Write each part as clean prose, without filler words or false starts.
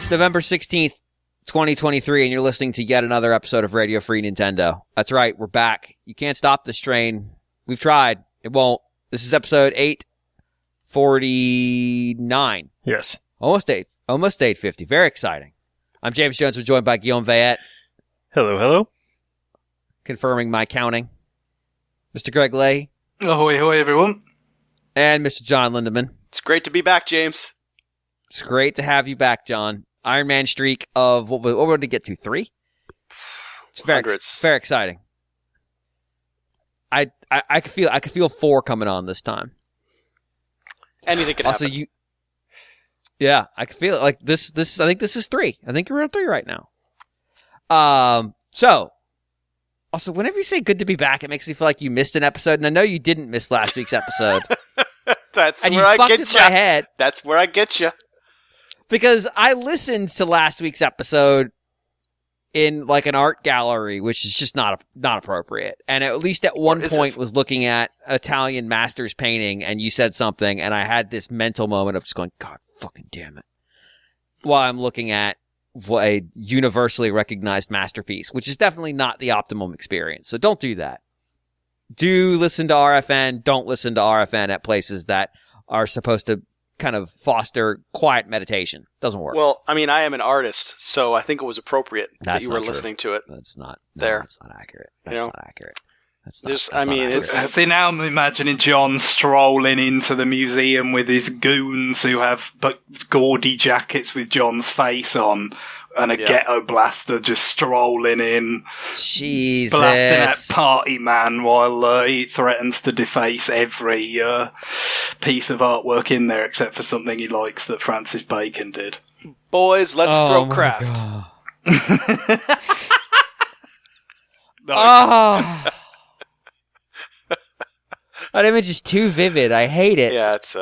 It's November 16th, 2023, and you're listening to yet another episode of Radio Free Nintendo. That's right, we're back. You can't stop this train. We've tried. It won't. This is episode 849. Yes. Almost 850. Very exciting. I'm James Jones. We're joined by Guillaume Vayette. Hello, hello. Confirming my counting. Mr. Greg Lay. Ahoy, ahoy, everyone. And Mr. John Lindemann. It's great to be back, James. It's great to have you back, John. Iron Man streak of, what did it get to, 3? It's very exciting. I could feel 4 coming on this time. Anything could happen. Also, yeah, I could feel it. Like this. I think this is 3. I think we're on 3 right now. So, also, whenever you say "good to be back," it makes me feel like you missed an episode, and I know you didn't miss last week's episode. That's and where I get you. My head. That's where I get you. Because I listened to last week's episode in like an art gallery, which is just not appropriate. And at least at one point was looking at Italian masters painting, and you said something, and I had this mental moment of just going, God fucking damn it, while I'm looking at a universally recognized masterpiece, which is definitely not the optimum experience. So don't do that. Do listen to RFN. Don't listen to RFN at places that are supposed to kind of foster quiet meditation. Doesn't work. Well, I mean, I am an artist, so I think it was appropriate that you were listening to it. That's not there. That's not accurate. That's not accurate. See, now I'm imagining John strolling into the museum with his goons who have gaudy jackets with John's face on, and a ghetto blaster just strolling in, Jesus, blasting at Party Man while he threatens to deface every piece of artwork in there except for something he likes that Francis Bacon did. Boys, let's throw craft. Oh. That image is too vivid. I hate it. Yeah, it's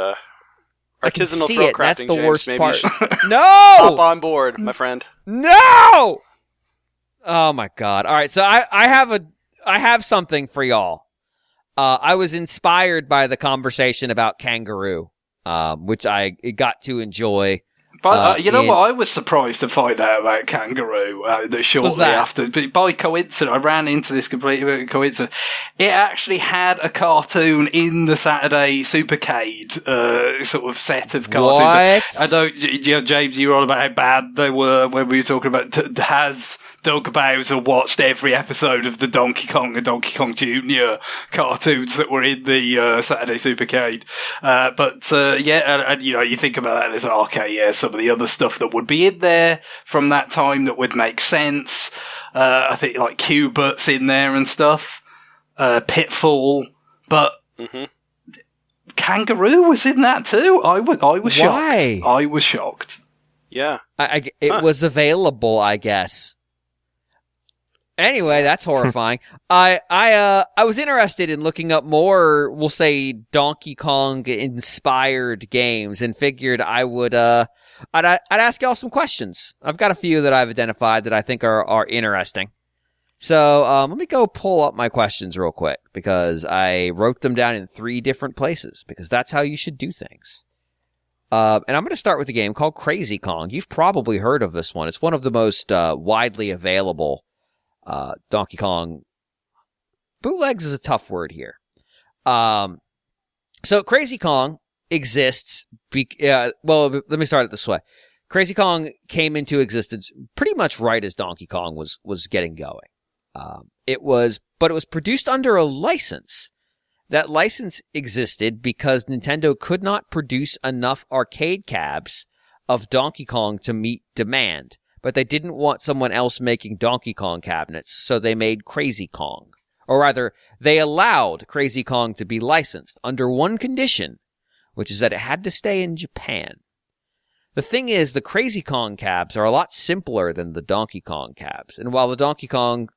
artisanal throw crafting. That's the James. worst Maybe part. You should No! hop on board, my friend. No! Oh my God. All right, so I have something for y'all. I was inspired by the conversation about Kangaroo, which I got to enjoy. But you know what? I was surprised to find out about Kangaroo shortly after. But by coincidence, I ran into this completely coincidence. It actually had a cartoon in the Saturday Supercade sort of set of cartoons. What? I know, James, you were on about how bad they were when we were talking about Doug Bowser watched every episode of the Donkey Kong and Donkey Kong Jr. cartoons that were in the Saturday Supercade. You think about that and it's like, okay, yeah, some of the other stuff that would be in there from that time that would make sense. I think like Q-But's in there and stuff. Pitfall. But Kangaroo was in that too. I was shocked. Why? I was shocked. Yeah. It was available, I guess. Anyway, that's horrifying. I was interested in looking up more, we'll say, Donkey Kong inspired games, and figured I'd ask y'all some questions. I've got a few that I've identified that I think are interesting. So let me go pull up my questions real quick, because I wrote them down in 3 different places, because that's how you should do things. And I'm going to start with a game called Crazy Kong. You've probably heard of this one. It's one of the most widely available Donkey Kong. Bootlegs is a tough word here. So Crazy Kong exists. Let me start it this way. Crazy Kong came into existence pretty much right as Donkey Kong was getting going. It was produced under a license. That license existed because Nintendo could not produce enough arcade cabs of Donkey Kong to meet demand. But they didn't want someone else making Donkey Kong cabinets, so they made Crazy Kong. Or rather, they allowed Crazy Kong to be licensed under one condition, which is that it had to stay in Japan. The thing is, the Crazy Kong cabs are a lot simpler than the Donkey Kong cabs. And while the Donkey Kong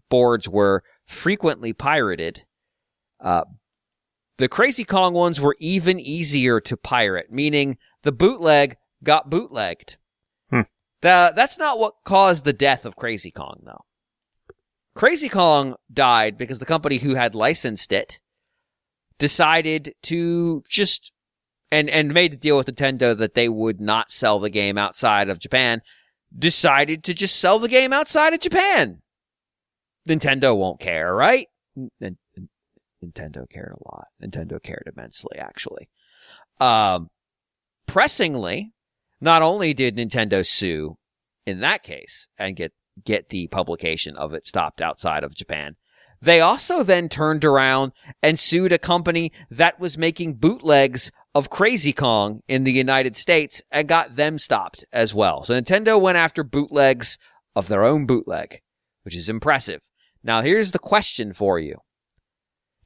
boards were frequently pirated, the Crazy Kong ones were even easier to pirate, meaning the bootleg got bootlegged. That's not what caused the death of Crazy Kong, though. Crazy Kong died because the company who had licensed it decided to just and made the deal with Nintendo that they would not sell the game outside of Japan, decided to just sell the game outside of Japan. Nintendo won't care, right? Nintendo cared a lot. Nintendo cared immensely, actually. Pressingly, not only did Nintendo sue in that case and get the publication of it stopped outside of Japan, they also then turned around and sued a company that was making bootlegs of Crazy Kong in the United States and got them stopped as well. So Nintendo went after bootlegs of their own bootleg, which is impressive. Now, here's the question for you.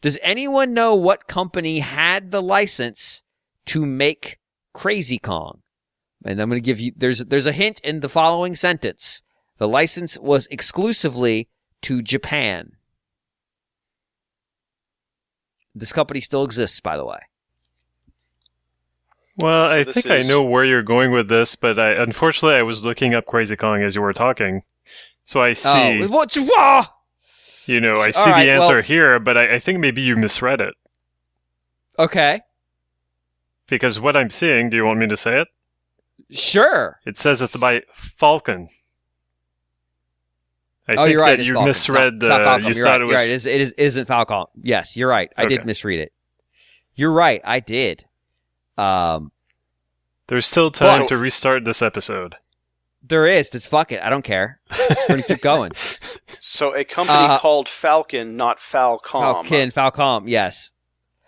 Does anyone know what company had the license to make Crazy Kong? And I'm going to give you, there's a hint in the following sentence. The license was exclusively to Japan. This company still exists, by the way. Well, so I think I know where you're going with this, but unfortunately I was looking up Crazy Kong as you were talking. So I see... I see the answer here, but I think maybe you misread it. Okay. Because what I'm seeing, do you want me to say it? Sure. It says it's by Falcon. I think you're right. That you Falcon. misread the. Falcon. You You're thought right. it was. You're right. It isn't Falcon. Yes, you're right. I did misread it. You're right. I did. There's still time to restart this episode. There is. That's fuck it. I don't care. We're gonna keep going. So a company called Falcon, not Falcom. Falcom. Yes.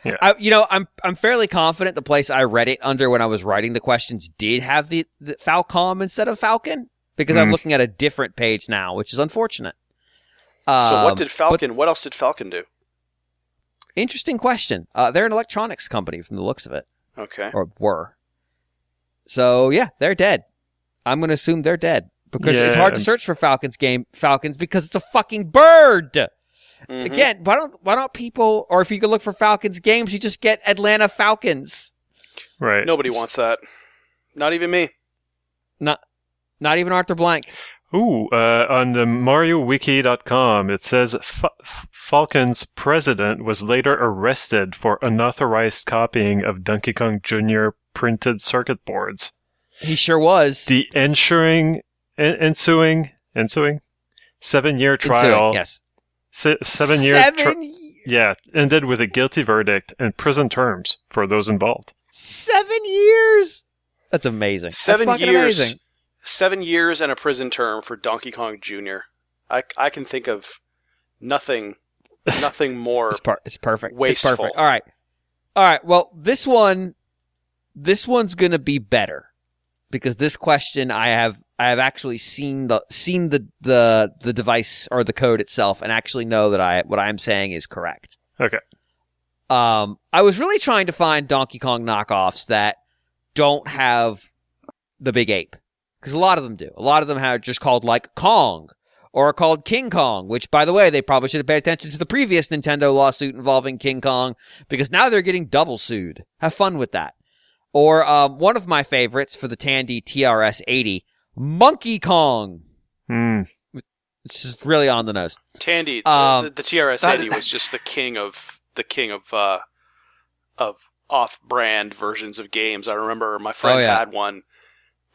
Yeah. I'm fairly confident the place I read it under when I was writing the questions did have the Falcom instead of Falcon, because I'm looking at a different page now, which is unfortunate. So what did Falcon? What else did Falcon do? Interesting question. They're an electronics company from the looks of it. Okay. Or were. So yeah, they're dead. I'm going to assume they're dead because it's hard to search for Falcons because it's a fucking bird. Mm-hmm. Again, why don't people, or if you could look for Falcons games, you just get Atlanta Falcons. Right. Nobody wants that. Not even me. Not even Arthur Blank. Ooh, on the MarioWiki.com, it says Falcon's president was later arrested for unauthorized copying of Donkey Kong Jr. printed circuit boards. He sure was. The ensuing 7-year trial. Yes. 7 years. Ended with a guilty verdict and prison terms for those involved. 7 years. That's amazing. 7 That's years. Amazing. 7 years and a prison term for Donkey Kong Jr. I can think of nothing more. It's perfect. Wasteful. It's perfect. All right. Well, this one's gonna be better because this question I have actually seen the device or the code itself and actually know that what I'm saying is correct. Okay. I was really trying to find Donkey Kong knockoffs that don't have the big ape. Because a lot of them do. A lot of them are just called like Kong or are called King Kong, which, by the way, they probably should have paid attention to the previous Nintendo lawsuit involving King Kong because now they're getting double sued. Have fun with that. Or one of my favorites for the Tandy TRS-80, Monkey Kong. It's just really on the nose. Tandy, the TRS-80 was just the king of off-brand versions of games. I remember my friend had one.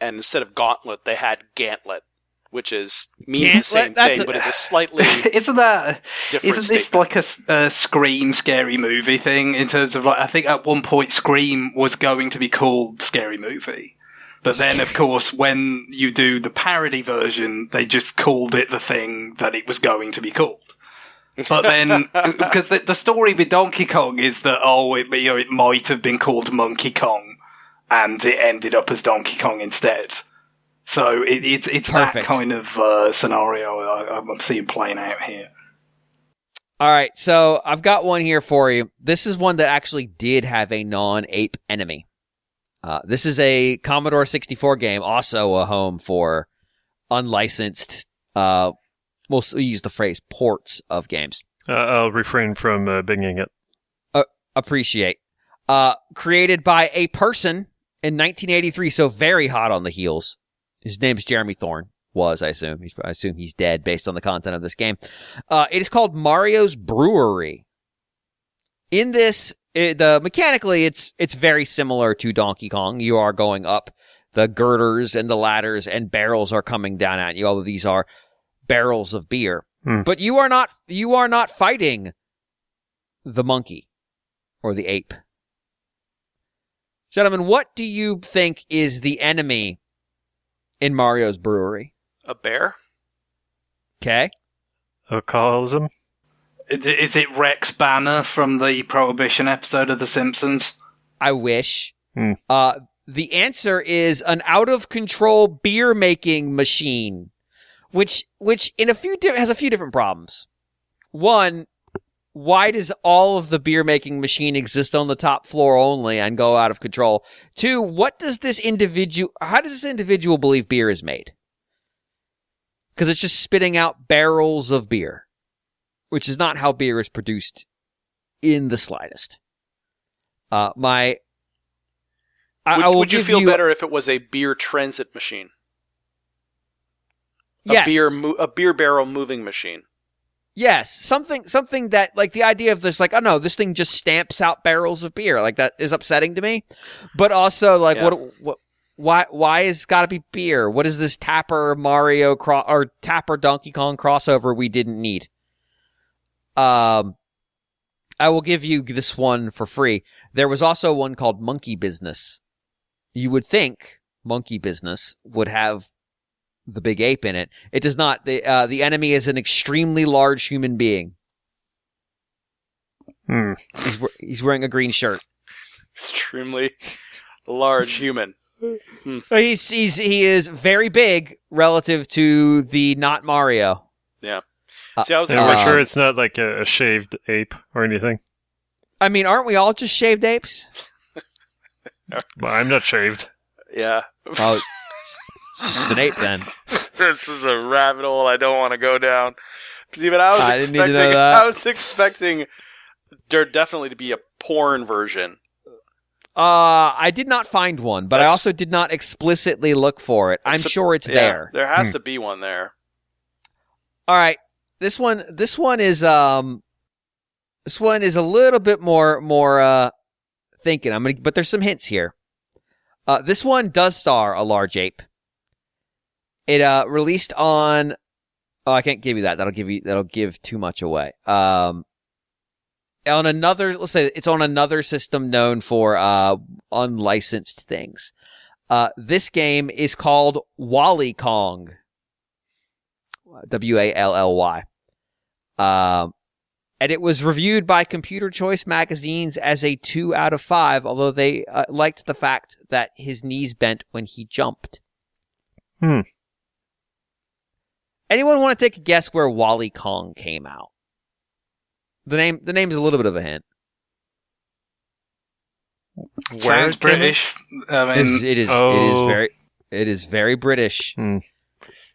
And instead of Gauntlet, they had Gantlet, which means the same thing, but is a slightly isn't this like a Scream Scary Movie thing in terms of, like, I think at one point Scream was going to be called Scary Movie. But then, of course, when you do the parody version, they just called it the thing that it was going to be called. But then, because the story with Donkey Kong is that, it might have been called Monkey Kong, and it ended up as Donkey Kong instead. So it's perfect. That kind of scenario I'm seeing playing out here. All right, so I've got one here for you. This is one that actually did have a non-ape enemy. This is a Commodore 64 game, also a home for unlicensed, we'll use the phrase ports of games. I'll refrain from binging it. Appreciate. Created by a person in 1983, so very hot on the heels. His name is Jeremy Thorne. I assume he's dead based on the content of this game. It is called Mario's Brewery. In this, mechanically, it's very similar to Donkey Kong. You are going up the girders and the ladders and barrels are coming down at you. All of these are barrels of beer. But you are not fighting the monkey or the ape. Gentlemen, what do you think is the enemy in Mario's brewery? A bear? Okay. Alcoholism? Is it Rex Banner from the Prohibition episode of The Simpsons? I wish. The answer is an out-of-control beer-making machine, which in has a few different problems. One, why does all of the beer-making machine exist on the top floor only and go out of control? Two, how does this individual believe beer is made? Because it's just spitting out barrels of beer, which is not how beer is produced in the slightest. Would you feel better if it was a beer transit machine? Yes. A beer barrel moving machine. Yes, something that, like, the idea of this, like, oh no, this thing just stamps out barrels of beer, like, that is upsetting to me. But also, like, why is gotta be beer? What is this Tapper Mario or Tapper Donkey Kong crossover we didn't need? I will give you this one for free. There was also one called Monkey Business. You would think Monkey Business would have the big ape in it. It does not. The enemy is an extremely large human being. He's wearing a green shirt. Extremely large human. He is very big relative to the not Mario. Yeah. See, I was we're sure it's not like a shaved ape or anything. I mean, aren't we all just shaved apes? Well, I'm not shaved. Yeah. Oh, it's just an ape then. This is a rabbit hole I don't want to go down. Because even I was expecting there definitely to be a porn version. I did not find one, but I also did not explicitly look for it. I'm sure it's there. There has to be one there. All right. This one is a little bit more thinking. But there's some hints here. This one does star a large ape. It released on. Oh, I can't give you that. That'll give too much away. Let's say it's on another system known for unlicensed things. This game is called Wally Kong. Wally. And it was reviewed by Computer Choice magazines as a 2 out of 5, although they liked the fact that his knees bent when he jumped. Anyone want to take a guess where Wally Kong came out? The name's a little bit of a hint. Sounds British. It is very British.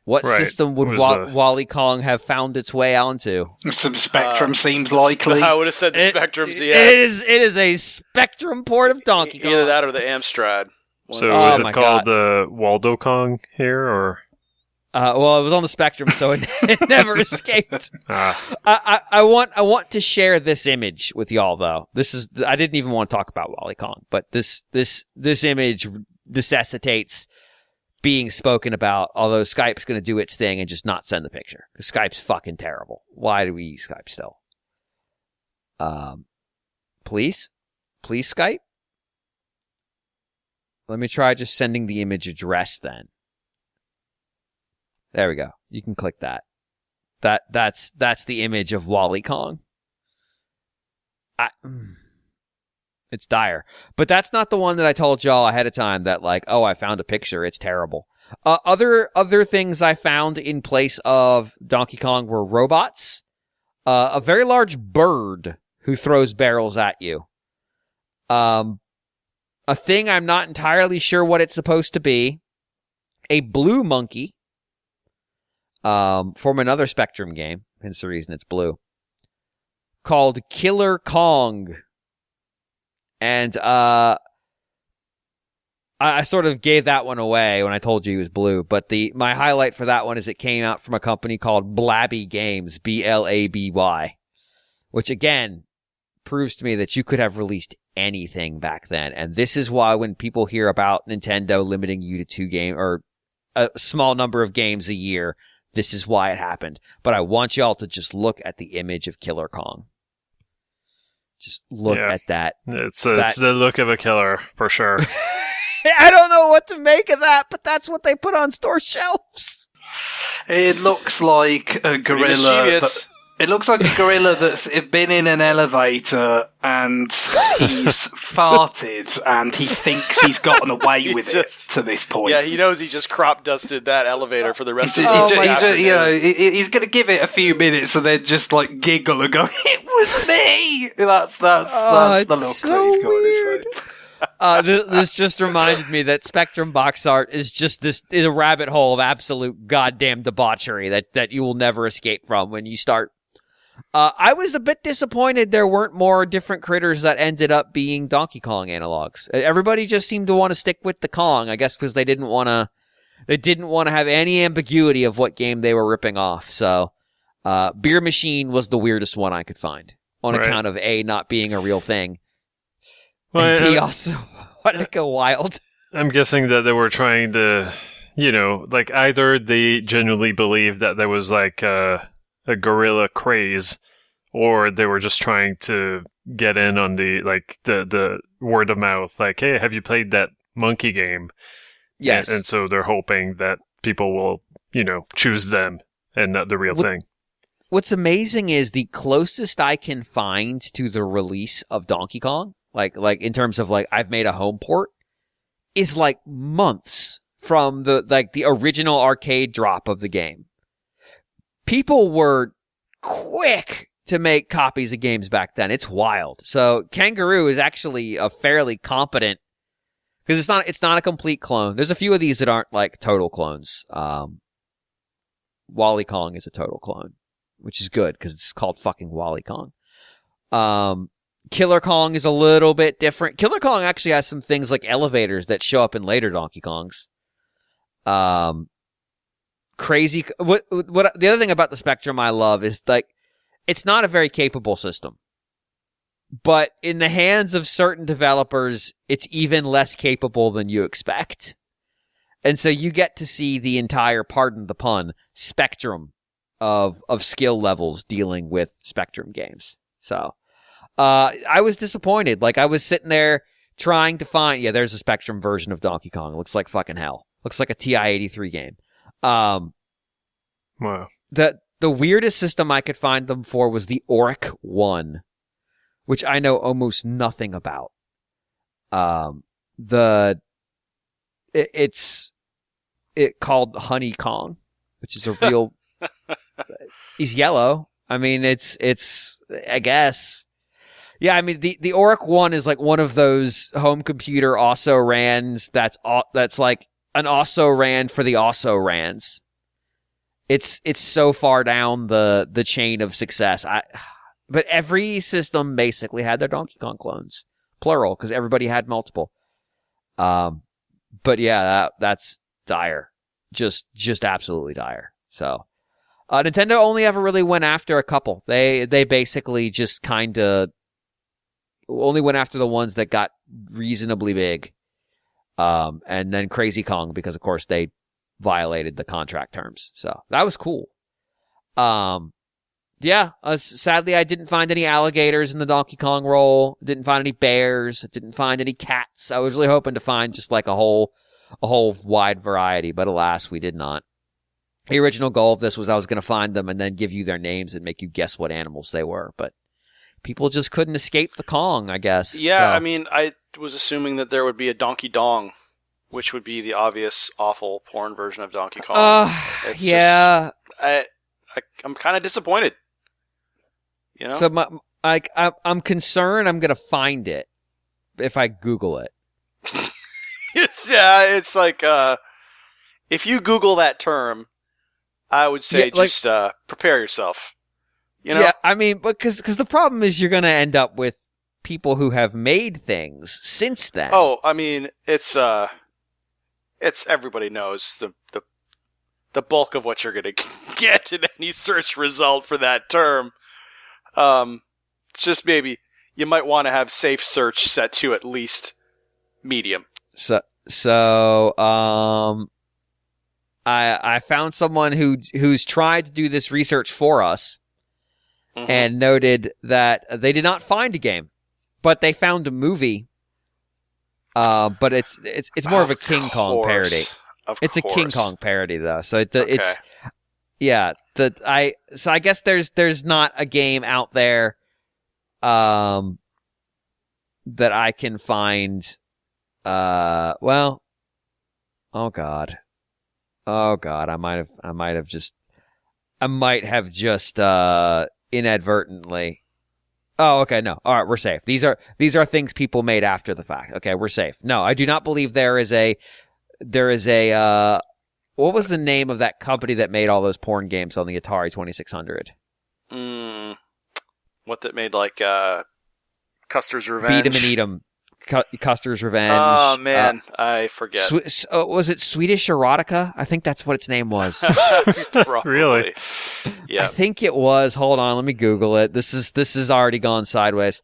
What system would Wally Kong have found its way onto? Some Spectrum seems likely. I would have said the Spectrum ZX. It is a Spectrum port of Donkey Kong. Either that or the Amstrad. So was it called the Waldo Kong here, or? Well, it was on the Spectrum, so it never escaped. I want to share this image with y'all, though. I didn't even want to talk about Wally Kong, but this image necessitates being spoken about, although Skype's going to do its thing and just not send the picture. Because Skype's fucking terrible. Why do we use Skype still? Please? Please, Skype? Let me try just sending the image address then. There we go. You can click that. That's the image of Wally Kong. It's dire. But that's not the one that I told y'all ahead of time that, like, oh, I found a picture. It's terrible. Other things I found in place of Donkey Kong were robots, a very large bird who throws barrels at you, a thing I'm not entirely sure what it's supposed to be, a blue monkey, from another Spectrum game, hence the reason it's blue, called Killer Kong. And I sort of gave that one away when I told you he was blue, but my highlight for that one is it came out from a company called Blabby Games, Blaby, which again proves to me that you could have released anything back then. And this is why when people hear about Nintendo limiting you to 2 games or a small number of games a year, this is why it happened. But I want y'all to just look at the image of Killer Kong. Just look at that. It's the look of a killer, for sure. I don't know what to make of that, but that's what they put on store shelves. It looks like a gorilla. It looks like a gorilla that's been in an elevator and he's farted and he thinks he's gotten away with it to this point. Yeah, he knows he just crop dusted that elevator for the rest of the day. He's going to give it a few minutes and then just like giggle and go, "It was me." That's the look so that he's got on his face. This just reminded me that Spectrum box art is just is a rabbit hole of absolute goddamn debauchery that you will never escape from when you start. I was a bit disappointed there weren't more different critters that ended up being Donkey Kong analogs. Everybody just seemed to want to stick with the Kong, I guess because they didn't want to have any ambiguity of what game they were ripping off. So, Beer Machine was the weirdest one I could find on account of A, not being a real thing, and B, also wanted to go wild. I'm guessing that they were trying to, like either they genuinely believed that there was like a gorilla craze, or they were just trying to get in on the word of mouth, like, hey, have you played that monkey game? Yes. And so they're hoping that people will, choose them and not the real thing. What's amazing is the closest I can find to the release of Donkey Kong, like in terms of like I've made a home port, is like months from the original arcade drop of the game. People were quick to make copies of games back then. It's wild. So Kangaroo is actually a fairly competent, because it's not a complete clone. There's a few of these that aren't like total clones. Wally Kong is a total clone, which is good because it's called fucking Wally Kong. Killer Kong is a little bit different. Killer Kong actually has some things like elevators that show up in later Donkey Kongs. Crazy. What the other thing about the Spectrum I love is like it's not a very capable system, but in the hands of certain developers, it's even less capable than you expect, and so you get to see the entire, pardon the pun, spectrum of skill levels dealing with Spectrum games. So, I was disappointed. Like I was sitting there trying to find. Yeah, there's a Spectrum version of Donkey Kong. It looks like fucking hell. Looks like a TI-83 game. Wow. The weirdest system I could find them for was the Oric 1, which I know almost nothing about. It's called Honey Kong, which is a real. He's yellow. I mean, it's I guess. Yeah, I mean the Oric 1 is like one of those home computer also rans that's like an also ran for the also rans. It's so far down the chain of success. But every system basically had their Donkey Kong clones, plural, because everybody had multiple. But yeah, that's dire, just absolutely dire. So, Nintendo only ever really went after a couple. They basically just kind of only went after the ones that got reasonably big. And then Crazy Kong, because of course they violated the contract terms. So that was cool. Yeah, sadly I didn't find any alligators in the Donkey Kong roll. Didn't find any bears. Didn't find any cats. I was really hoping to find just like a whole wide variety, but alas, we did not. The original goal of this was I was going to find them and then give you their names and make you guess what animals they were, but people just couldn't escape the Kong, I guess. Yeah, so. I mean, I was assuming that there would be a Donkey Dong, which would be the obvious, awful porn version of Donkey Kong. Yeah. I'm kind of disappointed. So I'm concerned I'm going to find it if I Google it. It's like, if you Google that term, I would say just prepare yourself. Yeah, I mean, because the problem is you're going to end up with people who have made things since then. Oh, I mean, it's everybody knows the bulk of what you're going to get in any search result for that term. It's just maybe you might want to have safe search set to at least medium. I found someone who's tried to do this research for us and noted that they did not find a game, but they found a movie. But it's more of a King Kong parody. It's a King Kong parody though. So it's yeah, I guess there's not a game out there that I can find well, oh god, I might have just inadvertently. Oh, okay, no. All right, we're safe. These are things people made after the fact. Okay, we're safe. No, I do not believe there is a what was the name of that company that made all those porn games on the Atari 2600? What that made like Custer's Revenge? Beat 'em and eat 'em. Custer's Revenge. Oh man, I forget. Was it Swedish Erotica? I think that's what its name was. Really? Yeah. I think it was. Hold on, let me Google it. This is already gone sideways.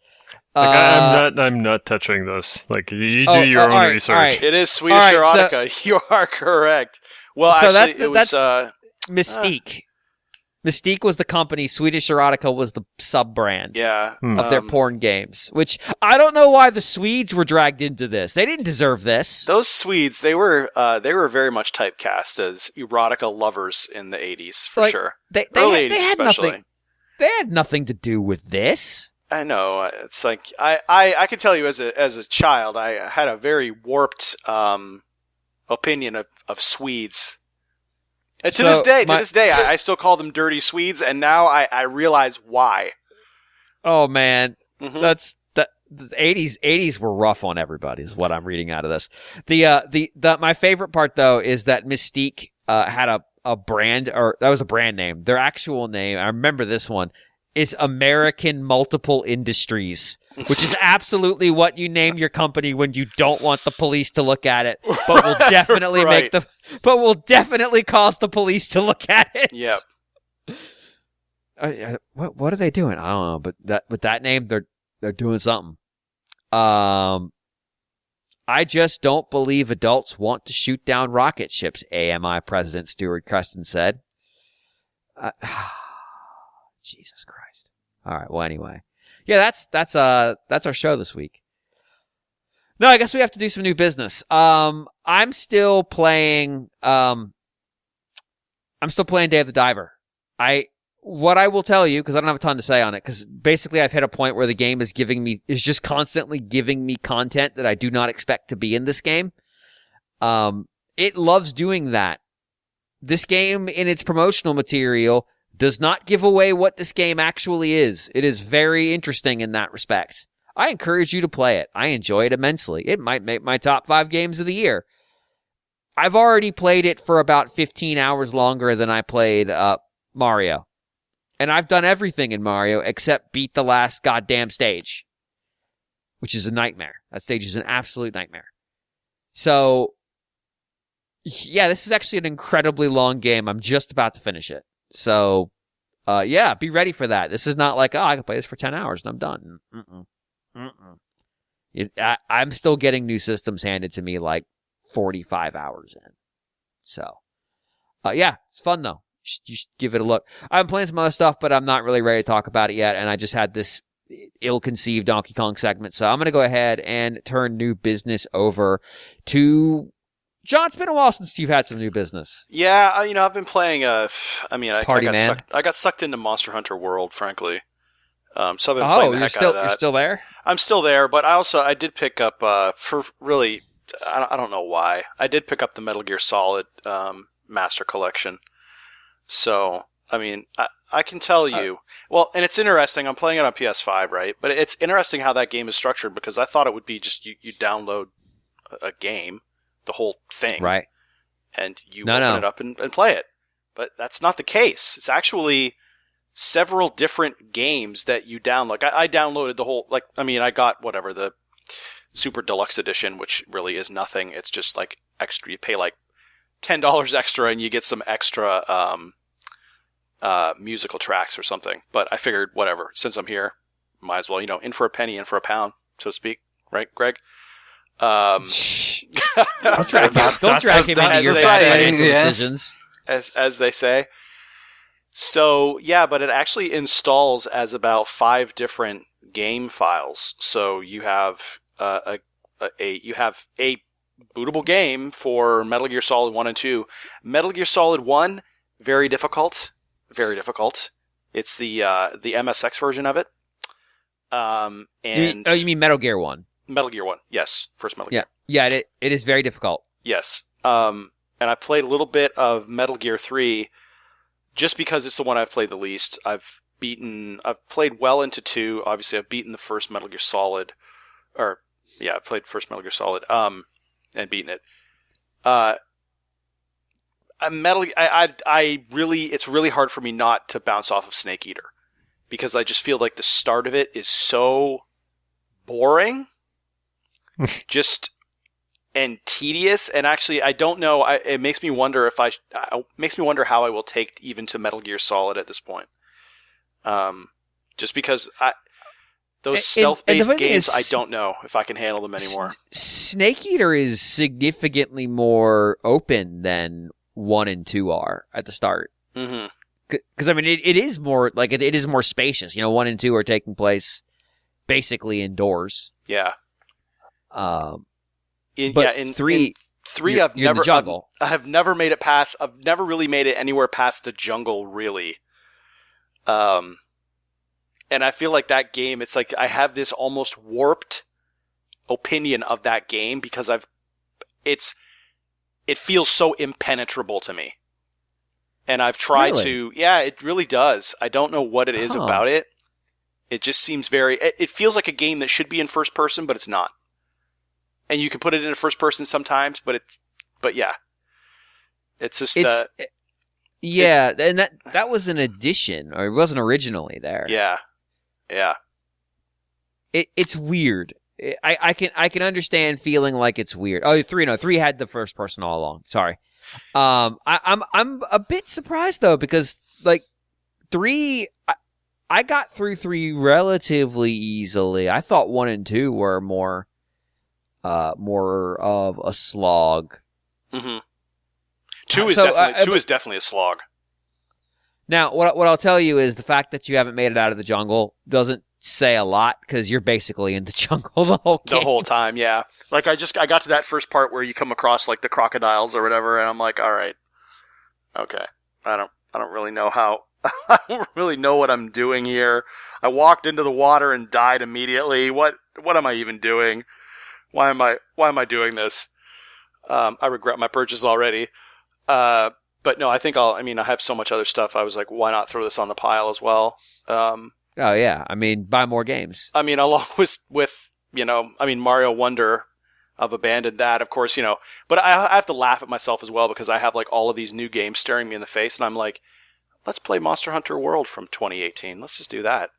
I'm not touching this. Like you do your own research. Right. It is Swedish Erotica. You are correct. Well, so actually, it was Mystique. Mystique was the company. Swedish Erotica was the sub-brand of their porn games, which I don't know why the Swedes were dragged into this. They didn't deserve this. Those Swedes, they were very much typecast as erotica lovers in the 80s, for sure. Early 80s especially. They had nothing to do with this. I know. It's like I can tell you as a child, I had a very warped opinion of Swedes. And to this day, I still call them dirty Swedes, and now I realize why. Oh man, the 80s were rough on everybody, is what I'm reading out of this. My favorite part though is that Mystique had a brand, or that was a brand name. Their actual name, I remember this one, is American Multiple Industries, which is absolutely what you name your company when you don't want the police to look at it, but will definitely will definitely cause the police to look at it. Yep. What are they doing? I don't know, but with that name, they're doing something. I just don't believe adults want to shoot down rocket ships, AMI President Stuart Creston said. Jesus Christ. All right. Well, anyway, yeah, that's our show this week. No, I guess we have to do some new business. I'm still playing Day of the Diver. What I will tell you, because I don't have a ton to say on it, because basically I've hit a point where the game is just constantly giving me content that I do not expect to be in this game. It loves doing that. This game, in its promotional material, does not give away what this game actually is. It is very interesting in that respect. I encourage you to play it. I enjoy it immensely. It might make my top 5 games of the year. I've already played it for about 15 hours longer than I played Mario. And I've done everything in Mario except beat the last goddamn stage, which is a nightmare. That stage is an absolute nightmare. So, yeah, this is actually an incredibly long game. I'm just about to finish it. So, yeah, be ready for that. This is not like, I can play this for 10 hours and I'm done. I'm still getting new systems handed to me like 45 hours in. So, yeah, it's fun though. You should give it a look. I've been playing some other stuff, but I'm not really ready to talk about it yet. And I just had this ill-conceived Donkey Kong segment. So I'm going to go ahead and turn new business over to John. It's been a while since you've had some new business. Yeah, I've been playing. I got sucked into Monster Hunter World, frankly. So I've been playing the heck out of that. You're still there? I'm still there, but I did pick up for really, I don't know why. I did pick up the Metal Gear Solid Master Collection. So I can tell you. Well, and it's interesting. I'm playing it on PS5, right? But it's interesting how that game is structured because I thought it would be just you download a game. The whole thing. Right. And you open it up and play it. But that's not the case. It's actually several different games that you download. I downloaded the whole, I got the Super Deluxe Edition, which really is nothing. It's just like extra. You pay like $10 extra and you get some extra musical tracks or something. But I figured, whatever, since I'm here, might as well, in for a penny, in for a pound, so to speak. Right, Greg? Don't drag him into your financial decisions. As they say. So, yeah, but it actually installs as about 5 different game files. So you have a bootable game for Metal Gear Solid 1 and 2. Metal Gear Solid 1, very difficult. Very difficult. It's the MSX version of it. You mean Metal Gear 1? Metal Gear 1, yes. First Metal Gear. Yeah, it is very difficult. Yes. And I played a little bit of Metal Gear 3 just because it's the one I've played the least. I've played well into 2. Obviously, I've beaten the first Metal Gear Solid. I played first Metal Gear Solid, and beaten it. It's really hard for me not to bounce off of Snake Eater. Because I just feel like the start of it is so boring. And tedious, and actually, I don't know. It makes me wonder how I will take even to Metal Gear Solid at this point. Just because those stealth-based games, I don't know if I can handle them anymore. Snake Eater is significantly more open than 1 and 2 are at the start. Mm-hmm. Because it is more like it is more spacious. 1 and 2 are taking place basically indoors. Yeah. In 3, I've never in the jungle. I have never made it past. I've never really made it anywhere past the jungle, really. And I feel like that game. It's like I have this almost warped opinion of that game because it feels so impenetrable to me. And I've tried to. Yeah, it really does. I don't know what it is about it. It just seems it feels like a game that should be in first person, but it's not. And you can put it in first person sometimes, but yeah. It's just, and that was an addition, or it wasn't originally there. Yeah. Yeah. It's weird. I can understand feeling like it's weird. Oh, 3 had the first person all along. Sorry. I'm a bit surprised though, because like 3, I got through 3 relatively easily. I thought 1 and 2 were more of a slog. Mm-hmm. 2 is definitely a slog. Now, what I'll tell you is the fact that you haven't made it out of the jungle doesn't say a lot, because you're basically in the jungle the whole game. The whole time, yeah. Like I got to that first part where you come across like the crocodiles or whatever, and I'm like, all right, okay, I don't really know how. I don't really know what I'm doing here. I walked into the water and died immediately. What am I even doing? Why am I doing this? I regret my purchase already. But no, I think I have so much other stuff. I was like, why not throw this on the pile as well? Oh yeah. Buy more games. Along with Mario Wonder, I've abandoned that, of course, but I have to laugh at myself as well because I have like all of these new games staring me in the face and I'm like, let's play Monster Hunter World from 2018. Let's just do that.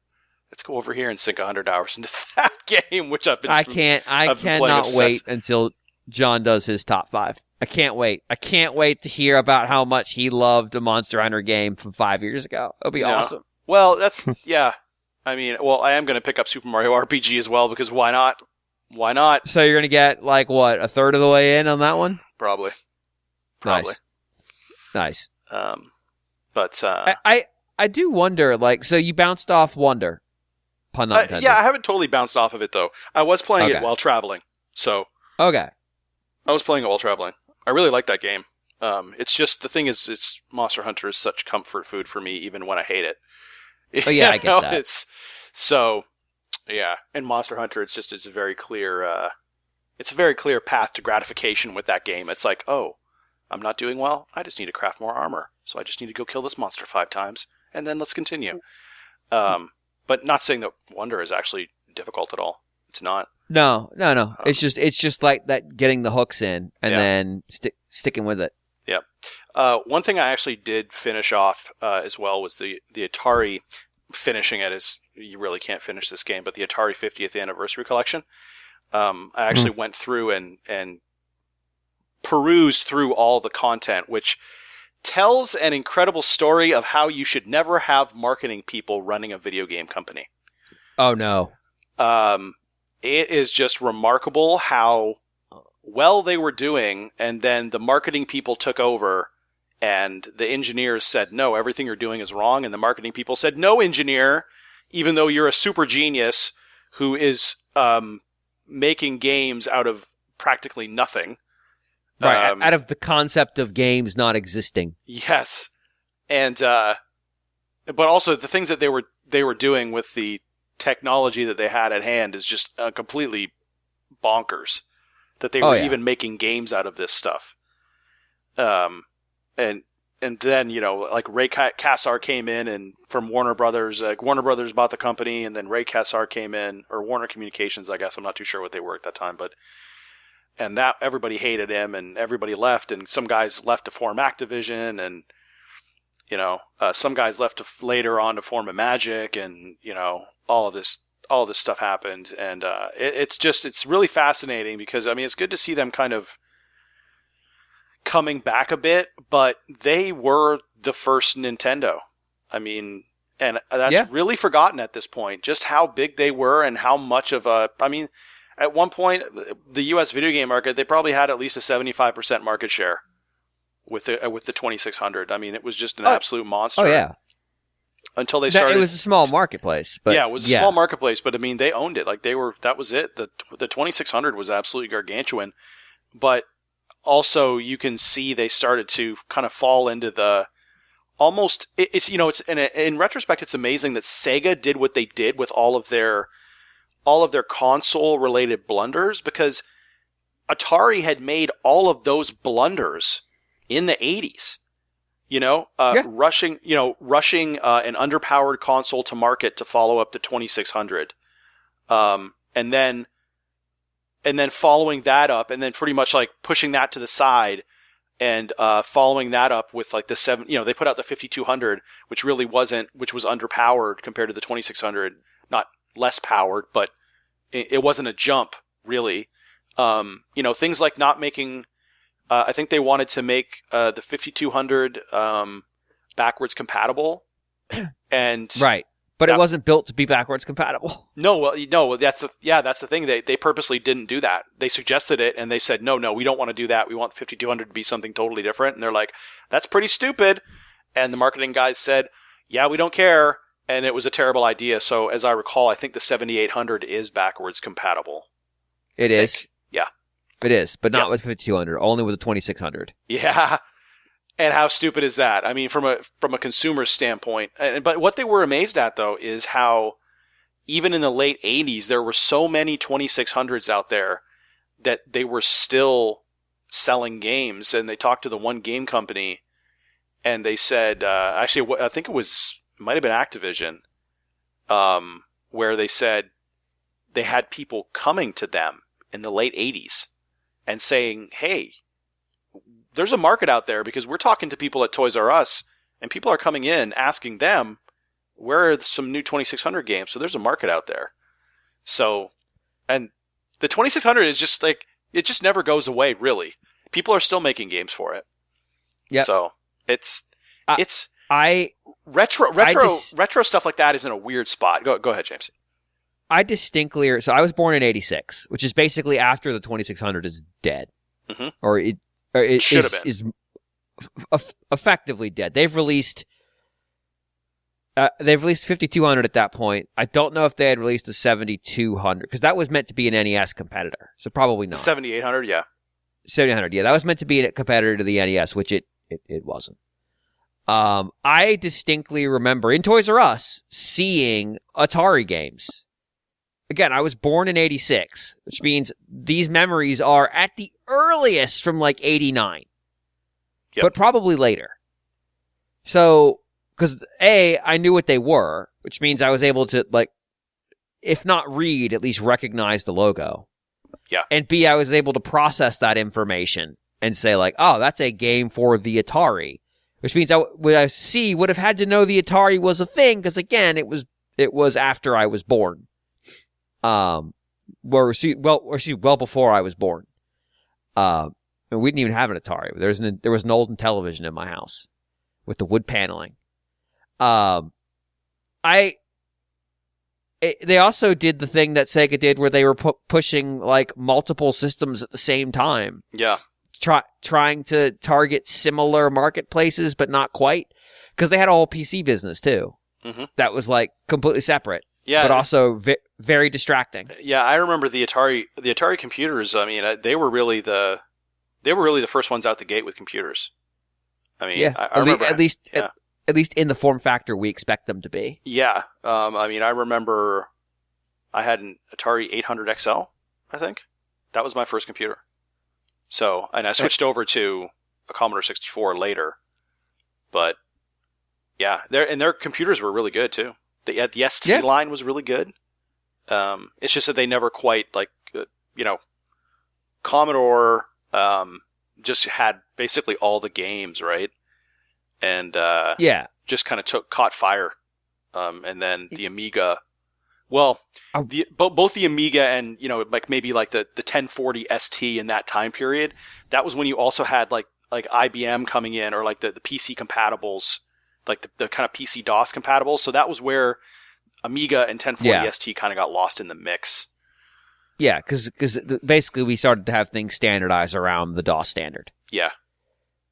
Let's go over here and sink 100 hours into that game, which I cannot wait until John does his top 5. I can't wait. I can't wait to hear about how much he loved a Monster Hunter game from 5 years ago. It'll be awesome. Well, that's, yeah. I am going to pick up Super Mario RPG as well, because why not? Why not? So you're going to get, like, what, a third of the way in on that one? Probably. Nice. But I do wonder, like, so you bounced off Wonder. Pun not intended. Yeah, I haven't totally bounced off of it, though. I was playing it while traveling, so. Okay. I was playing it while traveling. I really like that game. It's just, the thing is, Monster Hunter is such comfort food for me, even when I hate it. Oh yeah, I get that. Yeah. And Monster Hunter, it's a very clear, path to gratification with that game. It's like, oh, I'm not doing well. I just need to craft more armor. So I just need to go kill this monster 5 times, and then let's continue. But not saying that Wonder is actually difficult at all. It's not. No. It's just like that, getting the hooks in and then sticking with it. Yeah. One thing I actually did finish off as well was the Atari. Finishing it is, you really can't finish this game, but the Atari 50th Anniversary Collection. I actually went through and perused through all the content, which tells an incredible story of how you should never have marketing people running a video game company. Oh, no. It is just remarkable how well they were doing, and then the marketing people took over, and the engineers said, no, everything you're doing is wrong, and the marketing people said, no, engineer, even though you're a super genius who is making games out of practically nothing. Right, out of the concept of games not existing. Yes. And but also the things that they were doing with the technology that they had at hand is just completely bonkers. That they were even making games out of this stuff. And then, you know, like Ray Kassar came in and from Warner Brothers, Warner Brothers bought the company, and then Ray Kassar came in, or Warner Communications, I guess. I'm not too sure what they were at that time, and that everybody hated him, and everybody left, and some guys left to form Activision, and you know, some guys left later on to form Magic, and you know, all of this stuff happened, and it's really fascinating because I mean, it's good to see them kind of coming back a bit, but they were the first Nintendo. I mean, and that's really forgotten at this point, just how big they were and how much of I mean, at one point, the U.S. video game market, they probably had at least a 75% market share with the 2600. I mean, it was just an absolute monster. Oh, yeah. Until they started. It was a small marketplace. But yeah, it was a small marketplace, but I mean, they owned it. Like that was it. The 2600 was absolutely gargantuan. But also, you can see they started to kind of fall into the almost. It's you know, it's in retrospect, it's amazing that Sega did what they did with all of their console related blunders, because Atari had made all of those blunders in the 80s. You know, rushing an underpowered console to market to follow up the 2600, and then following that up, and then pretty much like pushing that to the side, and following that up with like the 7. You know, they put out the 5200, which was underpowered compared to the 2600, not less powered, but it wasn't a jump really. You know, things like not making. I think they wanted to make the 5200 backwards compatible, and right, but it wasn't built to be backwards compatible. No, that's the thing. They purposely didn't do that. They suggested it, and they said, no, we don't want to do that. We want the 5200 to be something totally different. And they're like, that's pretty stupid. And the marketing guys said, yeah, we don't care. And it was a terrible idea. So as I recall, I think the 7800 is backwards compatible. It is. Yeah. It is, but not with 5200, only with the 2600. Yeah. And how stupid is that? I mean, from a consumer standpoint. But what they were amazed at, though, is how even in the late 80s, there were so many 2600s out there that they were still selling games. And they talked to the one game company, and they said, actually, I think it might have been Activision, where they said they had people coming to them in the late 80s and saying, hey, there's a market out there, because we're talking to people at Toys R Us, and people are coming in asking them, where are some new 2600 games? So there's a market out there. So, and the 2600 is just like, it just never goes away, really. People are still making games for it. Yeah. So it's retro stuff like that is in a weird spot. Go ahead, James. So I was born in 86, which is basically after the 2600 is dead. Mm-hmm. Or it should have been. Is effectively dead. They've released 5200 at that point. I don't know if they had released the 7200, because that was meant to be an NES competitor. So probably not. The 7800, yeah. 7800, yeah. That was meant to be a competitor to the NES, which it wasn't. I distinctly remember in Toys R Us seeing Atari games. Again, I was born in 86, which means these memories are at the earliest from like 89. Yep. But probably later. So, because A, I knew what they were, which means I was able to, like, if not read, at least recognize the logo. Yeah. And B, I was able to process that information and say, like, oh, that's a game for the Atari. Which means would have had to know the Atari was a thing, because again, it was after I was born. Well before I was born. And we didn't even have an Atari. There was an old television in my house with the wood paneling. I they also did the thing that Sega did where they were pushing like multiple systems at the same time. Yeah. Trying to target similar marketplaces, but not quite. Because they had a whole PC business too. Mm-hmm. That was like completely separate. Yeah. But also very distracting. Yeah, I remember the Atari computers. I mean, they were really the first ones out the gate with computers. I mean, yeah. I remember at least in the form factor we expect them to be. Yeah. I mean, I remember I had an Atari 800 XL, I think. That was my first computer. So, and I switched over to a Commodore 64 later. But, yeah, their computers were really good, too. The ST line was really good. It's just that they never quite, like, Commodore just had basically all the games, right? And just kind of caught fire. And then the Amiga, well, both the Amiga and like maybe like the 1040 ST in that time period. That was when you also had like IBM coming in, or like the PC compatibles, like the kind of PC DOS compatibles. So that was where Amiga and 1040 ST kind of got lost in the mix. Yeah, because basically we started to have things standardized around the DOS standard. Yeah.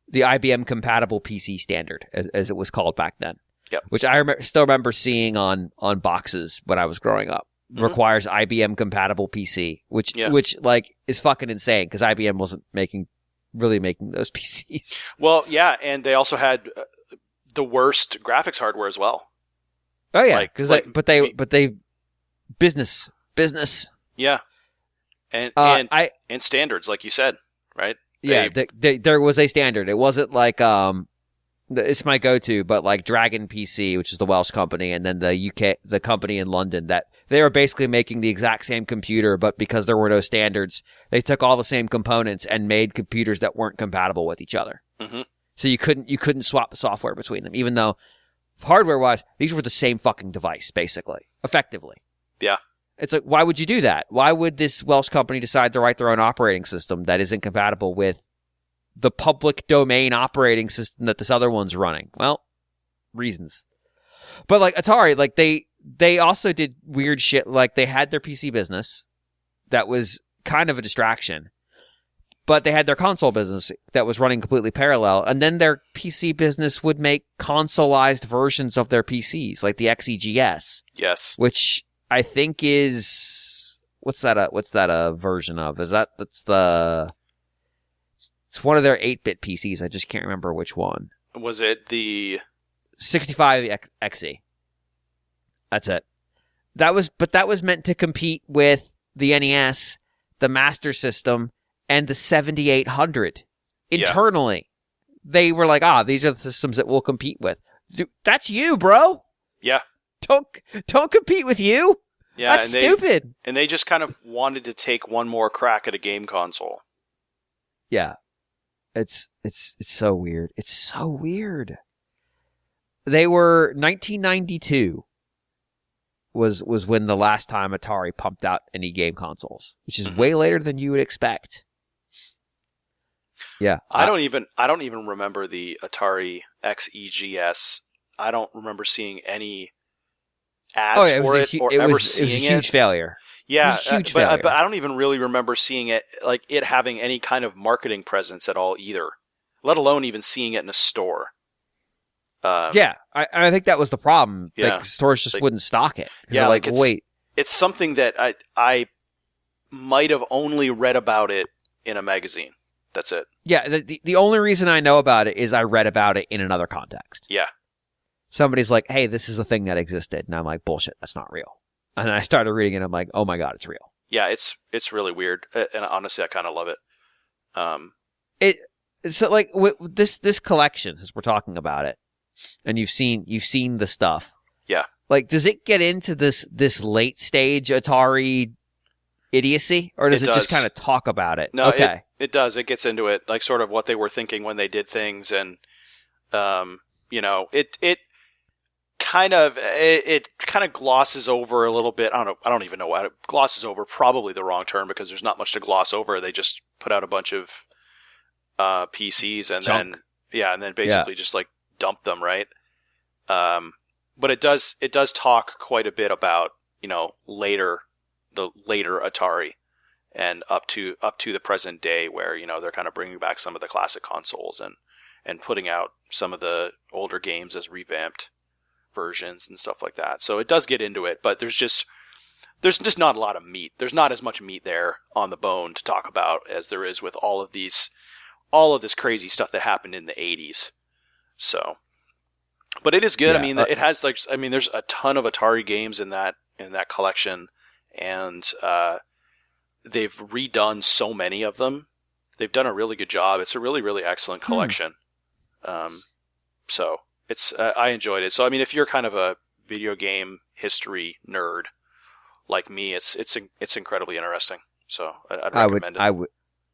The IBM compatible PC standard, as it was called back then. Yep. Which I still remember seeing on boxes when I was growing up. Mm-hmm. Requires IBM compatible PC, which like is fucking insane because IBM wasn't really making those PCs. Well, yeah, and they also had the worst graphics hardware as well. Oh yeah, but they business. Yeah, and standards, like you said, right? There was a standard. It wasn't like it's my go-to, but like Dragon PC, which is the Welsh company, and then the company in London, that they were basically making the exact same computer, but because there were no standards, they took all the same components and made computers that weren't compatible with each other. Mm-hmm. So you couldn't swap the software between them, even though hardware-wise, these were the same fucking device, basically, effectively. Yeah. It's like, why would you do that? Why would this Welsh company decide to write their own operating system that isn't compatible with the public domain operating system that this other one's running? Well, reasons. But like Atari, like they also did weird shit. Like they had their PC business that was kind of a distraction, but they had their console business that was running completely parallel. And then their PC business would make consoleized versions of their PCs, like the XEGS. Yes. Which I think is, what's that a version of? It's one of their 8-bit PCs. I just can't remember which one. Was it the 65 XE? That's it. That was meant to compete with the NES, the Master System, and the 7800. Internally, they were like, these are the systems that we'll compete with. Dude, that's you, bro. Yeah. Don't compete with you. Yeah, that's stupid. And they just kind of wanted to take one more crack at a game console. Yeah. It's so weird. It's so weird. They were 1992 was when the last time Atari pumped out any game consoles, which is way later than you would expect. Yeah. I don't even remember the Atari XEGS. I don't remember seeing any ads for it or ever seeing it. It was a huge failure. Yeah, but I don't even really remember seeing it, like it having any kind of marketing presence at all either, let alone even seeing it in a store. I think that was the problem. Yeah. Like, stores just wouldn't stock it. Yeah, like wait. It's something that I might have only read about it in a magazine. That's it. Yeah, the only reason I know about it is I read about it in another context. Yeah. Somebody's like, hey, this is a thing that existed. And I'm like, bullshit, that's not real. And I started reading it, and I'm like, oh my God, it's real. Yeah, it's really weird. And honestly, I kind of love it. So like this collection, since we're talking about it, and you've seen the stuff. Yeah. Like, does it get into this late stage Atari idiocy, or does it just kind of talk about it? No, okay. It does. It gets into it, like sort of what they were thinking when they did things, and it kind of glosses over a little bit. I don't even know why it glosses over. Probably the wrong term, because there's not much to gloss over. They just put out a bunch of PCs and junk. then basically just like dumped them, right? But it does talk quite a bit about later Atari and up to the present day, where they're kind of bringing back some of the classic consoles and putting out some of the older games as revamped versions and stuff like that. So it does get into it, but there's just not a lot of meat. There's not as much meat there on the bone to talk about as there is with all of this crazy stuff that happened in the 80s. So, but it is good. Yeah, it has there's a ton of Atari games in that collection, and they've redone so many of them. They've done a really good job. It's a really, really excellent collection. So it's I enjoyed it. So if you're kind of a video game history nerd like me, it's incredibly interesting. So I'd recommend it.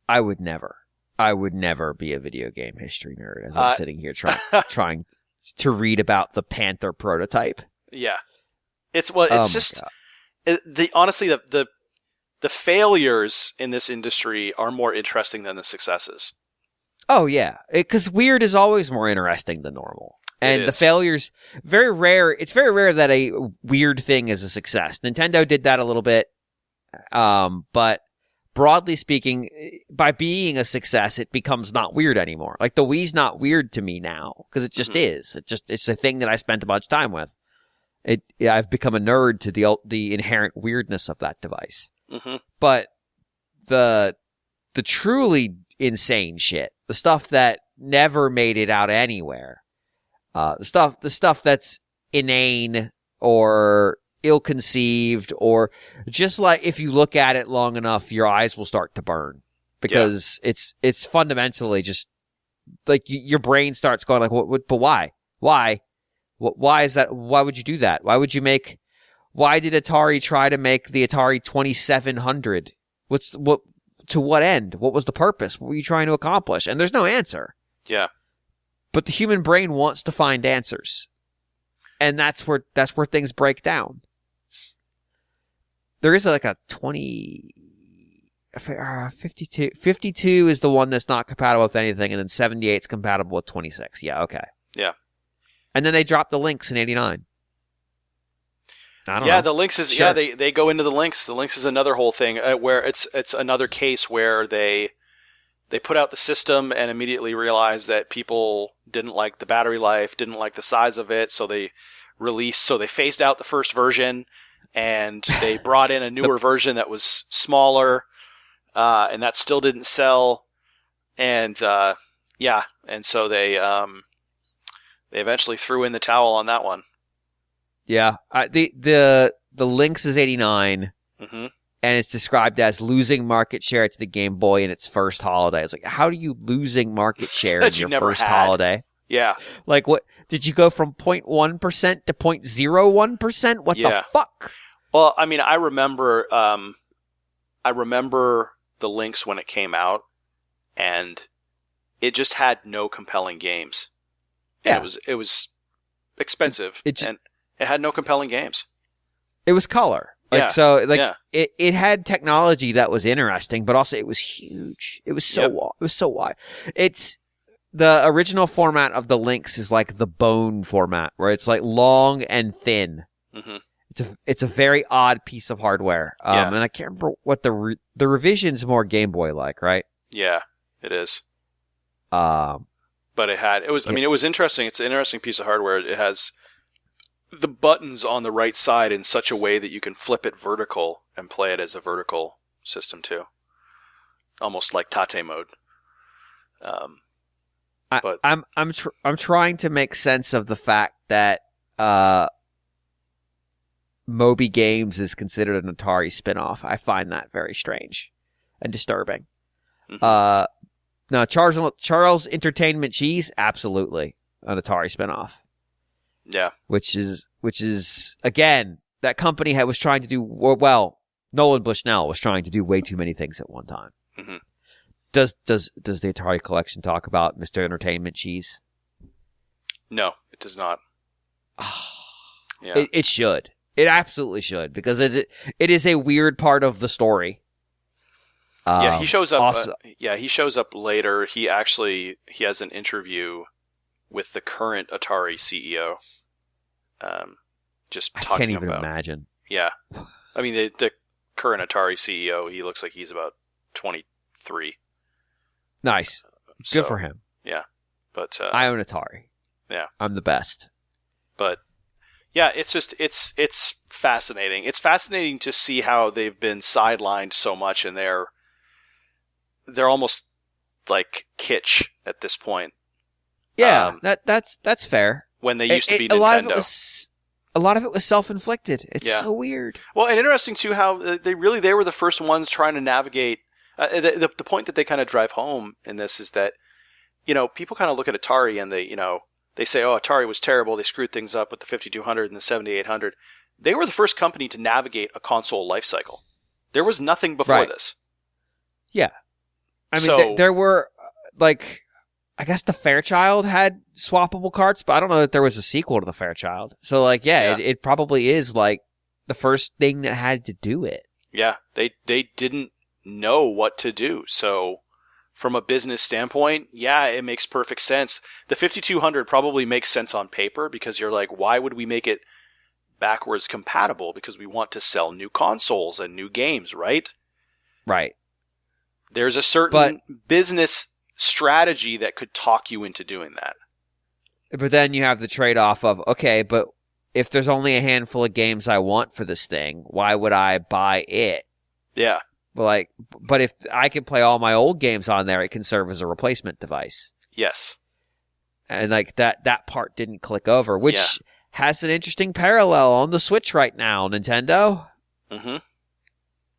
I would never be a video game history nerd as I'm sitting here trying to read about the Panther prototype. Yeah, honestly the failures in this industry are more interesting than the successes. Oh yeah, because weird is always more interesting than normal. And the failures, very rare. It's very rare that a weird thing is a success. Nintendo did that a little bit. But broadly speaking, by being a success, it becomes not weird anymore. Like the Wii's not weird to me now because it just is. It's a thing that I spent a bunch of time with. I've become a nerd to the inherent weirdness of that device. Mm-hmm. But the truly insane shit, the stuff that never made it out anywhere, the stuff that's inane or ill-conceived, or just like if you look at it long enough, your eyes will start to burn because it's fundamentally just like your brain starts going like, but why? Why is that? Why would you do that? Why did Atari try to make the Atari 2700? To what end? What was the purpose? What were you trying to accomplish? And there's no answer. Yeah. But the human brain wants to find answers. And that's where things break down. There is like a 52. 52 is the one that's not compatible with anything, and then 78 is compatible with 26. Yeah, okay. Yeah. And then they dropped the Lynx in 89. I don't know. The Lynx is they go into the Lynx. The Lynx is another whole thing where it's another case where they put out the system and immediately realized that people didn't like the battery life, didn't like the size of it, so they phased out the first version and they brought in a newer version that was smaller, and that still didn't sell, and so they eventually threw in the towel on that one. Yeah, the Lynx is 89, mm-hmm. and it's described as losing market share to the Game Boy in its first holiday. It's like, how are you losing market share in your first holiday? Yeah. Like, what? Did you go from 0.1% to 0.01%? What the fuck? Well, I remember the Lynx when it came out, and it just had no compelling games. Yeah. It was expensive, and it had no compelling games. It was color. It had technology that was interesting, but also it was huge. It was so wide. It's the original format of the Lynx is like the bone format, where it's like long and thin. Mm-hmm. It's a very odd piece of hardware. And I can't remember what the revision's more Game Boy like, right? Yeah, it is. But it was interesting. It's an interesting piece of hardware. It has the buttons on the right side in such a way that you can flip it vertical and play it as a vertical system too. Almost like Tate mode. I'm trying to make sense of the fact that Moby Games is considered an Atari spin-off. I find that very strange and disturbing. Mm-hmm. Now, Charles Entertainment Cheese, absolutely an Atari spin-off. Yeah. Which is again, that company was trying to do well. Nolan Bushnell was trying to do way too many things at one time. Mm-hmm. Does the Atari collection talk about Mr. Entertainment Cheese? No, it does not. It should. It absolutely should, because it is a weird part of the story. He shows up. He shows up later. He has an interview with the current Atari CEO. Just talking about. I can't even imagine. Yeah. I mean, the current Atari CEO, he looks like he's about 23. Nice. Good for him. Yeah. But I own Atari. Yeah. I'm the best. But yeah, it's just it's fascinating. It's fascinating to see how they've been sidelined so much, and they're almost like kitsch at this point. Yeah, that's fair. When they used to be Nintendo. A lot of it was self-inflicted. It's so weird. Well, and interesting too how they were the first ones trying to navigate. The point that they kind of drive home in this is that, people kind of look at Atari and they say, oh, Atari was terrible. They screwed things up with the 5200 and the 7800. They were the first company to navigate a console life cycle. There was nothing before this. Yeah. I mean, there were, I guess the Fairchild had swappable carts, but I don't know if there was a sequel to the Fairchild. So, it probably is, the first thing that had to do it. Yeah, they didn't know what to do. So, from a business standpoint, yeah, it makes perfect sense. The 5200 probably makes sense on paper because you're like, why would we make it backwards compatible? Because we want to sell new consoles and new games, right? Right. There's a certain business strategy that could talk you into doing that. But then you have the trade-off of, okay, but if there's only a handful of games I want for this thing, why would I buy it? Yeah. But if I can play all my old games on there, it can serve as a replacement device. Yes. And that part didn't click over, which has an interesting parallel on the Switch right now, Nintendo. Mm-hmm.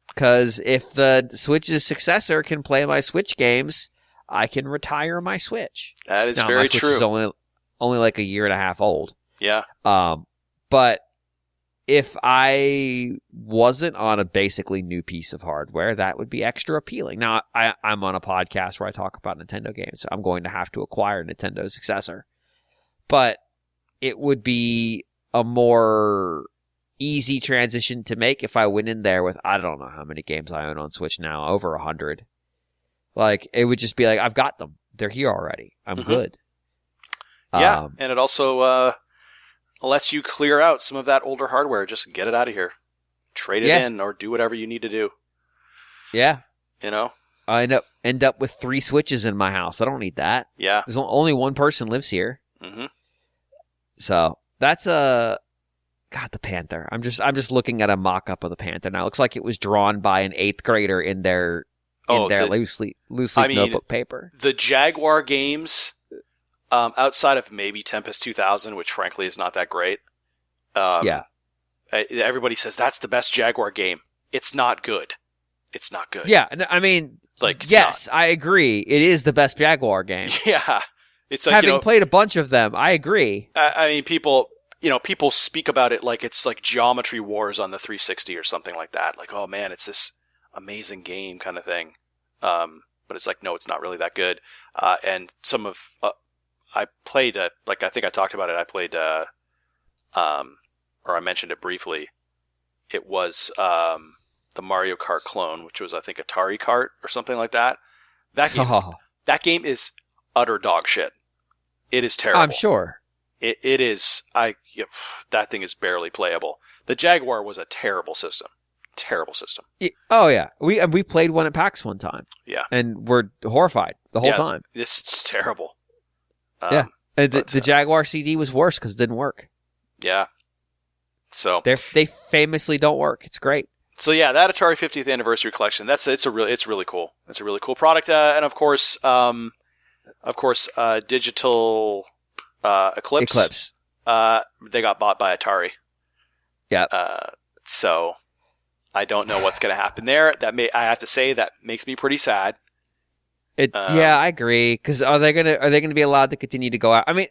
Because if the Switch's successor can play my Switch games, I can retire my Switch. That is very true. My Switch is only like a year and a half old. Yeah. But if I wasn't on a basically new piece of hardware, that would be extra appealing. Now, I'm on a podcast where I talk about Nintendo games, so I'm going to have to acquire Nintendo's successor. But it would be a more easy transition to make if I went in there with, I don't know how many games I own on Switch now, over 100. It would just be like, I've got them. They're here already. I'm good. Yeah, and it also lets you clear out some of that older hardware. Just get it out of here. Trade it in or do whatever you need to do. Yeah. I end up with 3 Switches in my house. I don't need that. Yeah. There's only one person lives here. Mm-hmm. So that's God, the Panther. I'm just looking at a mock-up of the Panther now. It looks like it was drawn by an 8th grader in their loose leaf notebook paper. The Jaguar games, outside of maybe Tempest 2000, which frankly is not that great. Everybody says that's the best Jaguar game. It's not good. It's not good. Yeah, I mean, yes, I agree. It is the best Jaguar game. Yeah, it's like, having played a bunch of them, I agree. I mean, people speak about it like it's like Geometry Wars on the 360 or something like that. Like, oh man, it's this amazing game kind of thing. But it's like, no, it's not really that good. And some of I played I think I talked about it. I played or I mentioned it briefly. It was the Mario Kart clone, which was I think Atari Kart or something like that. That game is utter dog shit. It is terrible. I'm sure. It is. That thing is barely playable. The Jaguar was a terrible system. Terrible system. Oh yeah, we played one at PAX one time. Yeah, and we're horrified the whole time. It's terrible. The Jaguar CD was worse because it didn't work. Yeah. So they famously don't work. It's great. So yeah, that Atari 50th anniversary collection. It's really cool. It's a really cool product, and of course, Digital Eclipse. They got bought by Atari. Yeah. So I don't know what's going to happen there. I have to say that makes me pretty sad. I agree. Because are they gonna be allowed to continue to go out? I mean,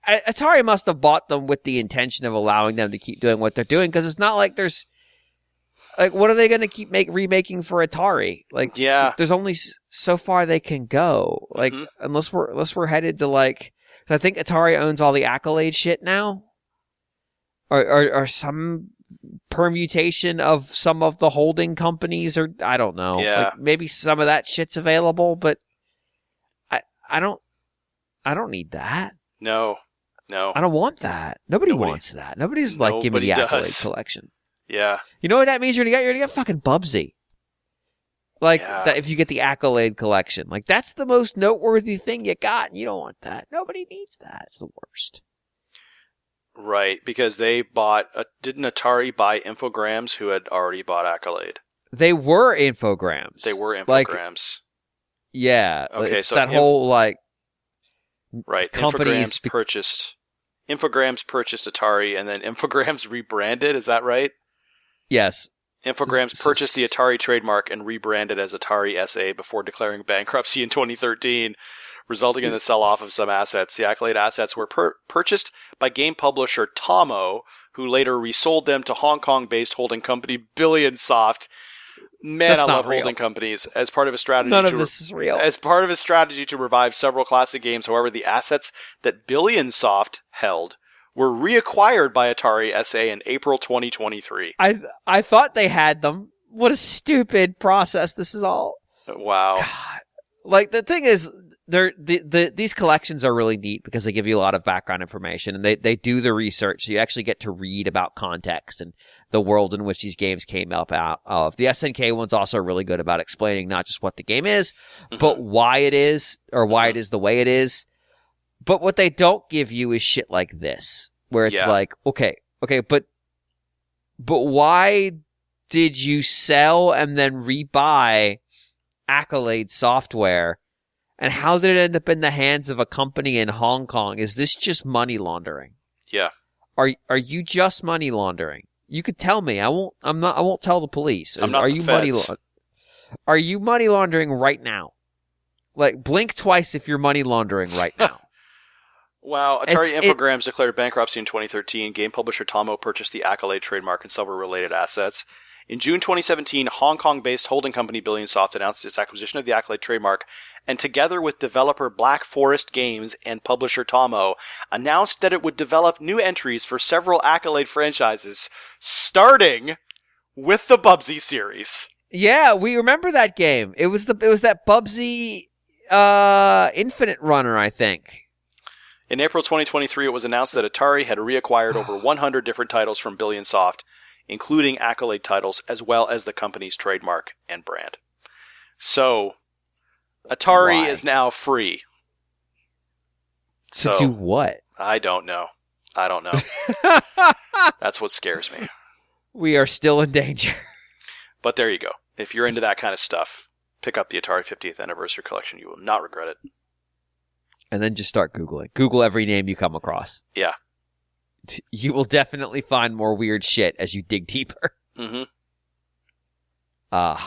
Atari must have bought them with the intention of allowing them to keep doing what they're doing. Because it's not like there's what are they going to keep remaking for Atari? There's only so far they can go. Unless we're headed to I think Atari owns all the Accolade shit now, or some permutation of some of the holding companies, or I don't know. Yeah. Maybe some of that shit's available, but I don't need that. No. I don't want that. Nobody wants that. Nobody's give me the Accolade collection. Yeah. You know what that means? You're gonna get fucking Bubsy. Like, that if you get the Accolade collection. Like, that's the most noteworthy thing you got, and you don't want that. Nobody needs that. It's the worst. Right, because they bought... didn't Atari buy Infogrames, who had already bought Accolade? They were Infogrames. Infogrames. Like, yeah. Okay, it's so that whole, like... Right, Infogrames purchased Atari, and then Infogrames rebranded, is that right? Yes. Infogrames purchased the Atari trademark and rebranded as Atari SA before declaring bankruptcy in 2013, resulting in the sell-off of some assets. The Accolade assets were purchased by game publisher Tomo, who later resold them to Hong Kong-based holding company Billionsoft. Man, I love holding companies. As part of a strategy, none of this is real. As part of a strategy to revive several classic games, however, the assets that Billionsoft held were reacquired by Atari SA in April 2023. I thought they had them. What a stupid process this is all. Wow. God. Like, the thing is, these collections are really neat because they give you a lot of background information, and they do the research, so you actually get to read about context and the world in which these games came up out of. The SNK one's also really good about explaining not just what the game is, but why it is, or why it is the way it is. But what they don't give you is shit like this, where it's like, okay, but why did you sell and then rebuy Accolade software, and how did it end up in the hands of a company in Hong Kong? Is this just money laundering? Yeah. Are you just money laundering? You could tell me. I won't tell the police. I'm not are the you feds. Are you money laundering right now? Like, blink twice if you're money laundering right now. Wow. Atari Infogrames declared bankruptcy in 2013. Game publisher Tomo purchased the Accolade trademark and several related assets. In June 2017, Hong Kong-based holding company Billionsoft announced its acquisition of the Accolade trademark, and together with developer Black Forest Games and publisher Tomo, announced that it would develop new entries for several Accolade franchises, starting with the Bubsy series. Yeah, we remember that game. It was that Bubsy Infinite Runner, I think. In April 2023, it was announced that Atari had reacquired over 100 different titles from Billionsoft, including Accolade titles, as well as the company's trademark and brand. So, Atari is now free. To do what? I don't know. That's what scares me. We are still in danger. But there you go. If you're into that kind of stuff, pick up the Atari 50th Anniversary Collection. You will not regret it. And then just start Googling. Google every name you come across. Yeah. You will definitely find more weird shit as you dig deeper. Mm-hmm. All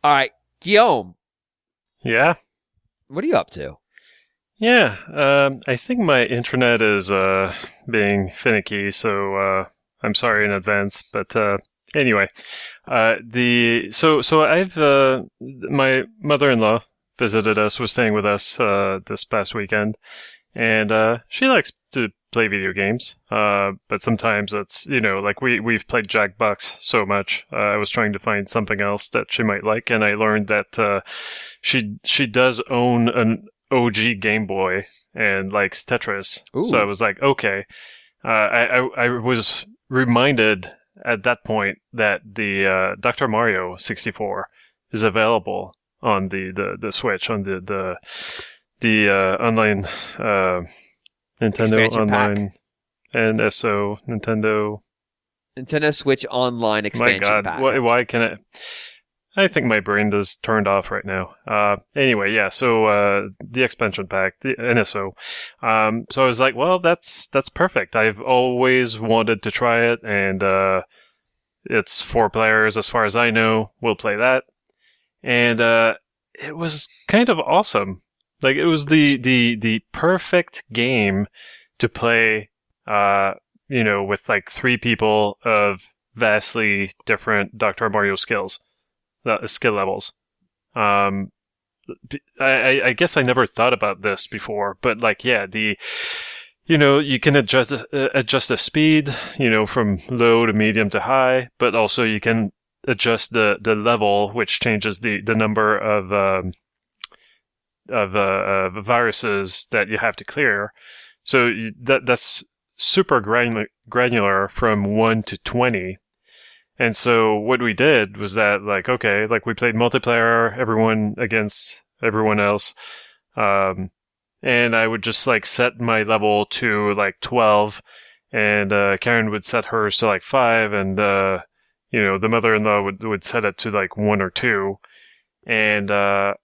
right, Guillaume. Yeah? What are you up to? Yeah, I think my internet is being finicky, so I'm sorry in advance. But anyway, so I've my mother-in-law visited us, was staying with us this past weekend, and she likes to play video games, but sometimes it's, like we've played Jackbox so much. I was trying to find something else that she might like, and I learned that she does own an OG Game Boy and likes Tetris. Ooh. So I was like, okay. I was reminded at that point that the Dr. Mario 64 is available on the Switch, on the online Nintendo Expansion Online pack. NSO Nintendo Switch Online expansion pack. My God, why can I think my brain is turned off right now. Anyway, yeah, so the expansion pack, the NSO. So I was like, well, that's perfect. I've always wanted to try it, and it's 4 players as far as I know. We'll play that. And it was kind of awesome. Like, it was the perfect game to play, with like 3 people of vastly different Dr. Mario skill levels. I guess I never thought about this before, but like, yeah, you can adjust the speed, from low to medium to high, but also you can adjust the level, which changes the number of viruses that you have to clear. So that's super granular from 1 to 20. And so what we did was that, like, okay, like we played multiplayer, everyone against everyone else. And I would just like set my level to like 12, and Karen would set hers to like 5, and the mother-in-law would set it to like 1 or 2. And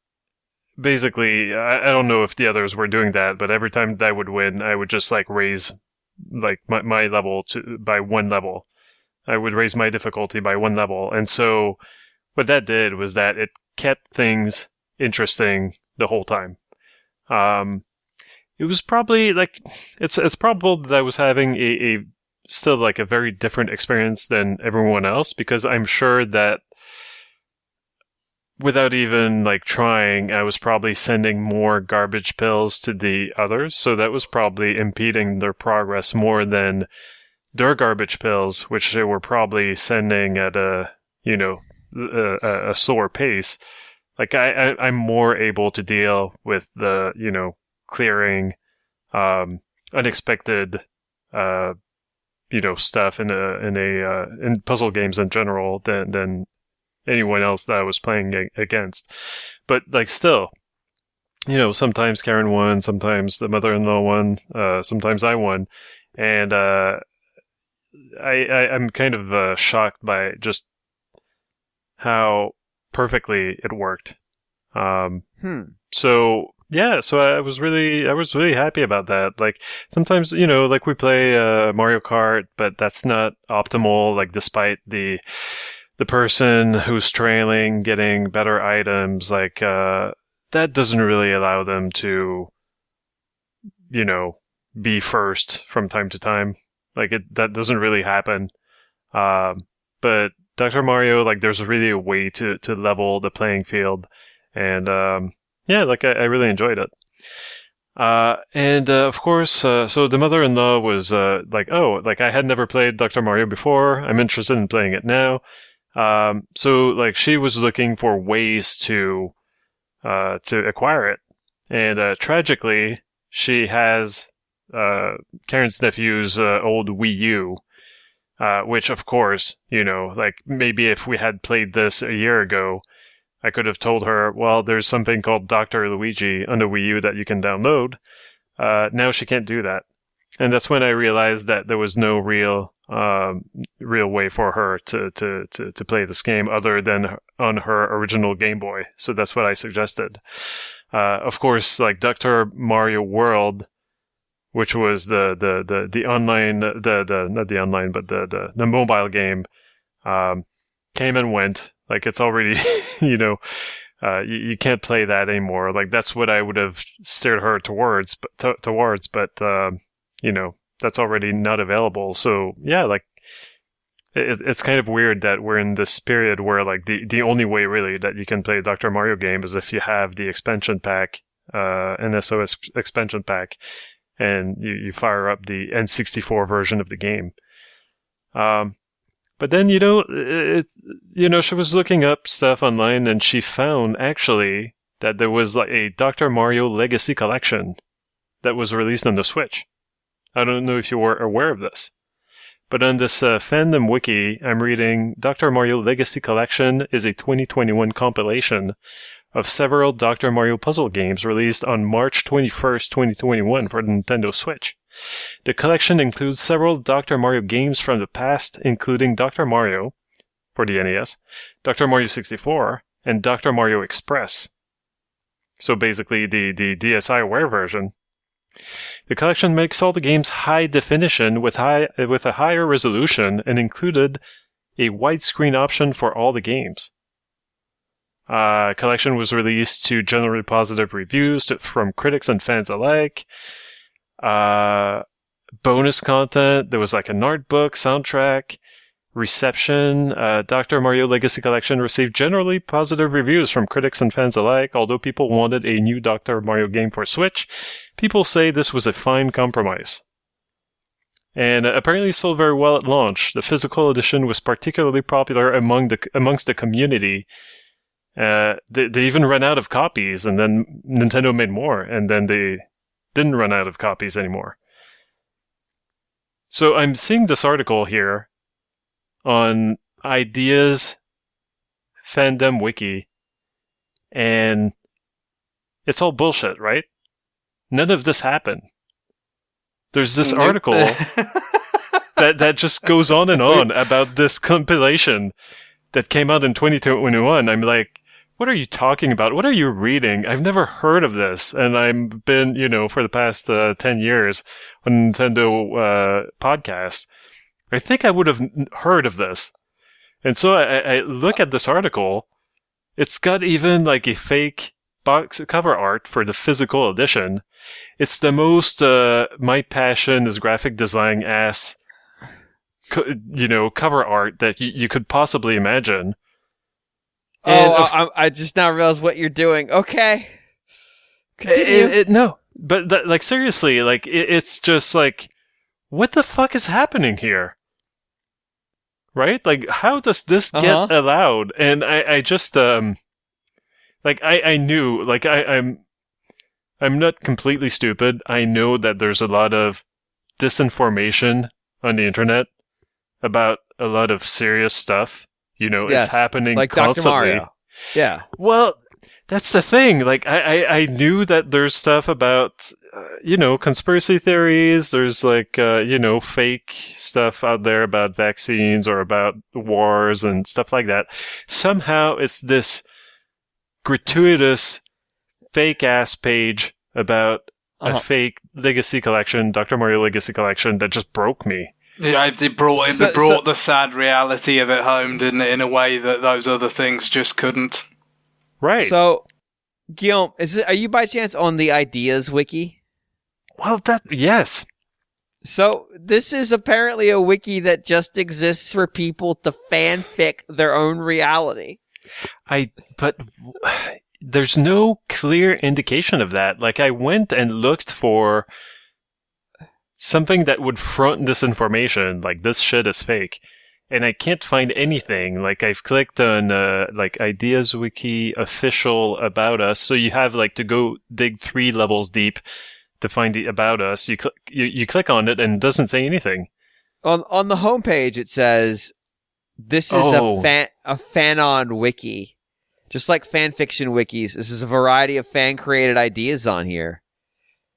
basically, I don't know if the others were doing that, but every time that I would win, I would just like raise like my level by 1 level. I would raise my difficulty by 1 level. And so what that did was that it kept things interesting the whole time. It was probably like, it's probable that I was having a still like a very different experience than everyone else, because I'm sure that without even like trying, I was probably sending more garbage pills to the others. So that was probably impeding their progress more than their garbage pills, which they were probably sending at a slower pace. Like I'm more able to deal with the, clearing, unexpected, stuff in puzzle games in general than anyone else that I was playing against. But like still, sometimes Karen won, sometimes the mother-in-law won, sometimes I won, and I'm kind of shocked by just how perfectly it worked. So yeah, so I was really happy about that. Like sometimes, like we play Mario Kart, but that's not optimal. Like despite the person who's trailing getting better items, like that doesn't really allow them to, be first from time to time. Like that doesn't really happen. But Dr. Mario, like there's really a way to level the playing field, and yeah, like I really enjoyed it. And of course, so the mother-in-law was like, oh, like I had never played Dr. Mario before. I'm interested in playing it now. So like she was looking for ways to acquire it, and tragically, she has Karen's nephew's old Wii U, which of course, like maybe if we had played this a year ago, I could have told her, well, there's something called Dr. Luigi on the Wii U that you can download. Now she can't do that. And that's when I realized that there was no real way for her to play this game other than on her original Game Boy. So that's what I suggested. Of course, like Dr. Mario World, which was the online, not the online, but the mobile game, came and went. Like it's already, you can't play that anymore. Like that's what I would have steered her towards, but that's already not available. So yeah, like it's kind of weird that we're in this period where like the only way really that you can play a Dr. Mario game is if you have the expansion pack, NSOS expansion pack, and you fire up the N64 version of the game. But then, she was looking up stuff online, and she found actually that there was like a Dr. Mario Legacy Collection that was released on the Switch. I don't know if you were aware of this. But on this fandom wiki, I'm reading Dr. Mario Legacy Collection is a 2021 compilation of several Dr. Mario puzzle games released on March 21st, 2021 for the Nintendo Switch. The collection includes several Dr. Mario games from the past, including Dr. Mario for the NES, Dr. Mario 64, and Dr. Mario Express. So basically the DSiWare version. The collection makes all the games high definition with a higher resolution and included a widescreen option for all the games. Collection was released to generally positive reviews from critics and fans alike. Bonus content, there was like an art book, soundtrack, reception. Dr. Mario Legacy Collection received generally positive reviews from critics and fans alike. Although people wanted a new Dr. Mario game for Switch, people say this was a fine compromise. And apparently sold very well at launch. The physical edition was particularly popular amongst the community. They even ran out of copies, and then Nintendo made more, and then they didn't run out of copies anymore. So I'm seeing this article here on ideas fandom wiki, and it's all bullshit, right? None of this happened. There's this article that just goes on and on about this compilation that came out in 2021. I'm like, what are you talking about? What are you reading? I've never heard of this. And I've been, for the past 10 years on Nintendo podcast, I think I would have heard of this. And so I look at this article. It's got even like a fake box cover art for the physical edition. It's the most my passion is graphic design ass, cover art that you could possibly imagine. I just now realized what you're doing. Okay. Continue. No, but like seriously, like it's just like, what the fuck is happening here? Right? Like, how does this get allowed? And I just I knew, like I'm not completely stupid. I know that there's a lot of disinformation on the internet about a lot of serious stuff. It's happening like constantly. Dr. Mario. Yeah. Well, that's the thing. Like, I knew that there's stuff about, conspiracy theories. There's like, fake stuff out there about vaccines or about wars and stuff like that. Somehow it's this gratuitous fake ass page about a fake Legacy Collection, Dr. Mario Legacy Collection, that just broke me. Yeah, they brought the sad reality of it home, didn't it, in a way that those other things just couldn't. Right. So, Guillaume, are you by chance on the Ideas Wiki? Well, yes. So, this is apparently a wiki that just exists for people to fanfic their own reality. But there's no clear indication of that. Like, I went and looked for something that would front this information, like this shit is fake, and I can't find anything. Like, I've clicked on like Ideas Wiki official about us, so you have like to go dig 3 levels deep to find the about us. You click on it and it doesn't say anything. On the homepage it says this is a fanon wiki, just like fan fiction wikis. This is a variety of fan created ideas on here.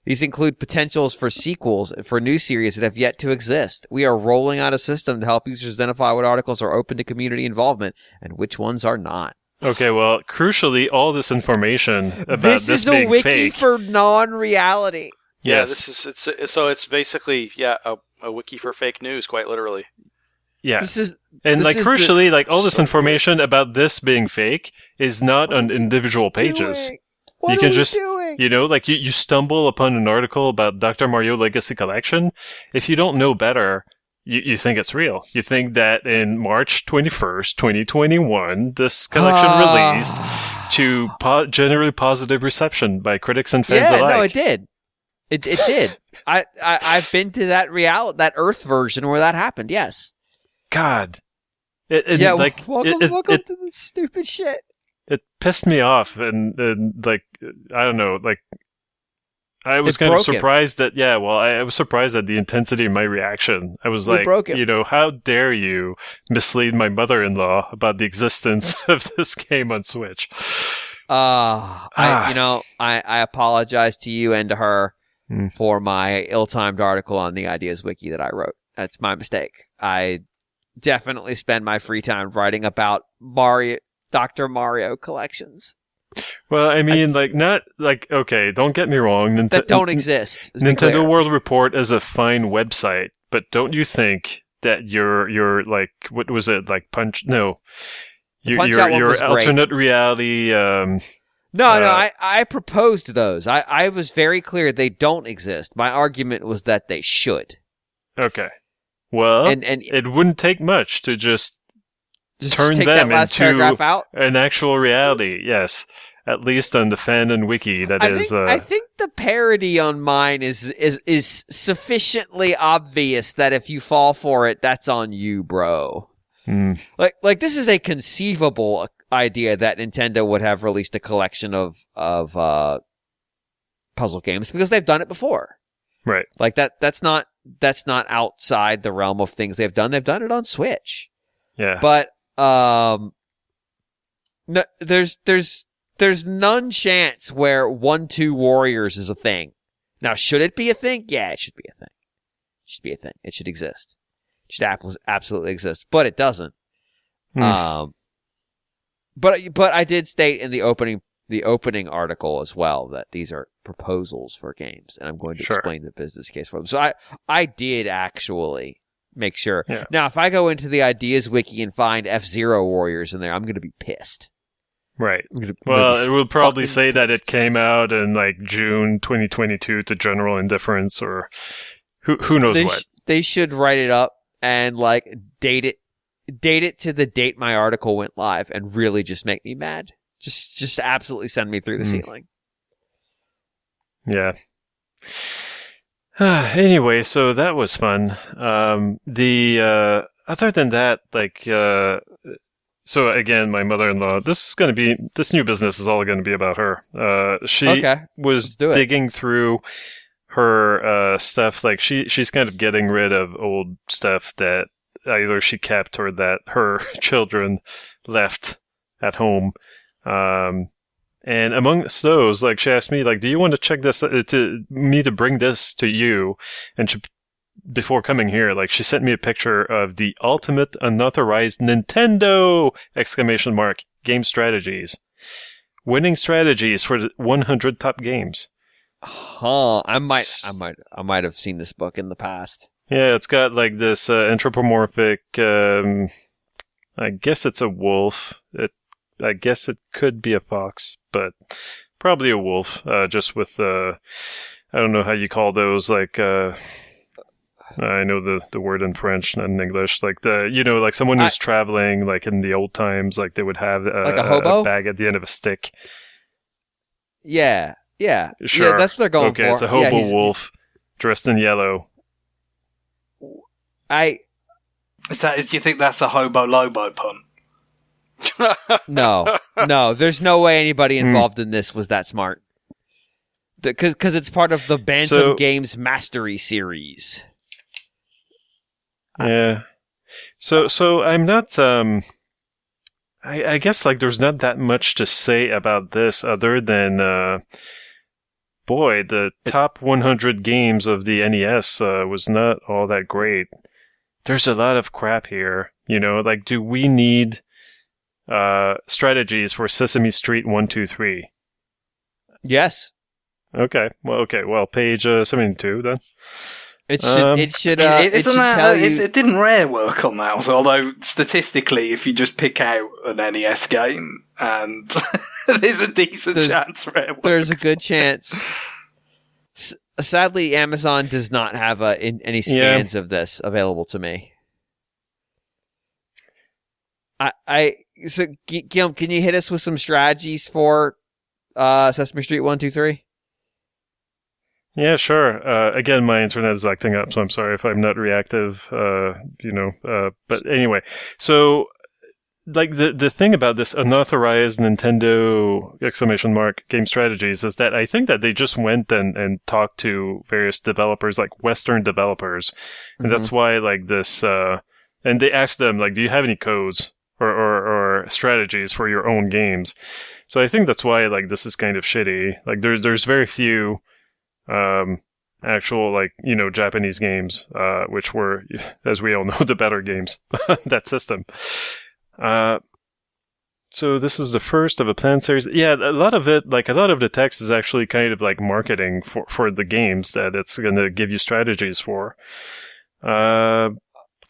These include potentials for sequels for new series that have yet to exist. We are rolling out a system to help users identify what articles are open to community involvement and which ones are not. Okay, well, crucially, all this information about this is being a wiki fake for non-reality. Yes. Yeah, it's basically a wiki for fake news, quite literally. Yeah. Crucially, all this information about this being fake is not on individual pages. What are we doing? You stumble upon an article about Dr. Mario Legacy Collection. If you don't know better, you think it's real. You think that in March 21st, 2021, this collection released to generally positive reception by critics and fans alike. Yeah, no, it did. It did. I've been to that Earth version where that happened, yes. God. Welcome to this stupid shit. It pissed me off, and I don't know, I was kind of surprised that, I was surprised at the intensity of my reaction. I was like, how dare you mislead my mother-in-law about the existence of this game on Switch? I apologize to you and to her for my ill-timed article on the Ideas Wiki that I wrote. That's my mistake. I definitely spend my free time writing about Dr. Mario collections. Well, I mean, okay, don't get me wrong. That don't exist. Nintendo World Report is a fine website, but don't you think that your what was it, Punch? No. Your alternate reality. No, I proposed those. I was very clear they don't exist. My argument was that they should. Okay. Well, and it wouldn't take much to just turn them into an actual reality. Yes, at least on the fan and wiki. I think the parody on mine is sufficiently obvious that if you fall for it, that's on you, bro. Like this is a conceivable idea that Nintendo would have released a collection of puzzle games because they've done it before. Right. Like that's not outside the realm of things they've done. They've done it on Switch. Yeah. But No, there's none chance where 1-2 warriors is a thing. Now, should it be a thing? Yeah, it should be a thing. It should be a thing. It should exist. It should absolutely exist, but it doesn't. But I did state in the opening article as well that these are proposals for games, and I'm going to explain the business case for them. So I did actually make sure. Yeah. Now, if I go into the ideas wiki and find F-Zero warriors in there, I'm going to be pissed. Right. Well, it will probably say that it came out in like June 2022 to general indifference, or who knows what. They should write it up and like date it to the date my article went live, and really just make me mad. Just absolutely send me through the ceiling. Yeah. Anyway, so that was fun. Other than that, like, so again, my mother-in-law, this new business is all going to be about her. She was digging through her stuff. Like she's kind of getting rid of old stuff that either she kept or that her children left at home. And amongst those, like, she asked me, like, do you want to check this, to bring this to you? And before coming here, like, she sent me a picture of the ultimate unauthorized Nintendo ! Game strategies. Winning strategies for the 100 top games. I might have seen this book in the past. Yeah, it's got like this anthropomorphic, I guess it's a wolf. I guess it could be a fox, but probably a wolf, just with, I don't know how you call those, like, I know the word in French, not in English, like like someone who's traveling, like in the old times, like they would have like a hobo? A bag at the end of a stick. Yeah. Sure. Yeah, that's what they're going for. Okay, it's a hobo wolf dressed in yellow. Do you think that's a hobo lobo pun? No, there's no way anybody involved in this was that smart. Because it's part of the Bantam Games Mastery series. Yeah. So I'm not, I guess, like, there's not that much to say about this other than, the top 100 games of the NES was not all that great. There's a lot of crap here, like, do we need strategies for Sesame Street 1, 2, 3? Yes. Okay. Well, page 72 then. It should tell you. It didn't rare work on that, although statistically, if you just pick out an NES game, and there's a decent chance rare works. There's a good chance. Sadly, Amazon does not have any scans of this available to me. So Guillaume, can you hit us with some strategies for Sesame Street 1, 2, 3? Yeah, sure. Again, my internet is acting up, so I'm sorry if I'm not reactive. But anyway, so like the thing about this unauthorized Nintendo ! Game strategies is that I think that they just went and talked to various developers, like Western developers, and that's why like this. And they asked them, like, do you have any codes or strategies for your own games? So I think that's why like this is kind of shitty. Like there's very few actual, like, Japanese games, which were, as we all know, the better games that system. So this is the first of a planned series. Yeah, a lot of the text is actually kind of like marketing for the games that it's going to give you strategies for.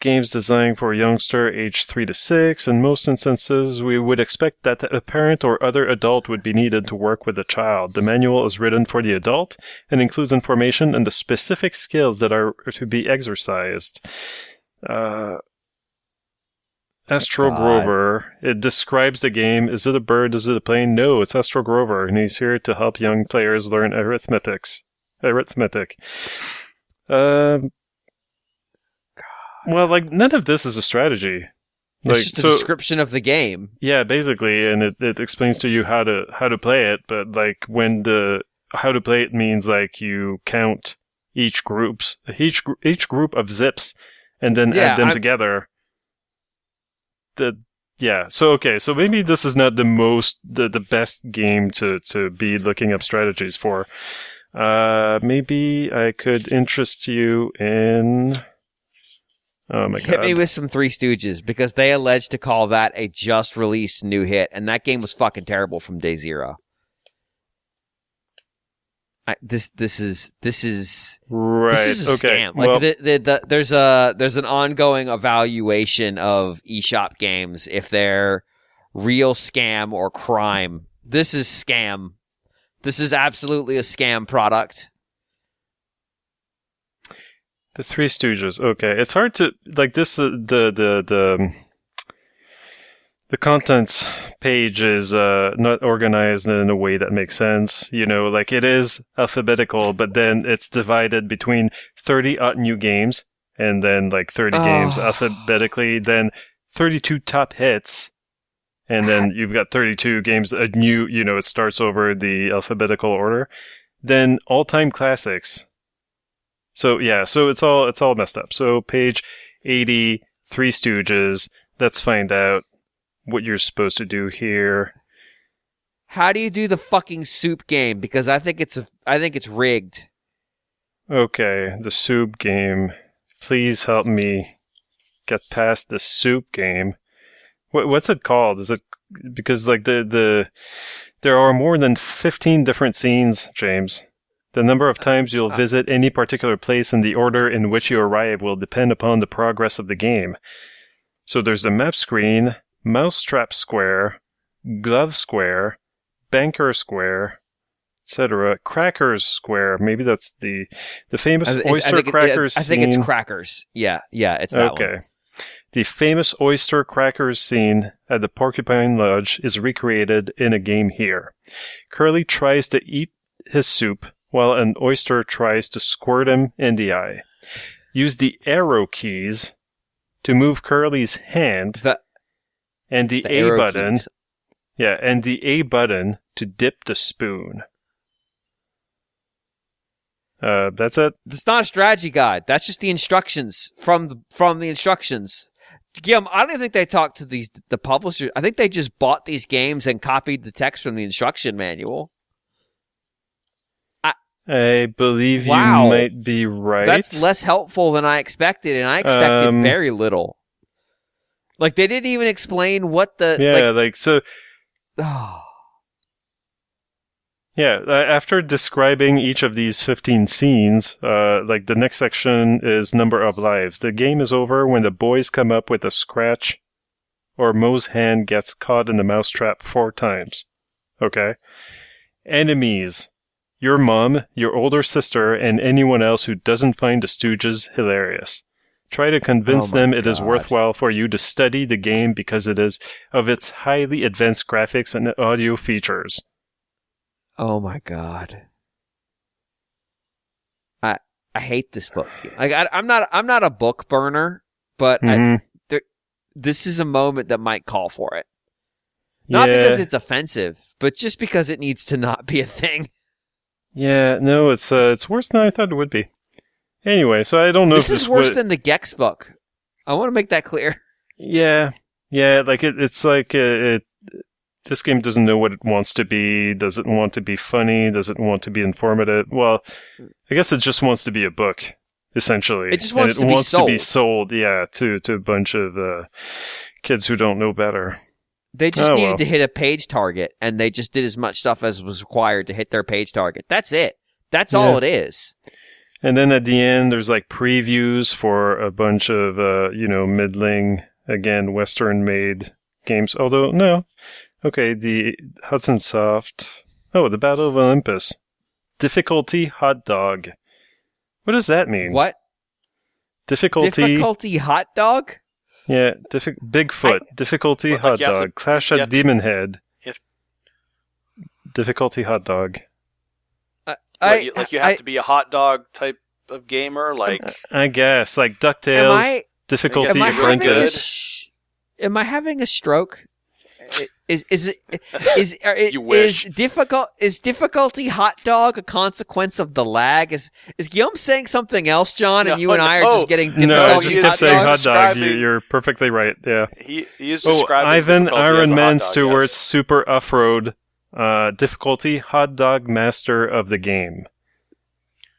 Games designed for a youngster aged 3 to 6. In most instances, we would expect that a parent or other adult would be needed to work with the child. The manual is written for the adult and includes information on the specific skills that are to be exercised. Astro Grover, it describes the game. Is it a bird? Is it a plane? No, it's Astro Grover, and he's here to help young players learn arithmetic. Well, like, none of this is a strategy. It's just a description of the game. Yeah, basically, and it explains to you how to play it, but like when how to play it means like you count each group of zips and then add them together. Yeah. So maybe this is not the best game to be looking up strategies for. Maybe I could interest you in. Oh my god! Hit me with some Three Stooges, because they alleged to call that a just released new hit, and that game was fucking terrible from day zero. This is right. This is a scam. Like there's an ongoing evaluation of eShop games if they're real scam or crime. This is scam. This is absolutely a scam product. The Three Stooges. Okay, it's hard to like this. The contents page is not organized in a way that makes sense. You know, like it is alphabetical, but then it's divided between 30 new games, and then like 30 games alphabetically, then 32 top hits, and then you've got 32 games new. You know, it starts over the alphabetical order. Then all-time classics. So yeah, so it's all messed up. So page 80, Three Stooges. Let's find out what you're supposed to do here. How do you do the fucking soup game? Because I think it's rigged. Okay, the soup game. Please help me get past the soup game. What's it called? Is it because like there are more than 15 different scenes, James. The number of times you'll visit any particular place and the order in which you arrive will depend upon the progress of the game. So there's the map screen, mousetrap square, glove square, banker square, etc. Crackers square. Maybe that's the famous oyster crackers scene. I think it's crackers. Yeah, it's that one. Okay. The famous oyster crackers scene at the Porcupine Lodge is recreated in a game here. Curly tries to eat his soup while an oyster tries to squirt him in the eye. Use the arrow keys to move Curly's hand and the A button. Keys. Yeah, and the A button to dip the spoon. That's it. It's not a strategy guide. That's just the instructions from the instructions. Guillaume, I don't even think they talked to the publisher. I think they just bought these games and copied the text from the instruction manual. I believe you might be right. That's less helpful than I expected, and I expected very little. Like, they didn't even explain what the... Yeah, after describing each of these 15 scenes, the next section is number of lives. The game is over when the boys come up with a scratch or Moe's hand gets caught in the mousetrap 4 times. Okay? Enemies. Your mom, your older sister, and anyone else who doesn't find the Stooges hilarious. Try to convince them it is worthwhile for you to study the game because it is of its highly advanced graphics and audio features. Oh my god! I hate this book. Like I'm not a book burner, but this is a moment that might call for it. Not because it's offensive, but just because it needs to not be a thing. Yeah, no, it's worse than I thought it would be. Anyway, so I don't know. This is worse than the Gex book. I want to make that clear. Yeah, like it's like this game doesn't know what it wants to be. Does it want to be funny? Does it want to be informative? Well, I guess it just wants to be a book, essentially. It just wants to be sold. Yeah, to a bunch of kids who don't know better. They just needed to hit a page target, and they just did as much stuff as was required to hit their page target. That's it. That's all it is. And then at the end, there's like previews for a bunch of, middling, again, Western-made games. Although, no. Okay, the Hudson Soft. Oh, the Battle of Olympus. Difficulty hot dog. What does that mean? What? Difficulty hot dog? Yeah, Bigfoot, difficulty hot dog, Clash at Demon Head, difficulty hot dog. You have to be a hot dog type of gamer, like I guess, like DuckTales, difficulty apprentice. Am I having a stroke? You wish. Is difficulty hot dog a consequence of the lag? Is Guillaume saying something else, John, and you and I are just getting difficulty? No, I just kept saying hot dog. describing- You're perfectly right. Yeah. He is describing Ivan difficulty as Iron a Man hot dog, Stewart's yes. Super Off-Road difficulty hot dog master of the game.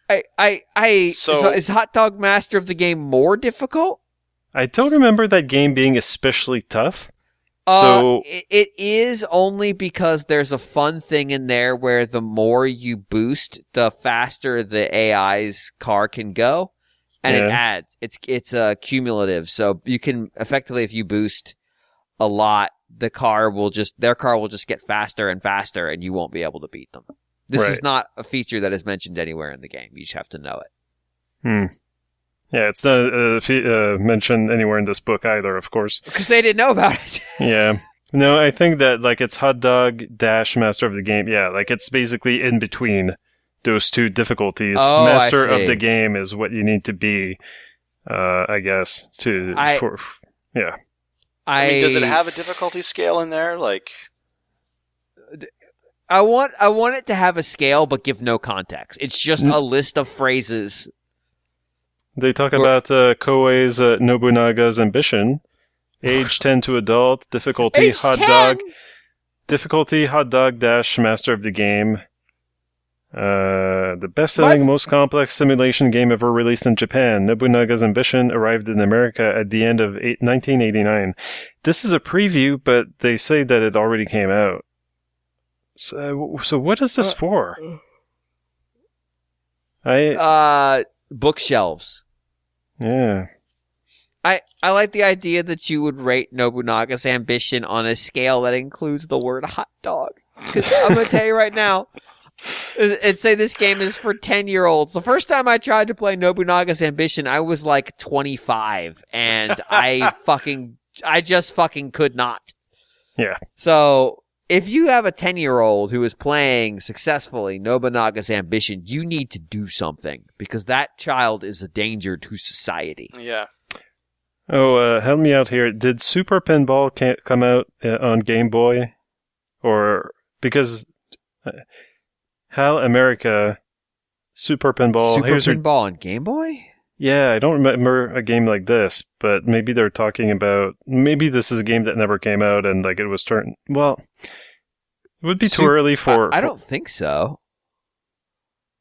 So is Hot Dog Master of the Game more difficult? I don't remember that game being especially tough. So it is only because there's a fun thing in there where the more you boost, the faster the AI's car can go, and it adds. It's cumulative, so you can effectively, if you boost a lot, their car will just get faster and faster, and you won't be able to beat them. This is not a feature that is mentioned anywhere in the game. You just have to know it. Yeah, it's not mentioned anywhere in this book either, of course. Because they didn't know about it. Yeah. No, I think that it's hot dog dash master of the game. Yeah, it's basically in between those two difficulties. Oh, master I see. of the game is what you need to be, I guess, yeah. I mean, does it have a difficulty scale in there? I want it to have a scale, but give no context. It's just a list of phrases. They talk about Koei's Nobunaga's ambition, age 10 to adult, difficulty Age hot 10? dog, difficulty hot dog dash master of the game. The best-selling, most complex simulation game ever released in Japan, Nobunaga's Ambition, arrived in America at the end of 1989. This is a preview, but they say that it already came out. So what is this for? Bookshelves. Yeah. I like the idea that you would rate Nobunaga's Ambition on a scale that includes the word hot dog. Because I'm going to tell you right now, it'd say this game is for 10-year-olds. The first time I tried to play Nobunaga's Ambition, I was like 25, and I just fucking could not. Yeah. So if you have a 10-year-old who is playing successfully Nobunaga's Ambition, you need to do something, because that child is a danger to society. Yeah. Oh, help me out here. Did Super Pinball come out on Game Boy? Or, because HAL America, Super Pinball... Super Pinball on Game Boy? Yeah, I don't remember a game like this, but maybe they're talking about... Maybe this is a game that never came out and it was turned... Well, it would be too early for... I don't think so.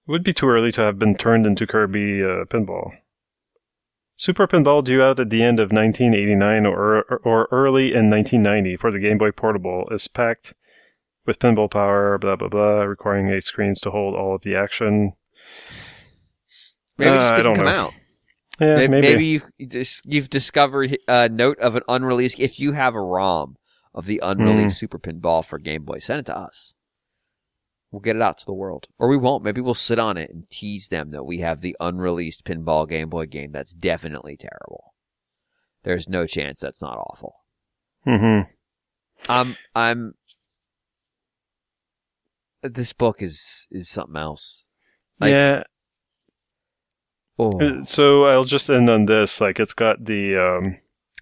It would be too early to have been turned into Kirby Pinball. Super Pinball due out at the end of 1989 or early in 1990 for the Game Boy Portable is packed with pinball power, blah, blah, blah, requiring 8 screens to hold all of the action. Maybe it just didn't come out. Yeah, maybe you've discovered a note of an unreleased... If you have a ROM of the unreleased Super Pinball for Game Boy, send it to us. We'll get it out to the world. Or we won't. Maybe we'll sit on it and tease them that we have the unreleased Pinball Game Boy game that's definitely terrible. There's no chance that's not awful. This book is something else. Yeah. Oh. So I'll just end on this. It's got the...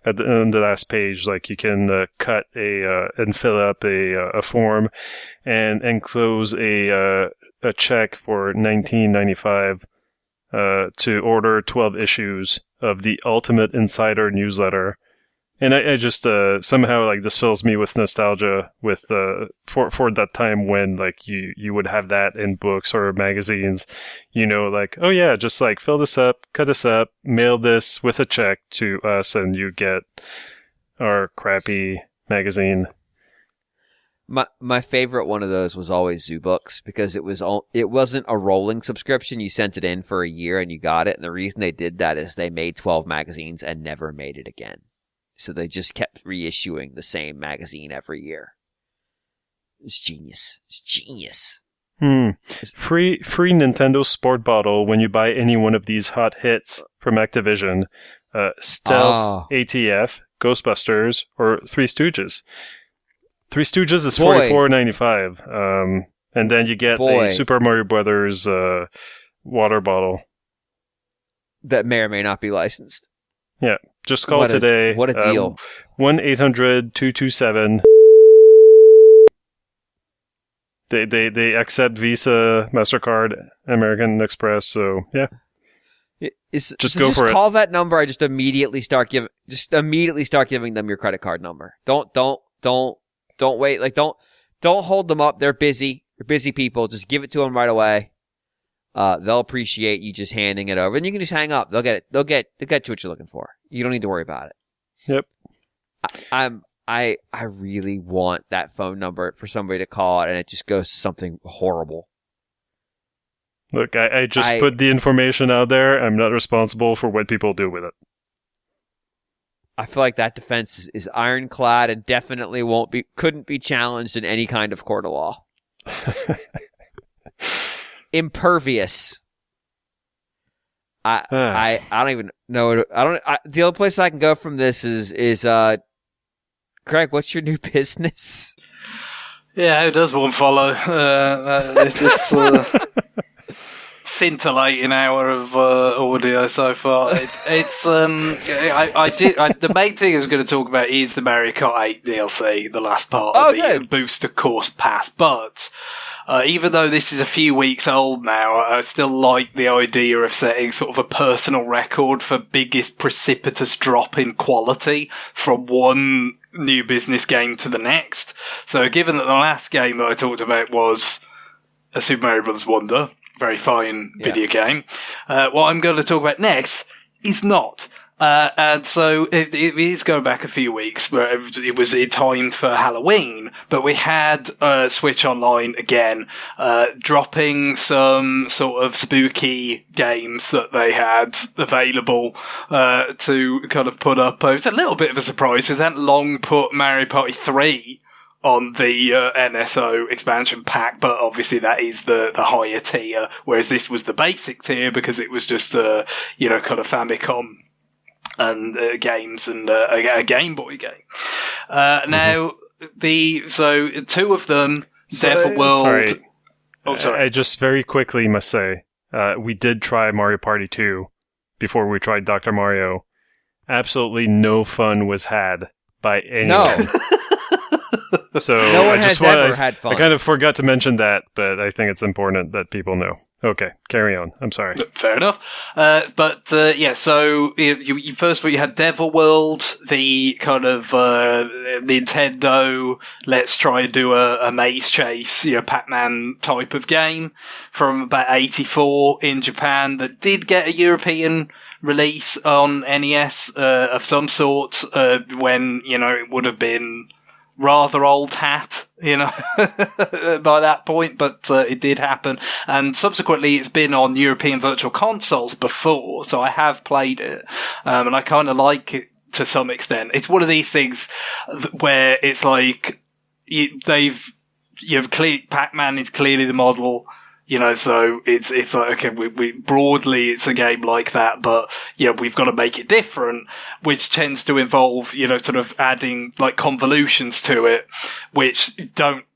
on the last page, you can cut and fill up a form and enclose a check for $19.95 to order 12 issues of the Ultimate Insider newsletter. And I just somehow this fills me with nostalgia with for that time when you would have that in books or magazines, oh yeah, just fill this up, cut this up, mail this with a check to us, and you get our crappy magazine. My favorite one of those was always Zoo Books, because it wasn't a rolling subscription. You sent it in for a year and you got it, and the reason they did that is they made 12 magazines and never made it again. So they just kept reissuing the same magazine every year. It's genius. It's genius. Free Nintendo Sport Bottle when you buy any one of these hot hits from Activision. Stealth, ATF, Ghostbusters, or Three Stooges. Three Stooges is $44.95. And then you get a Super Mario Brothers water bottle. That may or may not be licensed. Yeah. Just call today. What a deal. 1-800-227. They accept Visa, MasterCard, American Express, so yeah. Just call that number. I just immediately start giving them your credit card number. Don't wait. Like don't hold them up. They're busy. They're busy people. Just give it to them right away. They'll appreciate you just handing it over, and you can just hang up. They'll get it. They'll get you what you're looking for. You don't need to worry about it. Yep. I really want that phone number for somebody to call it, and it just goes to something horrible. Look, I just put the information out there. I'm not responsible for what people do with it. I feel like that defense is ironclad and definitely couldn't be challenged in any kind of court of law. Impervious. I don't even know. The only place I can go from this is Craig, what's your new business? Yeah, who does one follow? This scintillating hour of audio so far. The main thing I was going to talk about is the Mario Kart 8 DLC, the last part of the Booster Course Pass. But even though this is a few weeks old now, I still like the idea of setting sort of a personal record for biggest precipitous drop in quality from one new business game to the next. So given that the last game that I talked about was a Super Mario Bros. Wonder, very fine video game, what I'm going to talk about next is not. And so it is going back a few weeks, where it was timed for Halloween, but we had Switch Online again, dropping some sort of spooky games that they had available to kind of put up. It was a little bit of a surprise, because they hadn't long put Mario Party 3 on the NSO expansion pack, but obviously that is the higher tier, whereas this was the basic tier because it was just kind of Famicom and games and a Game Boy game. Now two of them, Devil World. Sorry. Oh, sorry. I just very quickly must say, we did try Mario Party 2 before we tried Dr. Mario. Absolutely no fun was had by anyone. No. So no one has ever had fun. I kind of forgot to mention that, but I think it's important that people know. Okay, carry on. I'm sorry. Fair enough. So you first of all, you had Devil World, the kind of Nintendo, let's try and do a maze chase, Pac-Man type of game from about 84 in Japan that did get a European release on NES of some sort when, it would have been rather old hat, by that point, but it did happen. And subsequently, it's been on European Virtual Consoles before, so I have played it, and I kind of like it to some extent. It's one of these things where it's like Pac-Man is clearly the model. So it's like, okay, we broadly, it's a game like that, but, we've got to make it different, which tends to involve, sort of adding, like, convolutions to it, which don't,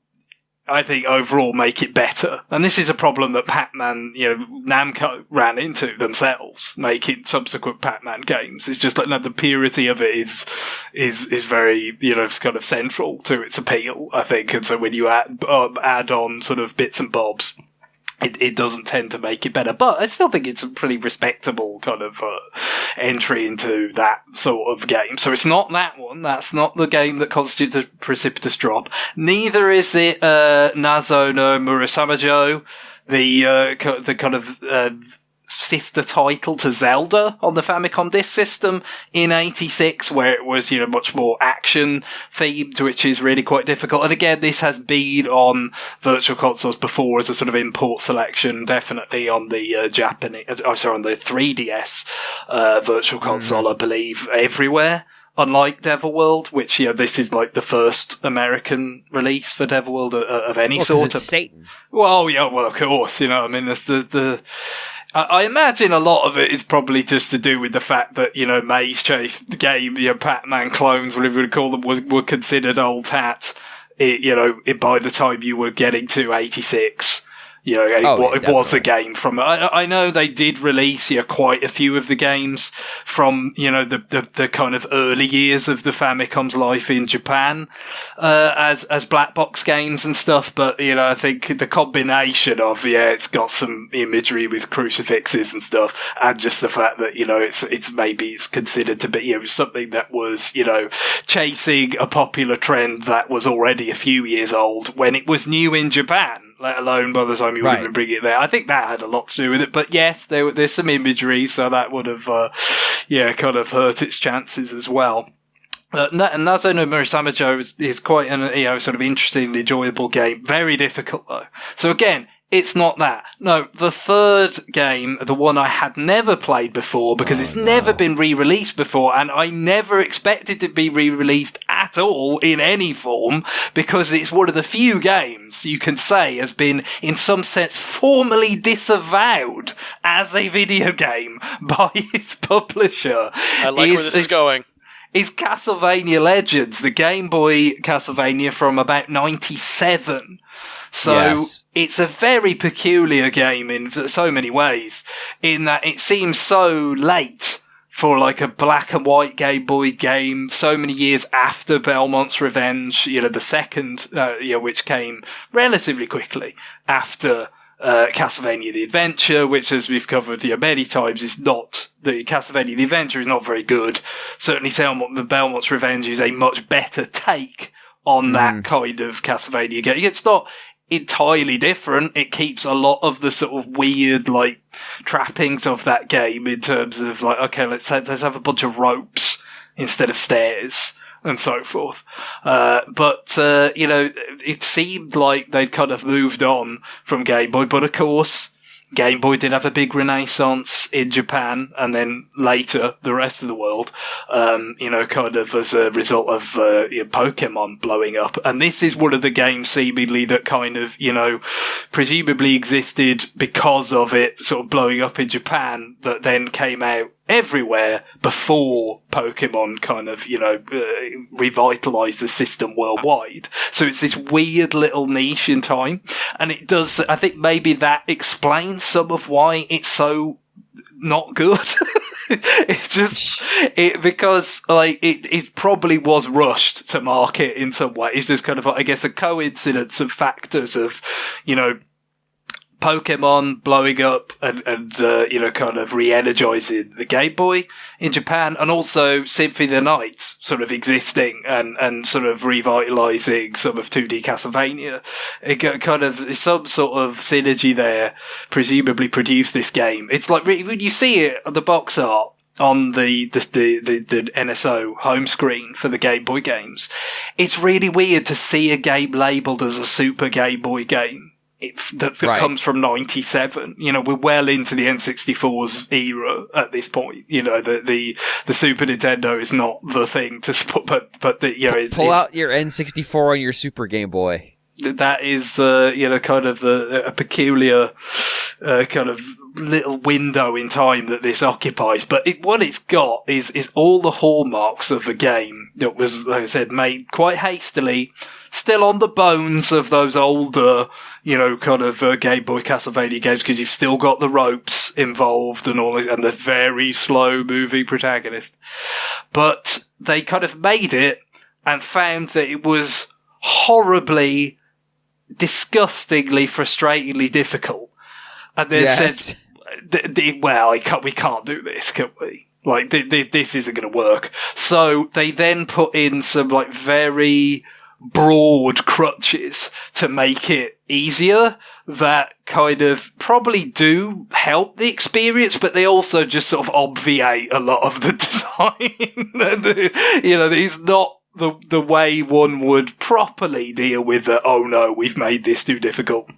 I think, overall make it better. And this is a problem that Pac-Man, Namco ran into themselves, making subsequent Pac-Man games. It's just like, the purity of it is very, kind of central to its appeal, I think. And so when you add on sort of bits and bobs, it doesn't tend to make it better, but I still think it's a pretty respectable kind of entry into that sort of game. So it's not that one. That's not the game that constitutes the precipitous drop. Neither is it Nazo no Murasamajo, the kind of sister title to Zelda on the Famicom Disk System in 86, where it was, much more action themed, which is really quite difficult. And again, this has been on virtual consoles before as a sort of import selection, definitely on the on the 3DS virtual console, I believe, everywhere. Unlike Devil World, which, this is like the first American release for Devil World of any sort. It's Satan. Well, yeah, well, of course, that's I imagine a lot of it is probably just to do with the fact that, Maze Chase, the game, Pac-Man clones, whatever you would call them, were considered old hat. By the time you were getting to 86, It was a game from. I know they did release quite a few of the games from the kind of early years of the Famicom's life in Japan as black box games and stuff. But I think the combination of it's got some imagery with crucifixes and stuff, and just the fact that it's considered to be something that was chasing a popular trend that was already a few years old when it was new in Japan, let alone by the time you would have been bringing it there. I think that had a lot to do with it. But yes, there's some imagery, so that would have, kind of hurt its chances as well. Nazo no Murasamajo is quite an, sort of interesting, enjoyable game. Very difficult though. So again, it's not that. No, the third game, the one I had never played before because it's never been re-released before, and I never expected to be re-released at all in any form because it's one of the few games you can say has been, in some sense, formally disavowed as a video game by its publisher. I like where this is going. Is Castlevania Legends, the Game Boy Castlevania from about 97. So It's a very peculiar game in so many ways, in that it seems so late for like a black and white Game Boy game, so many years after Belmont's Revenge, the second, which came relatively quickly after Castlevania The Adventure, which, as we've covered many times, is not the Castlevania The Adventure is not very good. Certainly the Belmont's Revenge is a much better take on that kind of Castlevania game. It's not entirely different. It keeps a lot of the sort of weird, like, trappings of that game in terms of, like, okay, let's have a bunch of ropes instead of stairs and so forth. But it seemed like they'd kind of moved on from Game Boy, but of course, Game Boy did have a big renaissance in Japan, and then later the rest of the world, kind of as a result of Pokemon blowing up. And this is one of the games seemingly that kind of, presumably existed because of it sort of blowing up in Japan, that then came out everywhere before Pokemon kind of, revitalized the system worldwide. So it's this weird little niche in time. And it does, I think maybe that explains some of why it's so not good. It's just, because, like, it probably was rushed to market in some way. It's just kind of, I guess, a coincidence of factors of, Pokemon blowing up and kind of re-energizing the Game Boy in Japan, and also Symphony of the Night sort of existing and sort of revitalizing some of 2D Castlevania. It kind of, some sort of synergy there presumably produced this game. It's like, when you see it, the box art on the NSO home screen for the Game Boy games, it's really weird to see a game labeled as a Super Game Boy game. That comes from 97. We're well into the N64's era at this point. The Super Nintendo is not the thing to put, but pull out your N64 on your Super Game Boy. That is, kind of a peculiar, kind of little window in time that this occupies. But what it's got is all the hallmarks of a game that was, like I said, made quite hastily, still on the bones of those older, kind of Game Boy Castlevania games, because you've still got the ropes involved and all this, and the very slow moving protagonist. But they kind of made it and found that it was horribly, disgustingly, frustratingly difficult. And then said, we can't do this, can we? Like, this isn't going to work. So they then put in some, like, very broad crutches to make it easier that kind of probably do help the experience, but they also just sort of obviate a lot of the design. It's not the way one would properly deal with the, oh no, we've made this too difficult,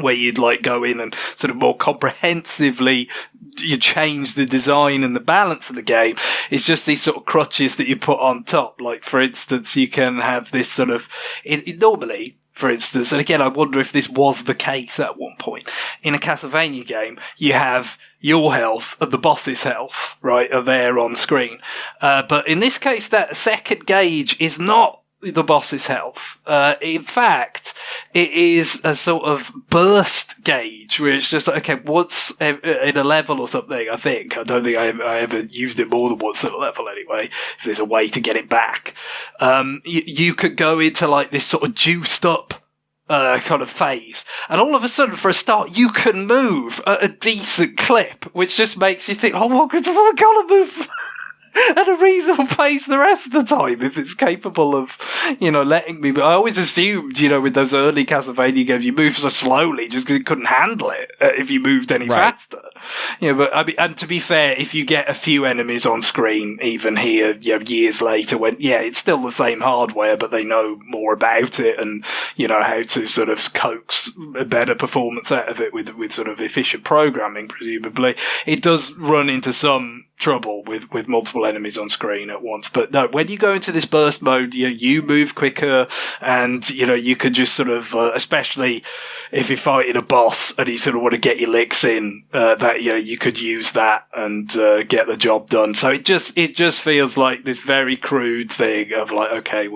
where you'd like go in and sort of more comprehensively you change the design and the balance of the game. It's just these sort of crutches that you put on top. Like, for instance, you can have this sort of, normally, for instance, and again, I wonder if this was the case at one point, in a Castlevania game, you have your health and the boss's health, right, are there on screen. But in this case, that second gauge is not the boss's health. In fact, it is a sort of burst gauge where it's just like, okay, once in a level or something, I think. I don't think I ever used it more than once in a level anyway, if there's a way to get it back. You could go into like this sort of juiced up kind of phase. And all of a sudden, for a start, you can move at a decent clip, which just makes you think, oh, well, I gotta move at a reasonable pace the rest of the time if it's capable of, letting me. But I always assumed, with those early Castlevania games, you move so slowly just because it couldn't handle it if you moved any faster. But I mean, and to be fair, if you get a few enemies on screen, even here, years later, when, it's still the same hardware, but they know more about it and, how to sort of coax a better performance out of it with sort of efficient programming, presumably, it does run into some trouble with multiple enemies on screen at once. But no, when you go into this burst mode, you move quicker and, you can just sort of, especially if you're fighting a boss and you sort of want to get your licks in, that, you could use that and, get the job done. So it just feels like this very crude thing of like, okay,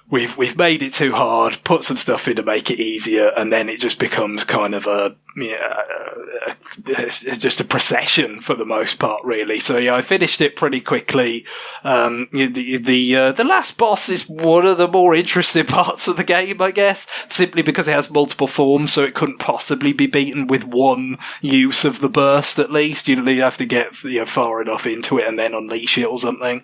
we've made it too hard, put some stuff in to make it easier, and then it just becomes kind of it's just a procession for the most part, really. So I finished it pretty quickly. The last boss is one of the more interesting parts of the game, I guess, simply because it has multiple forms, so it couldn't possibly be beaten with one use of the burst, at least. You have to get far enough into it and then unleash it or something.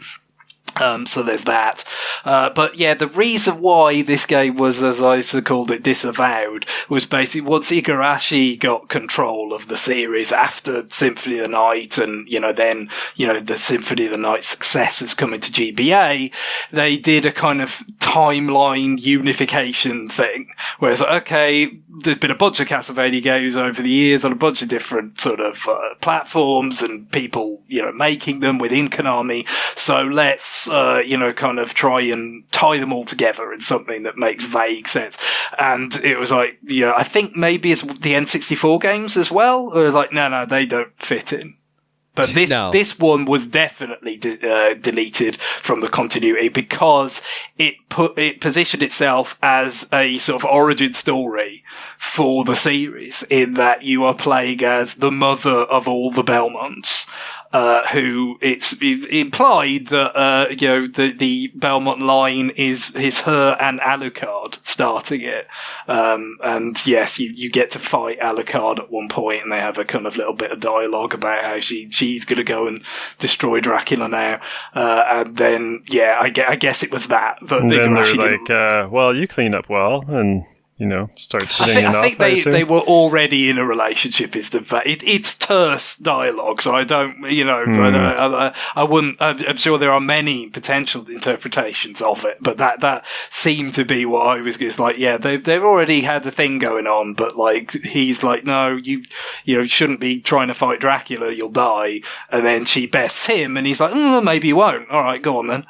So there's that. But the reason why this game was, as I sort of called it, disavowed was basically once Igarashi got control of the series after Symphony of the Night and, then, the Symphony of the Night successors coming to GBA, they did a kind of timeline unification thing where it's like, okay, there's been a bunch of Castlevania games over the years on a bunch of different sort of platforms and people, making them within Konami. So let's, kind of try and tie them all together in something that makes vague sense. And it was like, I think maybe it's the N64 games as well. Or like, no, they don't fit in. But this one was definitely deleted from the continuity because it positioned itself as a sort of origin story for the series in that you are playing as the mother of all the Belmonts. Who it's implied that, the Belmont line is her and Alucard starting it. And yes, you get to fight Alucard at one point and they have a kind of little bit of dialogue about how she's gonna go and destroy Dracula now. And then, I guess it was that. And then they're like, well, you clean up well and, start singing off. I think they were already in a relationship. It's terse dialogue, so I don't, I wouldn't. I'm sure there are many potential interpretations of it, but that seemed to be what I was. It's like, they've already had the thing going on, but like he's like, no, you shouldn't be trying to fight Dracula, you'll die, and then she bests him, and he's like, maybe you won't. All right, go on then.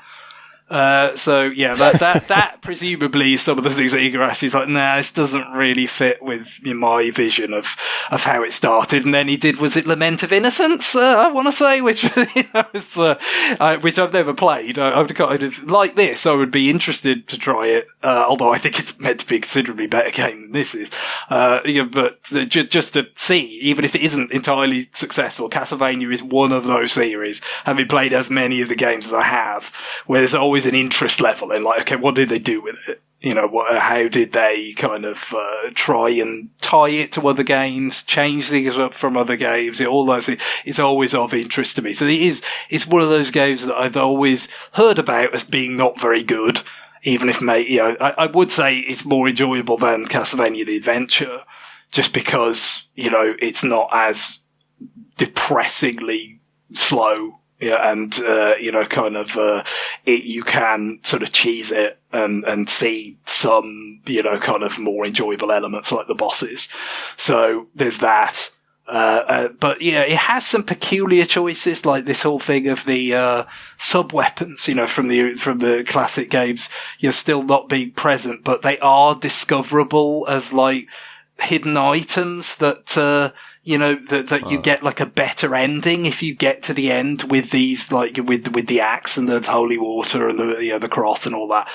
That presumably is some of the things that Igarashi's like, nah, this doesn't really fit with my vision of how it started. And then he did, was it Lament of Innocence? I want to say, which, which I've never played. I would kind of, like this, I would be interested to try it, although I think it's meant to be a considerably better game than this is. But just to see, even if it isn't entirely successful, Castlevania is one of those series, having played as many of the games as I have, where there's always an interest level in like, okay, what did they do with it? How did they kind of try and tie it to other games, change things up from other games? All those things, it's always of interest to me. So it's one of those games that I've always heard about as being not very good, even if I would say it's more enjoyable than Castlevania the Adventure, just because, it's not as depressingly slow. And, you can sort of cheese it and see some, kind of more enjoyable elements like the bosses. So there's that. But it has some peculiar choices, like this whole thing of the, sub-weapons, from the classic games, still not being present, but they are discoverable as like hidden items that, you know, that you get like a better ending if you get to the end with these, like with the axe and the holy water and the, you know, the cross and all that.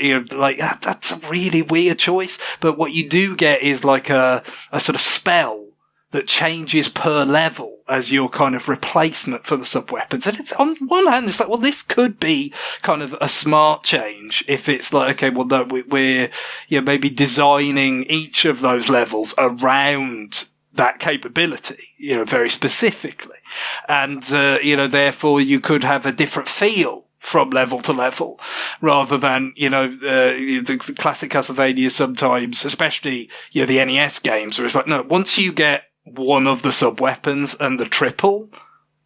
You know, like that's a really weird choice. But what you do get is like a sort of spell that changes per level as your kind of replacement for the sub-weapons. And it's, on one hand, it's like, well, this could be kind of a smart change if it's like, okay, well, no, we're, you know, maybe designing each of those levels around that capability, you know, very specifically. And, you know, therefore you could have a different feel from level to level, rather than, you know, the classic Castlevania sometimes, especially, you know, the NES games, where it's like, no, once you get one of the sub-weapons and the triple,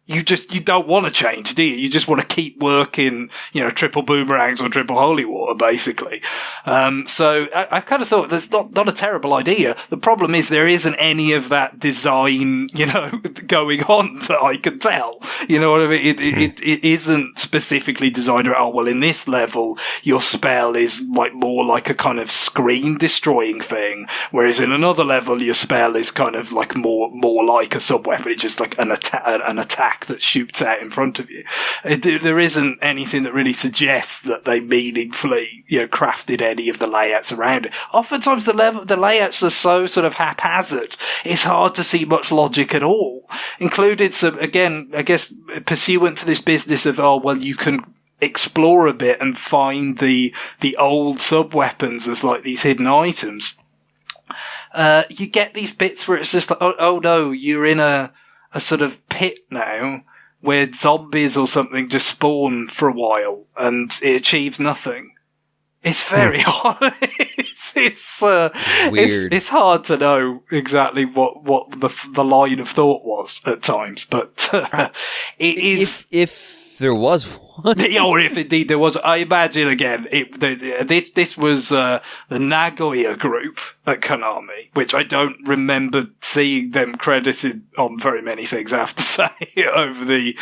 you don't want to change, do you? You just want to keep working, you know, triple boomerangs or triple holy water, basically. So I kind of thought that's not a terrible idea. The problem is there isn't any of that design, you know, going on that I can tell. You know what I mean? It isn't specifically designed around, oh, well, in this level, your spell is like more like a kind of screen destroying thing, whereas in another level, your spell is kind of like more like a sub-weapon. It's just like an attack that shoots out in front of you. There isn't anything that really suggests that they meaningfully, you know, crafted any of the layouts around it. Oftentimes the layouts are so sort of haphazard, it's hard to see much logic at all. Included some, again, I guess, pursuant to this business of, oh, well, you can explore a bit and find the old sub-weapons as like these hidden items. You get these bits where it's just like, oh no, you're in a sort of pit now where zombies or something just spawn for a while and it achieves nothing. It's very hard. It's weird. It's hard to know exactly what the line of thought was at times, but it is. If there was one, or if indeed there was, I imagine again. This was the Nagoya group at Konami, which I don't remember seeing them credited on very many things, I have to say, over the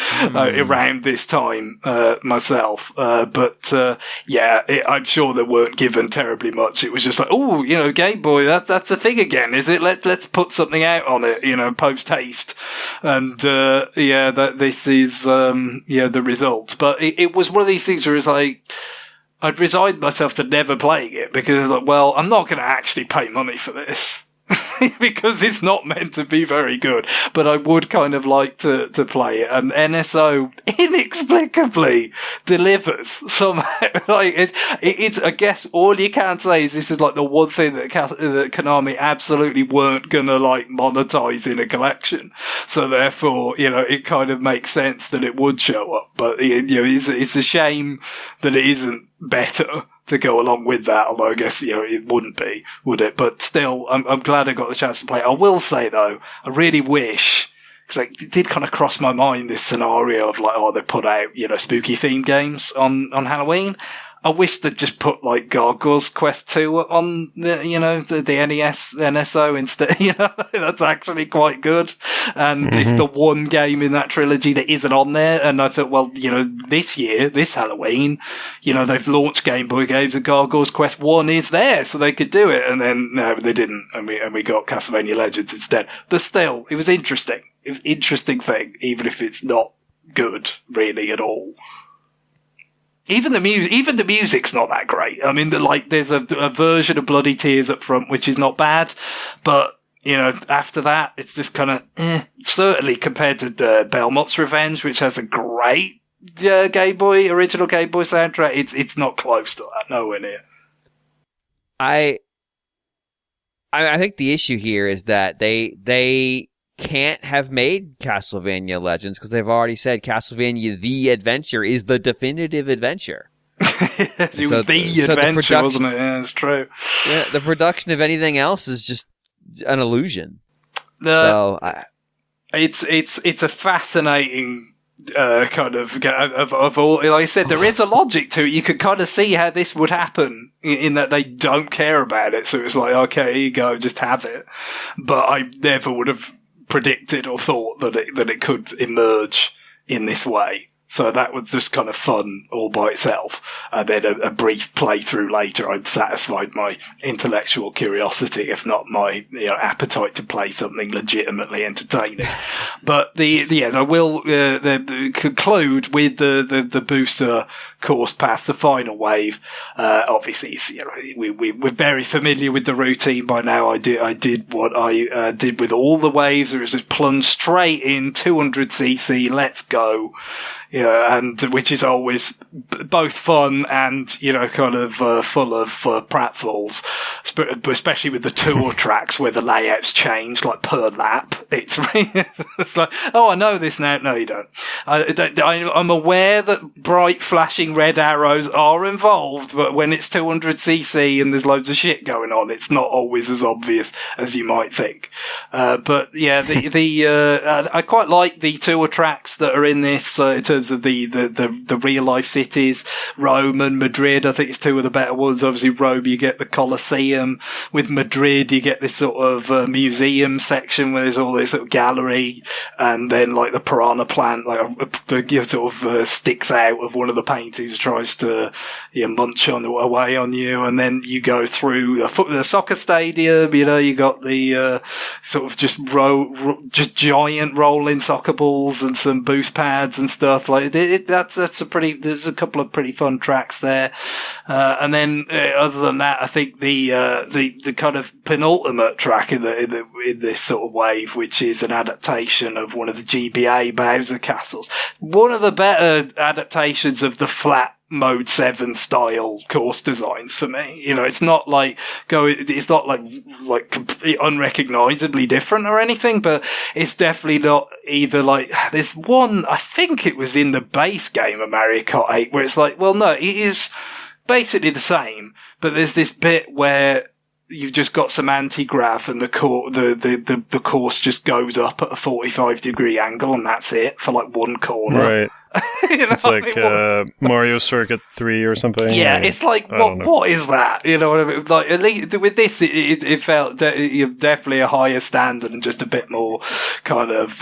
around this time myself. But I'm sure they weren't given terribly much. It was just like, oh, you know, Game Boy, that's a thing again, is it? Let's put something out on it, you know, post haste, and this is the result. But it was one of these things where it's like, I'd resigned myself to never playing it because I was like, well, I'm not going to actually pay money for this. Because it's not meant to be very good, but I would kind of like to play it, and NSO inexplicably delivers somehow. Like it's I guess all you can say is this is like the one thing that Konami absolutely weren't gonna like monetize in a collection, so therefore, you know, it kind of makes sense that it would show up, but you know, it's a shame that it isn't better to go along with that, although I guess, you know, it wouldn't be, would it? But still, I'm glad I got the chance to play it. I will say though, I really wish, because like, it did kind of cross my mind, this scenario of like, oh, they put out, you know, spooky themed games on Halloween. I wish they'd just put like Gargoyle's Quest 2 on the, you know, the NES, NSO instead, you know, that's actually quite good. And it's the one game in that trilogy that isn't on there. And I thought, well, you know, this Halloween, you know, they've launched Game Boy games and Gargoyle's Quest 1 is there, so they could do it. And then, no, they didn't. And we got Castlevania Legends instead. But still, it was interesting. It was an interesting thing, even if it's not good, really, at all. Even the music's not that great. I mean, there's a version of Bloody Tears up front, which is not bad, but, you know, after that, it's just kind of, certainly compared to Belmont's Revenge, which has a great, original Game Boy soundtrack, it's not close to that, nowhere near. I think the issue here is that they can't have made Castlevania Legends because they've already said Castlevania The Adventure is the definitive adventure. It was the adventure, wasn't it? Yeah, it's true. Yeah, the production of anything else is just an illusion. It's a fascinating kind of all. Like I said, there is a logic to it. You could kind of see how this would happen in that they don't care about it. So it's like, okay, here you go, just have it. But I never would have predicted or thought that it could emerge in this way. So that was just kind of fun all by itself. And then a brief playthrough later, I'd satisfied my intellectual curiosity, if not my appetite to play something legitimately entertaining. But I will conclude with the booster course path, the final wave. Obviously, we're very familiar with the routine by now. I did what I did with all the waves. It was just plunge straight in 200cc. Let's go. And which is always both fun and, kind of full of pratfalls, especially with the tour tracks where the layouts change like per lap. It's like, oh, I know this now. No, you don't. I'm aware that bright flashing red arrows are involved, but when it's 200cc and there's loads of shit going on, it's not always as obvious as you might think. But yeah, I quite like the tour tracks that are in this, in terms of the real life cities. Rome and Madrid, I think it's two of the better ones. Obviously Rome, you get the Colosseum. With Madrid, you get this sort of museum section where there's all this sort of gallery, and then like the piranha plant, sort of sticks out of one of the paintings, tries to munch away on you, and then you go through the soccer stadium. You got the sort of just giant rolling soccer balls and some boost pads and stuff. Like there's a couple of pretty fun tracks there, and then other than that, I think the kind of penultimate track in this sort of wave, which is an adaptation of one of the GBA Bowser Castles, one of the better adaptations of the flat Mode 7 style course designs for me. It's not like completely unrecognizably different or anything, but it's definitely not either like this one. I think it was in the base game of Mario Kart 8 where it's like, well, no, it is basically the same, but there's this bit where you've just got some anti-grav and the course just goes up at a 45-degree angle, and that's it for like one corner. Right. It's like Mario Circuit 3 or something. Yeah, it's like, what is that? You know what I mean? Like, at least with this, it felt definitely a higher standard and just a bit more kind of,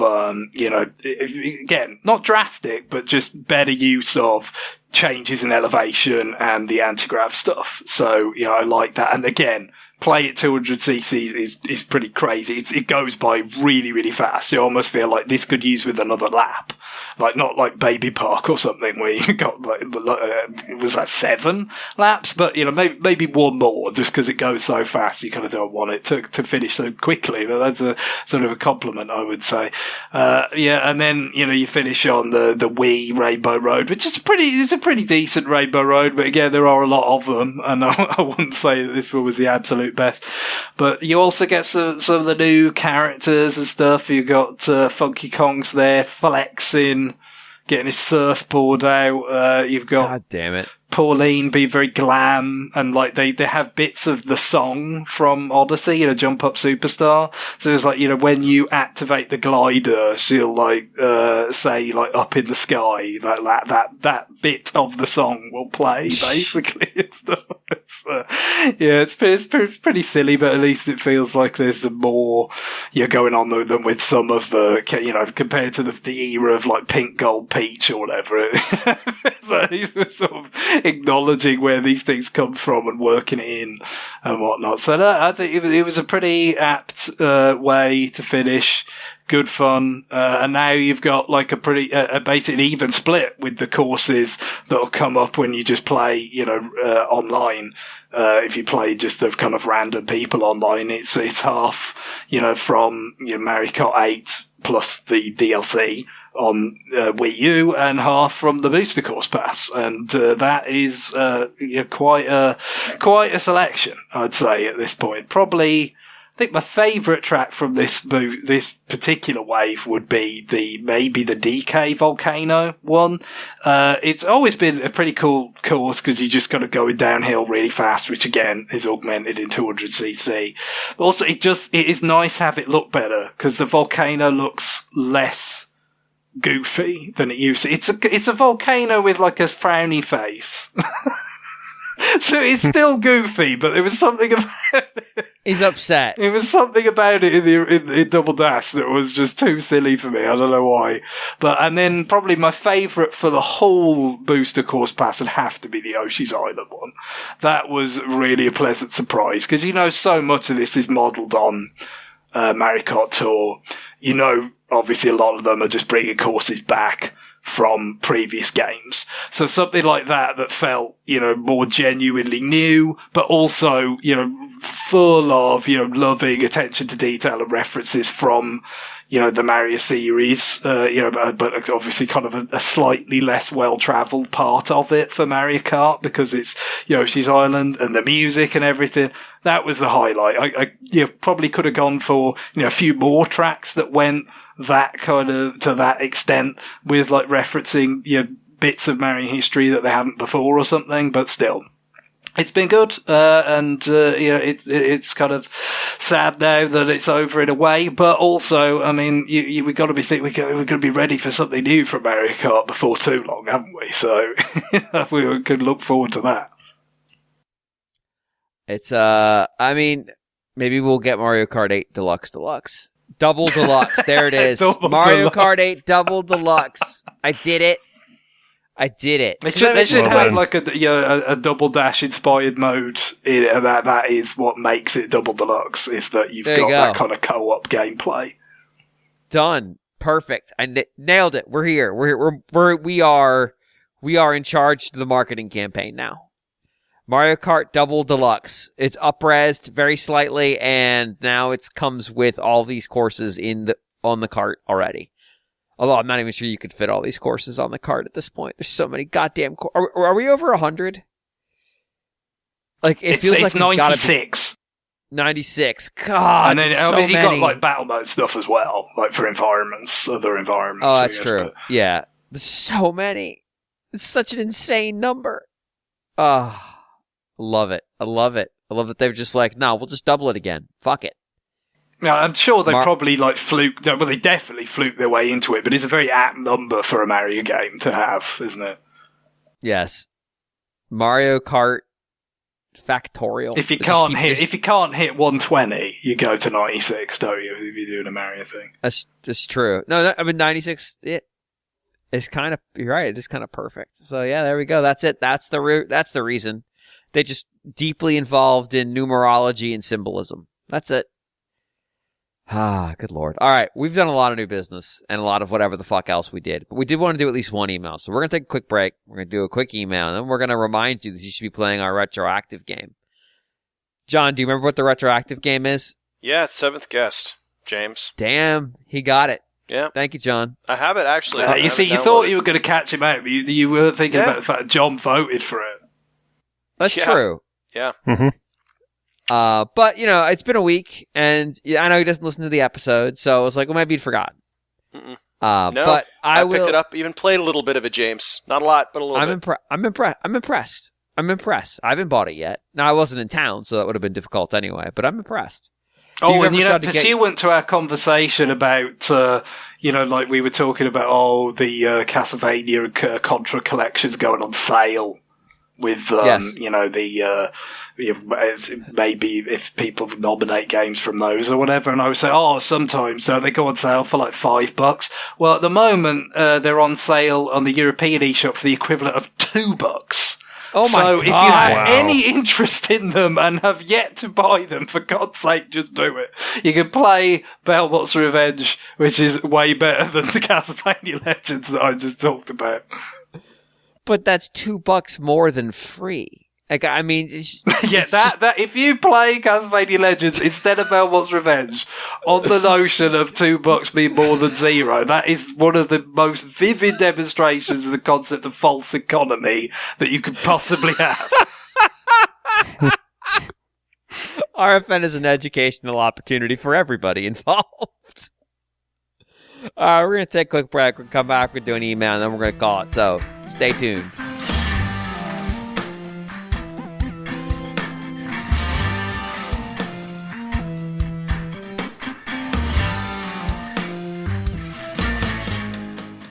again, not drastic, but just better use of changes in elevation and the anti-grav stuff. So, I like that. And again, play at 200cc is pretty crazy. It goes by really, really fast. You almost feel like this could use with another lap. Like, not like Baby Park or something where you got was that 7 laps? But, maybe one more just because it goes so fast. You kind of don't want it to finish so quickly. But that's a sort of a compliment, I would say. And then, you finish on the Wii Rainbow Road, which is a pretty decent Rainbow Road. But again, there are a lot of them. And I wouldn't say that this one was the absolute best. But you also get some of the new characters and stuff. You got Funky Kong's there flexing, getting his surfboard out. You've got, God damn it, Pauline being very glam, and like they have bits of the song from Odyssey, Jump Up Superstar. So it's like, when you activate the glider, she'll like say like Up in the Sky, like that bit of the song will play basically. It's pretty silly, but at least it feels like there's more going on than with some of the, compared to the era of like Pink Gold Peach or whatever. So he's sort of acknowledging where these things come from and working it in and whatnot. So I think it was a pretty apt way to finish. Good fun. And now you've got like a pretty, basically even split with the courses that'll come up when you just play, online. If you play just the kind of random people online, it's half, from Mario Kart 8 plus the DLC on Wii U, and half from the Booster Course Pass, and that is quite a selection, I'd say at this point. Probably, I think my favourite track from this particular wave would be maybe the DK Volcano one. It's always been a pretty cool course because you just got to go downhill really fast, which again is augmented in 200cc. Also, it is nice to have it look better because the volcano looks less goofy than it used to. It's a volcano with like a frowny face. So it's still goofy, but there was something about it. He's upset. It was something about it in Double Dash that was just too silly for me. I don't know why. And then probably my favourite for the whole booster course pass would have to be the Yoshi's Island one. That was really a pleasant surprise, because so much of this is modelled on Mario Kart Tour. Obviously a lot of them are just bringing courses back from previous games. So something like that felt, more genuinely new, but also, full of, loving attention to detail and references from, the Mario series, but obviously kind of a slightly less well-travelled part of it for Mario Kart, because it's Yoshi's Island and the music and everything. That was the highlight. I probably could have gone for, a few more tracks that went that kind of to that extent, with like referencing bits of Mario history that they hadn't before or something, but still it's been good, and it's kind of sad now that it's over in a way, but also, I mean, we got to be we're going to be ready for something new from Mario Kart before too long, haven't we? So we could look forward to that. It's I mean, maybe we'll get Mario Kart 8 Deluxe. Double Deluxe. There it is. Mario Kart 8 Double Deluxe. I did it. They should have like a Double Dash inspired mode in it, and that is what makes it Double Deluxe, is that you've got that kind of co-op gameplay. Done. Perfect. I nailed it. We're here. We are in charge of the marketing campaign now. Mario Kart Double Deluxe. It's up-resed very slightly, and now it comes with all these courses on the cart already. Although I'm not even sure you could fit all these courses on the cart at this point. There's so many goddamn courses. Are we over 100? Like, it feels like it's 96. 96. God, and then so obviously many. You got like battle mode stuff as well, like for other environments. Oh, that's true. Yeah, there's so many. It's such an insane number. Oh. Love it. I love that they've just like, no, we'll just double it again. Fuck it. Yeah, I'm sure they probably they definitely fluked their way into it, but it's a very apt number for a Mario game to have, isn't it? Yes. Mario Kart Factorial. If you can't hit 120, you go to 96, don't you, if you're doing a Mario thing. That's true. No, I mean 96 it's kind of, you're right, it is kind of perfect. So yeah, there we go. That's it. That's the root. That's the reason. They just deeply involved in numerology and symbolism. That's it. Ah, good Lord. All right. We've done a lot of new business and a lot of whatever the fuck else we did. But we did want to do at least one email. So we're going to take a quick break. We're going to do a quick email. And then we're going to remind you that you should be playing our retroactive game. John, do you remember what the retroactive game is? Yeah, it's Seventh Guest, James. Damn. He got it. Yeah. Thank you, John. I have it, actually. You thought you were going to catch him out, but you were thinking about the fact that John voted for it. That's true. Yeah. Mm-hmm. But, it's been a week, and I know he doesn't listen to the episode, so I was like, well, maybe he'd forgotten. No, but I picked it up, even played a little bit of it, James. Not a lot, but a little bit. I'm impressed. I haven't bought it yet. Now, I wasn't in town, so that would have been difficult anyway, but I'm impressed. Oh, and pursuant to our conversation about, like we were talking about, the Castlevania Contra collections going on sale. With, maybe if people nominate games from those or whatever, and I would say, sometimes they go on sale for like $5. Well, at the moment, they're on sale on the European eShop for the equivalent of $2. Oh my God. So if you have any interest in them and have yet to buy them, for God's sake, just do it. You can play Belmont's Revenge, which is way better than the Castlevania Legends that I just talked about. But that's $2 more than free. Like, I mean, that if you play Castlevania Legends instead of Belmont's Revenge, on the notion of $2 being more than zero, that is one of the most vivid demonstrations of the concept of false economy that you could possibly have. RFN is an educational opportunity for everybody involved. All right, we're going to take a quick break. We'll come back, we'll do an email, and then we're going to call it. So, stay tuned.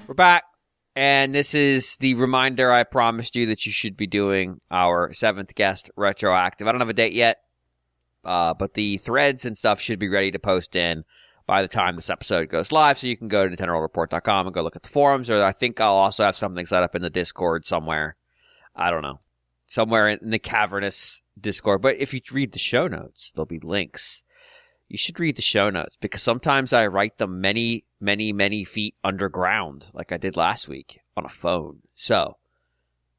We're back. And this is the reminder I promised you that you should be doing our 7th guest retroactive. I don't have a date yet, but the threads and stuff should be ready to post in by the time this episode goes live, so you can go to NintendoReport.com and go look at the forums, or I think I'll also have something set up in the Discord somewhere. I don't know. Somewhere in the cavernous Discord. But if you read the show notes, there'll be links. You should read the show notes, because sometimes I write them many, many, many feet underground, like I did last week on a phone. So,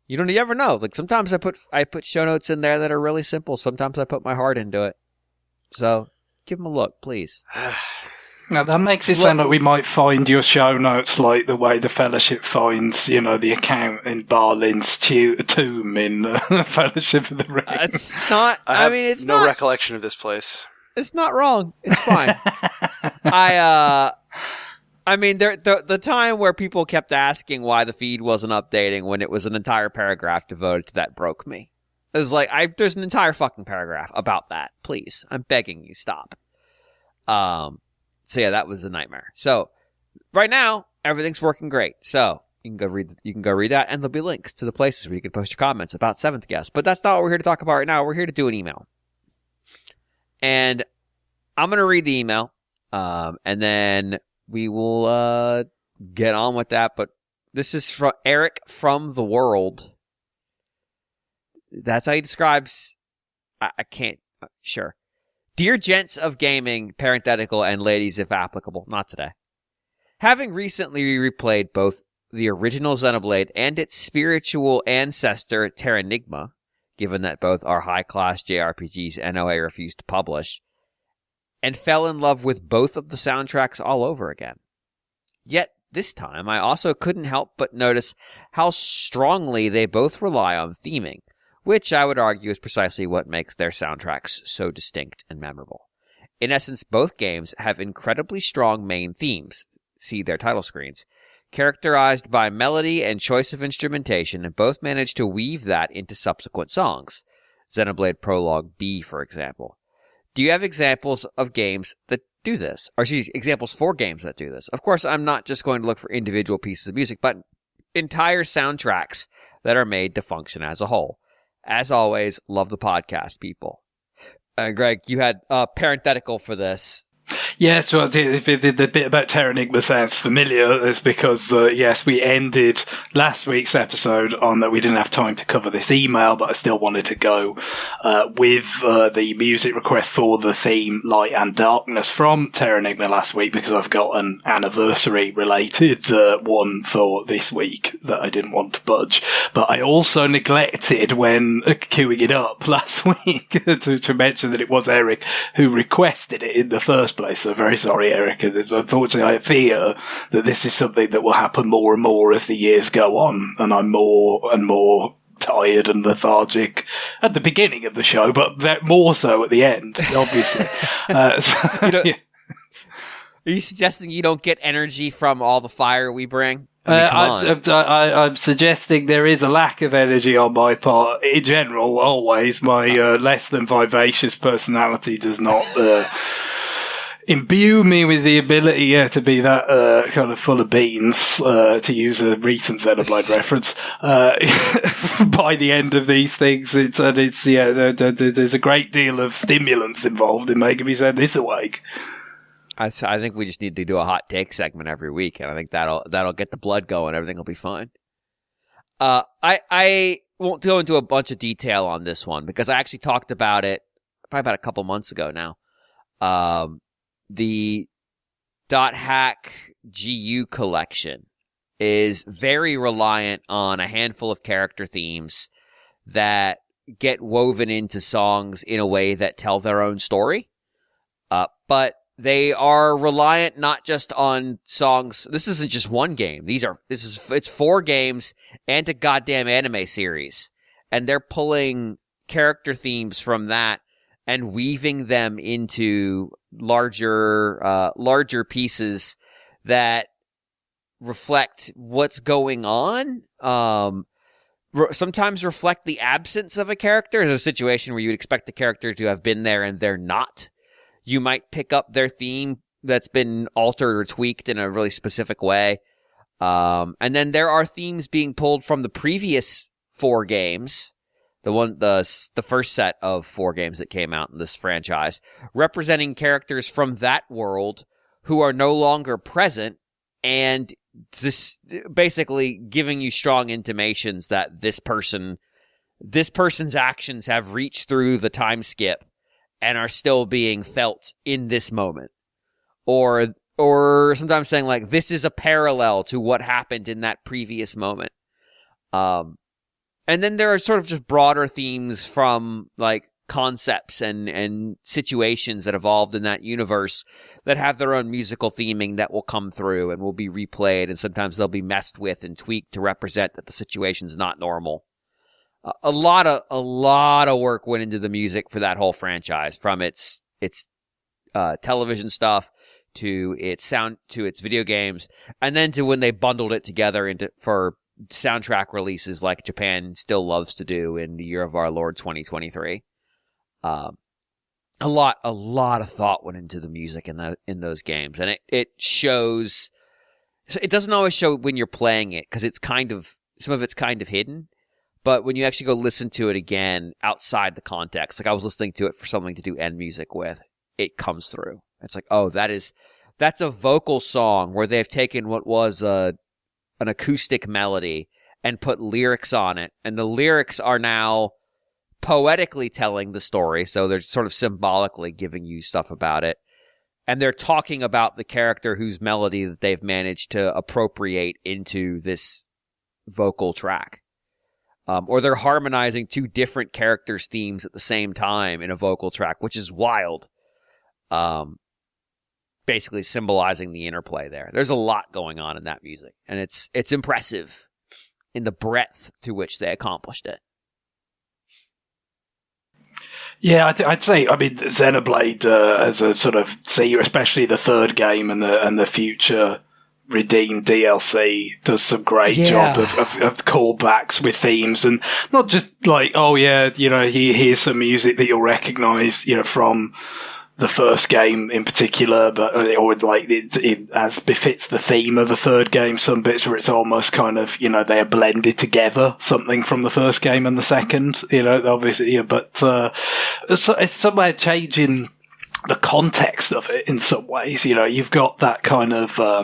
you ever know. Like, sometimes I put show notes in there that are really simple. Sometimes I put my heart into it. So, give them a look, please. Now, that makes it sound like we might find your show notes like the way the Fellowship finds, the account in Barlin's tomb in Fellowship of the Ring. It's not. It's no not, recollection of this place. It's not wrong. It's fine. The time where people kept asking why the feed wasn't updating when it was an entire paragraph devoted to that broke me. It was like, there's an entire fucking paragraph about that. Please, I'm begging you, stop. So yeah, that was a nightmare. So right now, everything's working great. So you can go read that, and there'll be links to the places where you can post your comments about 7th guest. But that's not what we're here to talk about right now. We're here to do an email. And I'm going to read the email, and then we will get on with that. But this is from Eric from the World. That's how he describes... I can't... Sure. Dear gents of gaming, parenthetical, and ladies if applicable. Not today. Having recently replayed both the original Xenoblade and its spiritual ancestor, Terranigma, given that both are high-class JRPGs NOA refused to publish, and fell in love with both of the soundtracks all over again. Yet, this time, I also couldn't help but notice how strongly they both rely on theming, which I would argue is precisely what makes their soundtracks so distinct and memorable. In essence, both games have incredibly strong main themes, see their title screens, characterized by melody and choice of instrumentation, and both manage to weave that into subsequent songs. Xenoblade Prologue B, for example. Do you have examples of games that do this? Or examples for games that do this? Of course, I'm not just going to look for individual pieces of music, but entire soundtracks that are made to function as a whole. As always, love the podcast, people. Greg, you had a parenthetical for this. Yes, well, the bit about Terranigma sounds familiar. It's because, yes, we ended last week's episode on that we didn't have time to cover this email, but I still wanted to go with the music request for the theme Light and Darkness from Terranigma last week, because I've got an anniversary-related one for this week that I didn't want to budge. But I also neglected, when queuing it up last week, to mention that it was Eric who requested it in the first place. So very sorry, Eric. Unfortunately, I fear that this is something that will happen more and more as the years go on, and I'm more and more tired and lethargic at the beginning of the show, but more so at the end, obviously. Are you suggesting you don't get energy from all the fire we bring? I'm suggesting there is a lack of energy on my part. In general, always. My less than vivacious personality does not imbue me with the ability to be that kind of full of beans, to use a recent Xenoblade reference. By the end of these things, there's a great deal of stimulants involved in making me sound this awake. I think we just need to do a hot take segment every week, and I think that'll get the blood going. Everything will be fine. I won't go into a bunch of detail on this one, because I actually talked about it probably about a couple months ago now. The .hack GU collection is very reliant on a handful of character themes that get woven into songs in a way that tell their own story. But they are reliant not just on songs. This isn't just one game. It's 4 games and a goddamn anime series. And they're pulling character themes from that and weaving them into larger pieces that reflect what's going on. Sometimes reflect the absence of a character. There's a situation where you would expect the character to have been there and they're not. You might pick up their theme that's been altered or tweaked in a really specific way. And then there are themes being pulled from the previous 4 games. The first set of 4 games that came out in this franchise, representing characters from that world who are no longer present, and this basically giving you strong intimations that this person's actions have reached through the time skip and are still being felt in this moment. Or sometimes saying, like, this is a parallel to what happened in that previous moment. And then there are sort of just broader themes from, like, concepts and situations that evolved in that universe that have their own musical theming that will come through and will be replayed, and sometimes they'll be messed with and tweaked to represent that the situation's not normal. A lot of work went into the music for that whole franchise, from its television stuff to its sound to its video games, and then to when they bundled it together for soundtrack releases like Japan still loves to do in the year of our Lord 2023. A lot of thought went into the music in those games, and it shows. It doesn't always show when you're playing it, because some of it's kind of hidden. But when you actually go listen to it again outside the context, like I was listening to it for something to do end music with, it comes through. It's like, oh, that's a vocal song where they've taken what was an acoustic melody and put lyrics on it, and the lyrics are now poetically telling the story, so they're sort of symbolically giving you stuff about it, and they're talking about the character whose melody that they've managed to appropriate into this vocal track. Or they're harmonizing 2 different characters' themes at the same time in a vocal track, which is wild. Basically symbolizing the interplay there. There's a lot going on in that music, and it's impressive in the breadth to which they accomplished it. Yeah, I'd say, I mean, Xenoblade as a sort of especially the 3rd game and the future Redeemed DLC does some great job of callbacks with themes, and not just like, oh yeah, here's some music that you'll recognize, from the first game in particular, but or like it as befits the theme of the 3rd game. Some bits where it's almost kind of they are blended together, something from the first game and the second. Obviously, but it's somewhere changing the context of it in some ways. You've got that kind of I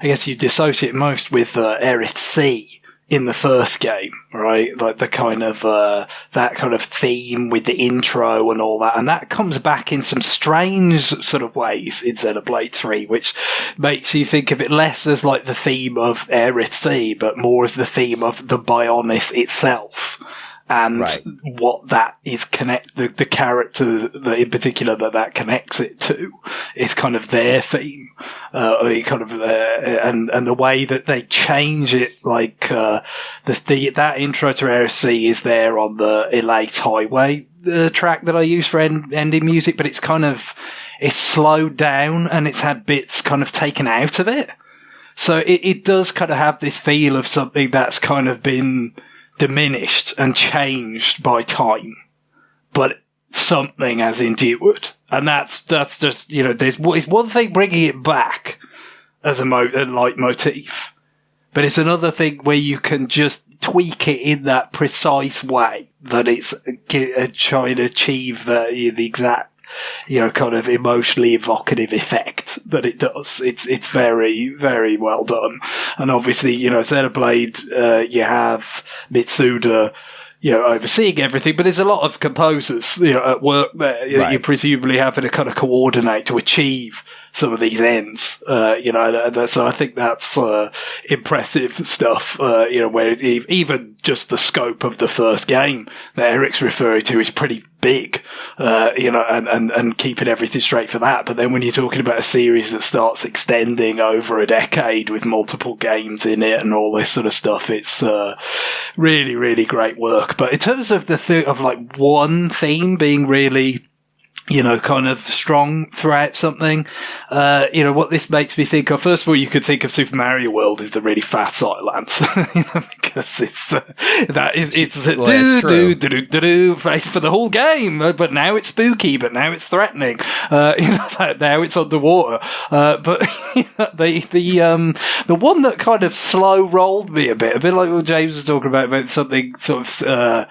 guess you dissociate most with Aerith C in the first game, right? Like the kind of that kind of theme with the intro and all that, and that comes back in some strange sort of ways in Xenoblade 3, which makes you think of it less as like the theme of Aerith C, but more as the theme of the Bionis itself. And what that is the character that in particular that connects it to is kind of their theme, and the way that they change it, like, that intro to Aerith C is there on the Elate Highway, track that I use for ending music, but it's slowed down and it's had bits kind of taken out of it. So it does kind of have this feel of something that's kind of been diminished and changed by time, but something has endured, and that's just it's one thing bringing it back as a leitmotif, but it's another thing where you can just tweak it in that precise way that it's trying to achieve the exact kind of emotionally evocative effect that it does. It's very, very well done. And obviously, Xenoblade, you have Mitsuda, overseeing everything, but there's a lot of composers, at work there. You presumably having to kind of coordinate to achieve some of these ends, so I think that's impressive stuff, where even just the scope of the first game that Eric's referring to is pretty big, and keeping everything straight for that. But then when you're talking about a series that starts extending over a decade with multiple games in it and all this sort of stuff, it's really, really great work. But in terms of of like one theme being really kind of strong throughout something. What this makes me think of, first of all, you could think of Super Mario World as the really fast silence, because it's do for the whole game, but now it's spooky, but now it's threatening, now it's underwater. But the one that kind of slow rolled me a bit like what James was talking about something sort of,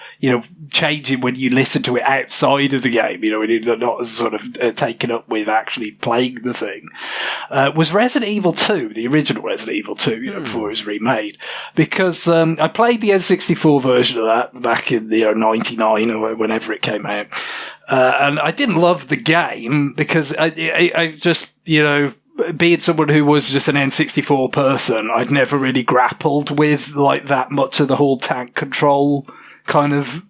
changing when you listen to it outside of the game, when you're not as sort of taken up with actually playing the thing, was Resident Evil 2, the original Resident Evil 2, before it was remade. Because I played the N64 version of that back in the 99 or whenever it came out. And I didn't love the game because I just, being someone who was just an N64 person, I'd never really grappled with like that much of the whole tank control kind of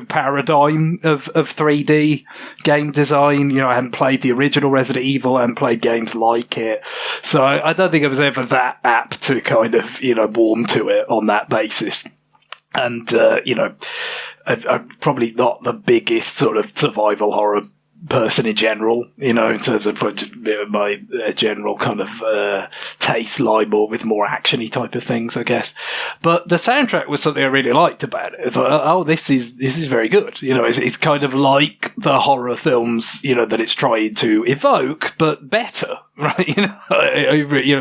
paradigm of 3D game design. I hadn't played the original Resident Evil, I hadn't played games like it, so I don't think I was ever that apt to kind of warm to it on that basis. And I'm probably not the biggest sort of survival horror person in general, in terms of my general kind of taste lie more with more actiony type of things, I guess. But the soundtrack was something I really liked about it. It's like, this is very good. It's kind of like the horror films, that it's trying to evoke, but better, right?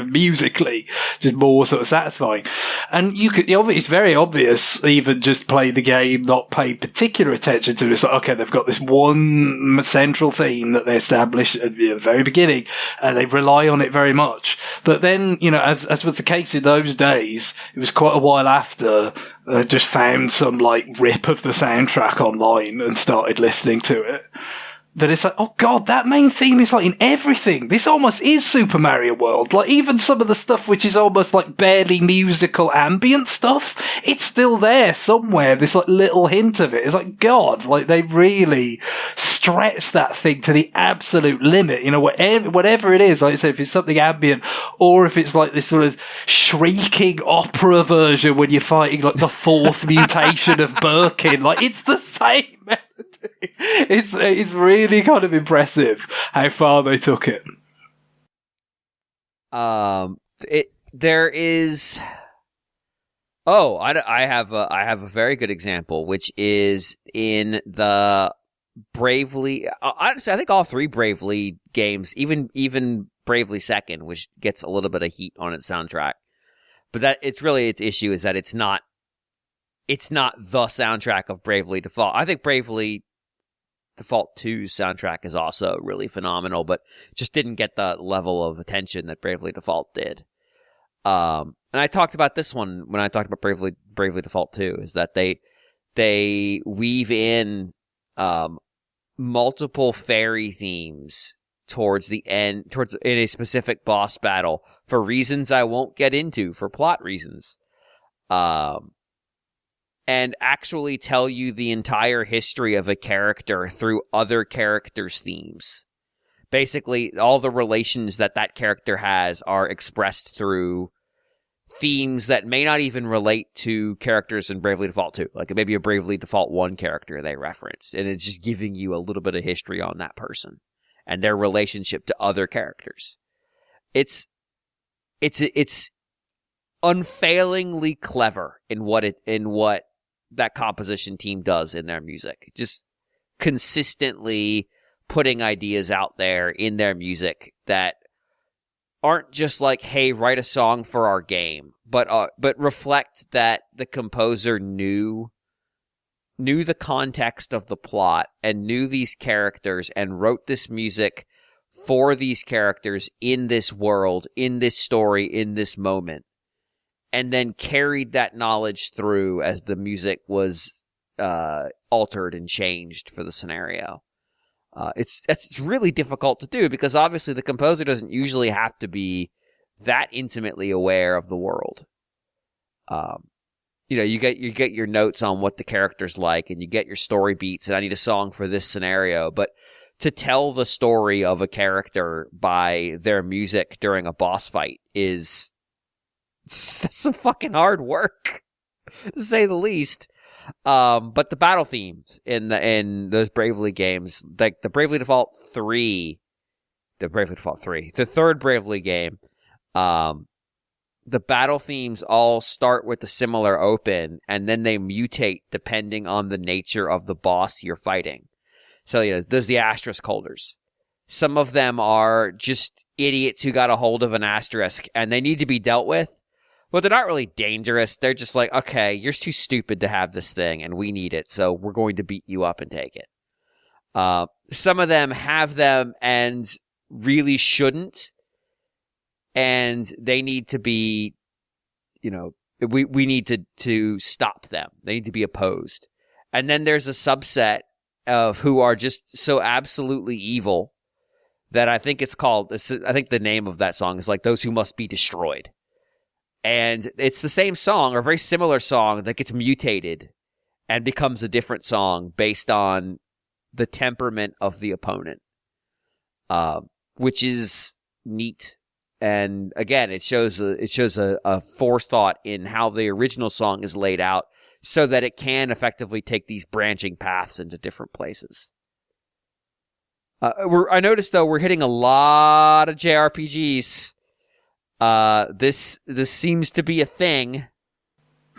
Musically, just more sort of satisfying. And it's very obvious, even just play the game, not pay particular attention to it. It's like, okay, they've got this one central theme that they established at the very beginning, and they rely on it very much. But then, as was the case in those days, it was quite a while after I just found some like rip of the soundtrack online and started listening to it, that it's like, oh god, that main theme is like in everything. This almost is Super Mario World. Like even some of the stuff which is almost like barely musical ambient stuff, it's still there somewhere. This like little hint of it. It's like, god, like they really stretch that thing to the absolute limit. Whatever it is, like I said, if it's something ambient or if it's like this sort of shrieking opera version when you're fighting like the fourth mutation of Birkin, like it's the same melody. It's really kind of impressive how far they took it. There is. Oh, I have a very good example, which is in the Bravely. Honestly, I think all three Bravely games, even Bravely Second, which gets a little bit of heat on its soundtrack, but its issue is that it's not the soundtrack of Bravely Default. I think Bravely Default 2's soundtrack is also really phenomenal, but just didn't get the level of attention that Bravely Default did. And I talked about this one when I talked about Bravely Default 2, is that they weave in multiple fairy themes towards the end, in a specific boss battle for reasons I won't get into, for plot reasons. And actually tell you the entire history of a character through other characters' themes. Basically, all the relations that character has are expressed through themes that may not even relate to characters in Bravely Default 2. Like maybe a Bravely Default 1 character they reference, and it's just giving you a little bit of history on that person and their relationship to other characters. It's unfailingly clever in what that composition team does in their music. Just consistently putting ideas out there in their music that aren't just like, hey, write a song for our game, but reflect that the composer knew the context of the plot and knew these characters and wrote this music for these characters in this world, in this story, in this moment. And then carried that knowledge through as the music was altered and changed for the scenario. It's really difficult to do because obviously the composer doesn't usually have to be that intimately aware of the world. You get your notes on what the character's like, and you get your story beats, and I need a song for this scenario. But to tell the story of a character by their music during a boss fight that's some fucking hard work, to say the least. But the battle themes in those Bravely games, like the Bravely Default 3, the third Bravely game, the battle themes all start with a similar open, and then they mutate depending on the nature of the boss you're fighting. So, there's the asterisk holders. Some of them are just idiots who got a hold of an asterisk, and they need to be dealt with. But they're not really dangerous. They're just like, okay, you're too stupid to have this thing, and we need it, so we're going to beat you up and take it. Some of them have them and really shouldn't, and they need to be, we need to stop them. They need to be opposed. And then there's a subset of who are just so absolutely evil that I think the name of that song is like Those Who Must Be Destroyed. And it's the same song or a very similar song that gets mutated and becomes a different song based on the temperament of the opponent, which is neat. And again, it shows a forethought in how the original song is laid out so that it can effectively take these branching paths into different places. I noticed, though, we're hitting a lot of JRPGs. This seems to be a thing.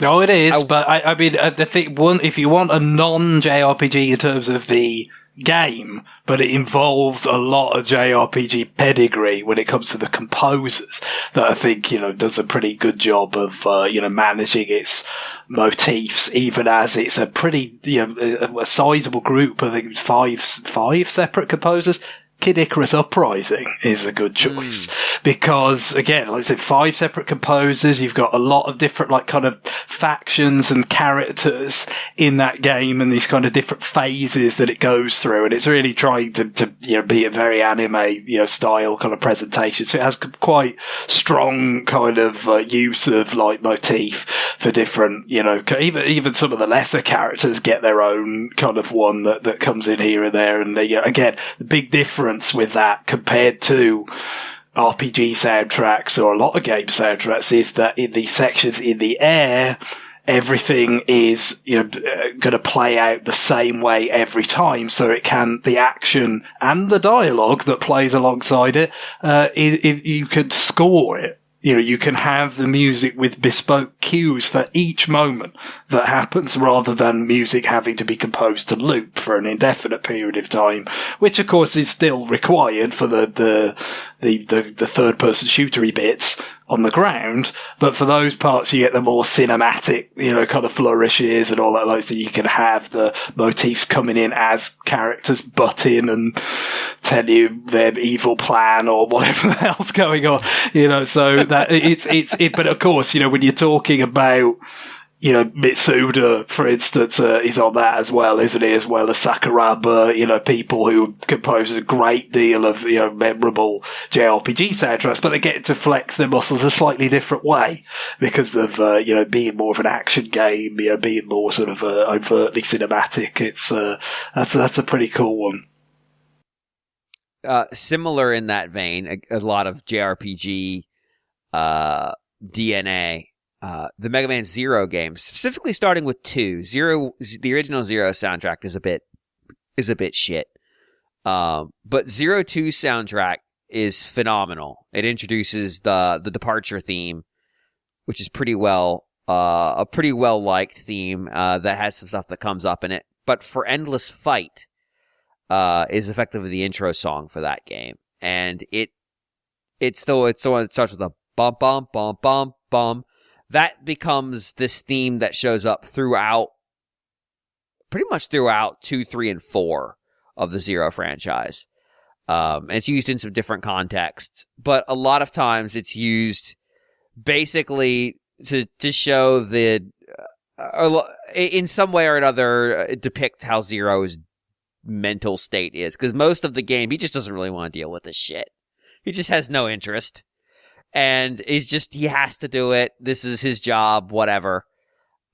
No, it is, but I mean, if you want a non-JRPG in terms of the game, but it involves a lot of JRPG pedigree when it comes to the composers, that I think, does a pretty good job of, managing its motifs, even as it's a pretty, a sizable group. I think it's five separate composers. Kid Icarus Uprising is a good choice because, again, like I said, 5 separate composers. You've got a lot of different, kind of factions and characters in that game, and these kind of different phases that it goes through. And it's really trying to be a very anime, style kind of presentation. So it has quite strong kind of use of motif for different, even some of the lesser characters get their own kind of one that comes in here and there. And again, the big difference with that compared to RPG soundtracks or a lot of game soundtracks is that in the sections in the air, everything is going to play out the same way every time, so the action and the dialogue that plays alongside it, if you could score it. You can have the music with bespoke cues for each moment that happens rather than music having to be composed to loop for an indefinite period of time, which of course is still required for the third person shootery bits on the ground. But for those parts, you get the more cinematic, kind of flourishes and all that, so you can have the motifs coming in as characters butt in and tell you their evil plan or whatever the hell's going on, so that but of course, when you're talking about, Mitsuda, for instance, is on that as well, isn't he? As well as Sakuraba, people who compose a great deal of, memorable JRPG soundtracks, but they get to flex their muscles a slightly different way because of, being more of an action game, being more sort of, overtly cinematic. It's, that's a pretty cool one. Similar in that vein, a lot of JRPG, DNA, the Mega Man Zero games, specifically starting with 2. The original Zero soundtrack is a bit shit. But Zero 2 soundtrack is phenomenal. It introduces the departure theme, which is a pretty well liked theme, that has some stuff that comes up in it. But for Endless Fight, is effectively the intro song for that game. And it's the one that starts with a bum bum bum bum bum. That becomes this theme that shows up pretty much throughout 2, 3, and 4 of the Zero franchise. And it's used in some different contexts, but a lot of times it's used basically to show in some way or another, depict how Zero's mental state is. Because most of the game, he just doesn't really want to deal with this shit. He just has no interest. And he has to do it. This is his job, whatever.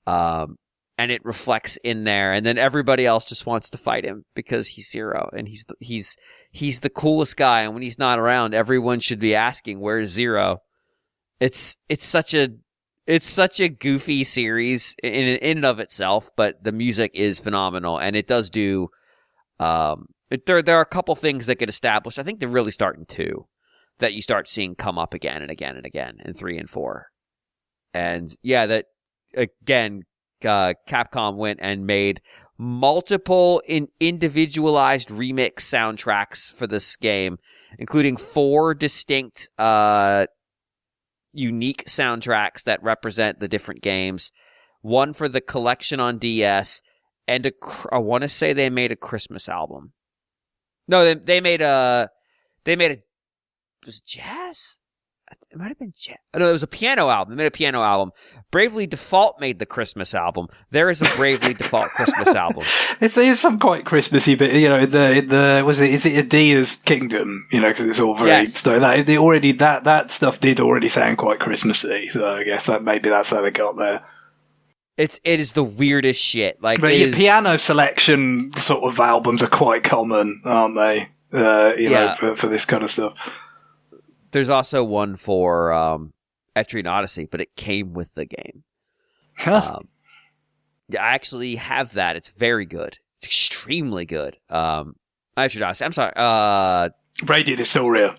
And it reflects in there. And then everybody else just wants to fight him because he's Zero. And he's the coolest guy. And when he's not around, everyone should be asking, where's Zero? It's such a It's such a goofy series in and of itself, but the music is phenomenal, and it does do. There are a couple things that get established. I think they really start in 2, that you start seeing come up again and again and again in 3 and 4, and yeah, that again, Capcom went and made multiple individualized remix soundtracks for this game, including 4 distinct unique soundtracks that represent the different games. One for the collection on DS, and I want to say they made a Christmas album. No, they made a was it jazz? It might have been jazz. No, it was a piano album. They made a piano album. Bravely Default made the Christmas album. There is a Bravely Default Christmas album. There's some quite Christmassy bit, in the is it Adia's Kingdom? Because it's all very so that stuff did already sound quite Christmassy. So I guess that's how they got there. It is the weirdest shit. Like, but your piano selection sort of albums are quite common, aren't they? For this kind of stuff. There's also one for Etrian Odyssey, but it came with the game. Huh. I actually have that. It's very good. It's extremely good. Etrian Odyssey. I'm sorry. Radiant Historia.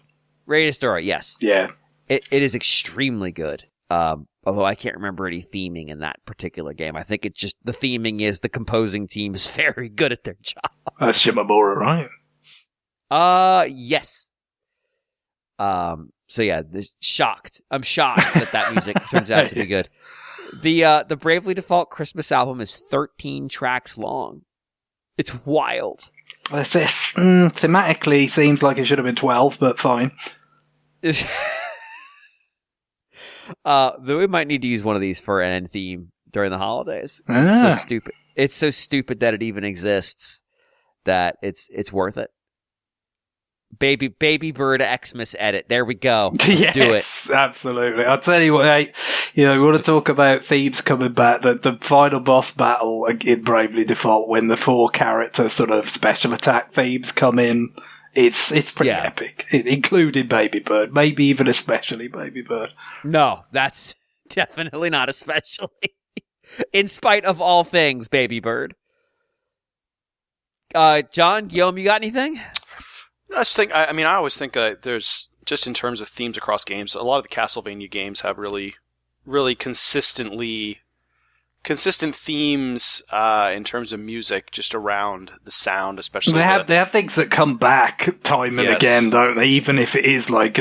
Radiant Historia, yes. Yeah. It is extremely good. Although I can't remember any theming in that particular game. I think it's just the theming is the composing team is very good at their job. That's Shimomura, right? Yes. So yeah, shocked. I'm shocked that music turns out to be good. The Bravely Default Christmas album is 13 tracks long. It's wild. Thematically seems like it should have been 12, but fine. We might need to use one of these for an end theme during the holidays. It's so stupid. It's so stupid that it even exists that it's worth it. Baby Bird Xmas edit. There we go. Let's do it. Absolutely. I'll tell you what, we want to talk about themes coming back. The final boss battle in Bravely Default, when the 4 character sort of special attack themes come in, it's pretty epic, including Baby Bird, maybe even especially Baby Bird. No, that's definitely not especially. In spite of all things, Baby Bird. John, Guillaume, you got anything? I always think there's, just in terms of themes across games, a lot of the Castlevania games have really, really consistent themes in terms of music, just around the sound, especially. They have things that come back time and again, don't they? Even if it is like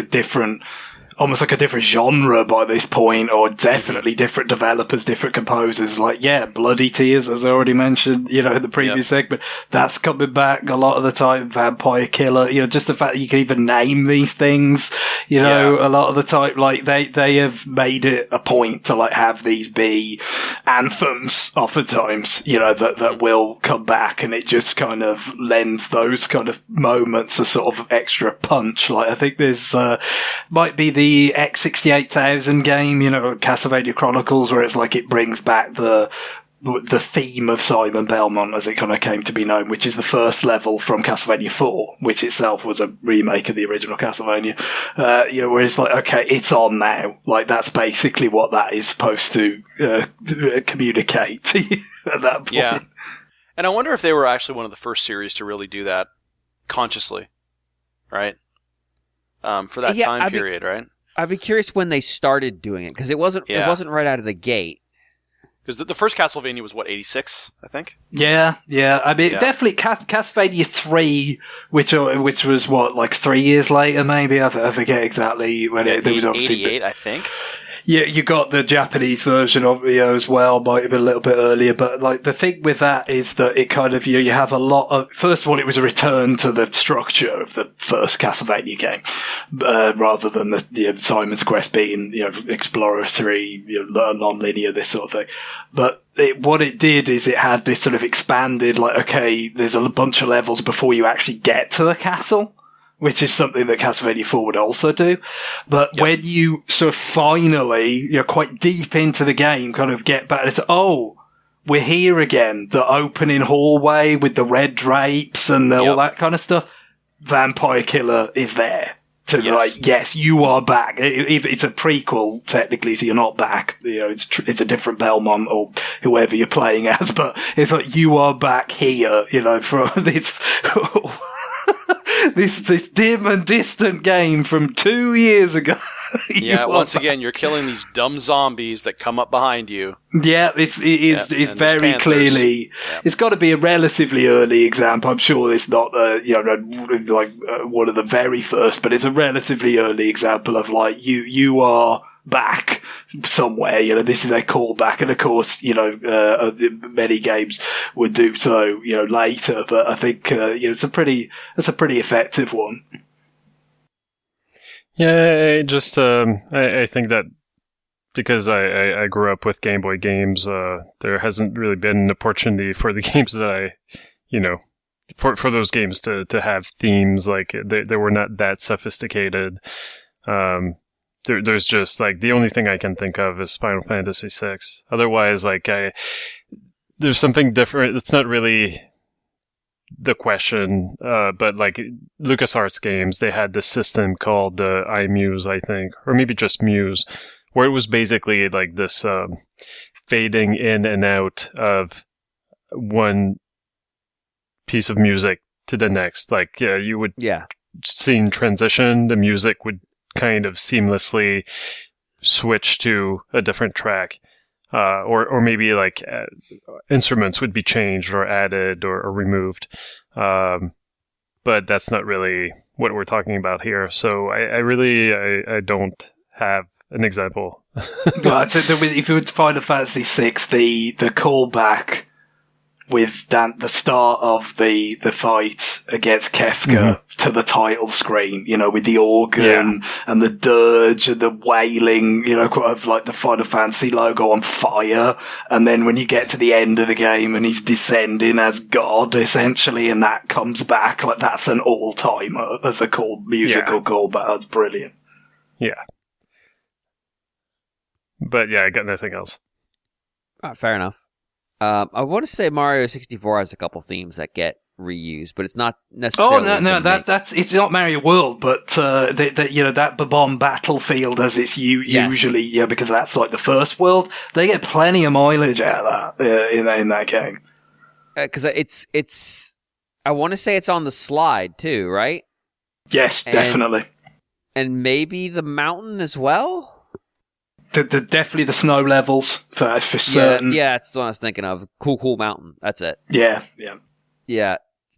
almost like a different genre by this point, or definitely different developers, different composers. Like, Bloody Tears, as I already mentioned, in the previous segment, that's coming back a lot of the time. Vampire Killer, just the fact that you can even name these things, a lot of the time, like they have made it a point to like have these be anthems oftentimes, that will come back, and it just kind of lends those kind of moments a sort of extra punch. Like, I think there's, might be the X68000 game, Castlevania Chronicles, where it's like it brings back the theme of Simon Belmont, as it kind of came to be known, which is the first level from Castlevania 4, which itself was a remake of the original Castlevania. Where it's like, okay, it's on now. Like, that's basically what that is supposed to communicate to you at that point. Yeah. And I wonder if they were actually one of the first series to really do that consciously, right? For that time period, right? I'd be curious when they started doing it, because it wasn't right out of the gate. Because the first Castlevania was, 86, I think? Yeah. I mean, definitely Castlevania 3, which was, 3 years later, maybe? I forget exactly when it was obviously... 88, I think. Yeah, you got the Japanese version of it as well, might have been a little bit earlier, but like the thing with that is that it kind of, you have a lot of, first of all, it was a return to the structure of the first Castlevania game, rather than the Simon's Quest being, exploratory, non-linear, this sort of thing. But what it did is it had this sort of expanded, like, okay, there's a bunch of levels before you actually get to the castle, which is something that Castlevania 4 would also do. But when you sort of finally, quite deep into the game, kind of get back, it's, we're here again. The opening hallway with the red drapes and all that kind of stuff. Vampire Killer is there. to like, yes, you are back. It's a prequel technically, so you're not back. You know, it's a different Belmont or whoever you're playing as, but it's like you are back here. You know, from this this dim and distant game from 2 years ago. Yeah, once again, you're killing these dumb zombies that come up behind you. Yeah, it's very clearly. Yeah. It's got to be a relatively early example. I'm sure it's not, one of the very first, but it's a relatively early example of like you are back somewhere. You know, this is a callback, and of course, you know, many games would do so, you know, later. But I think it's a pretty effective one. Yeah, I think that because I grew up with Game Boy games, there hasn't really been an opportunity for the games that for those games to have themes. Like, they were not that sophisticated. There's just, like, the only thing I can think of is Final Fantasy VI. Otherwise, like, there's something different. It's not really the question, but like LucasArts games, they had this system called iMuse, I think, or maybe just Muse, where it was basically like this fading in and out of one piece of music to the next. Like, you would scene transition, the music would kind of seamlessly switch to a different track. Or maybe like instruments would be changed or added or removed. But that's not really what we're talking about here. So I don't have an example. But if you were to Final Fantasy VI, the callback with the start of the fight against Kefka to the title screen, you know, with the organ and the dirge and the wailing, you know, of like the Final Fantasy logo on fire. And then when you get to the end of the game and he's descending as God, essentially, and that comes back, like, that's an all-timer as a musical callback. That's brilliant. Yeah. But yeah, I got nothing else. Fair enough. I want to say Mario 64 has a couple themes that get reused, but it's not necessarily. Oh no, it's not Mario World, but that Babom Battlefield, as it's usually, because that's like the first world. They get plenty of mileage out of that in that game. Because it's I want to say it's on the slide too, right? Yes, definitely. And maybe the mountain as well. Definitely the snow levels for certain. Yeah, that's what I was thinking of. Cool mountain. That's it. Yeah.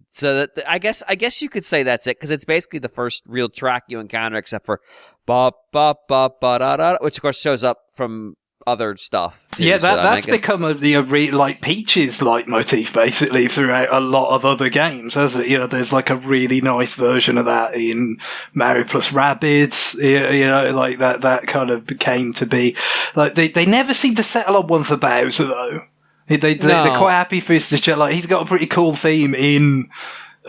So I guess you could say that's it, because it's basically the first real track you encounter, except for ba ba ba ba da da, which of course shows up from other stuff too, yeah, that's become like Peach's leitmotif basically throughout a lot of other games, hasn't it? You know, there's like a really nice version of that in Mario plus Rabbids. You know, like that kind of came to be. Like they never seem to settle on one for Bowser though. They're quite happy for his to like he's got a pretty cool theme in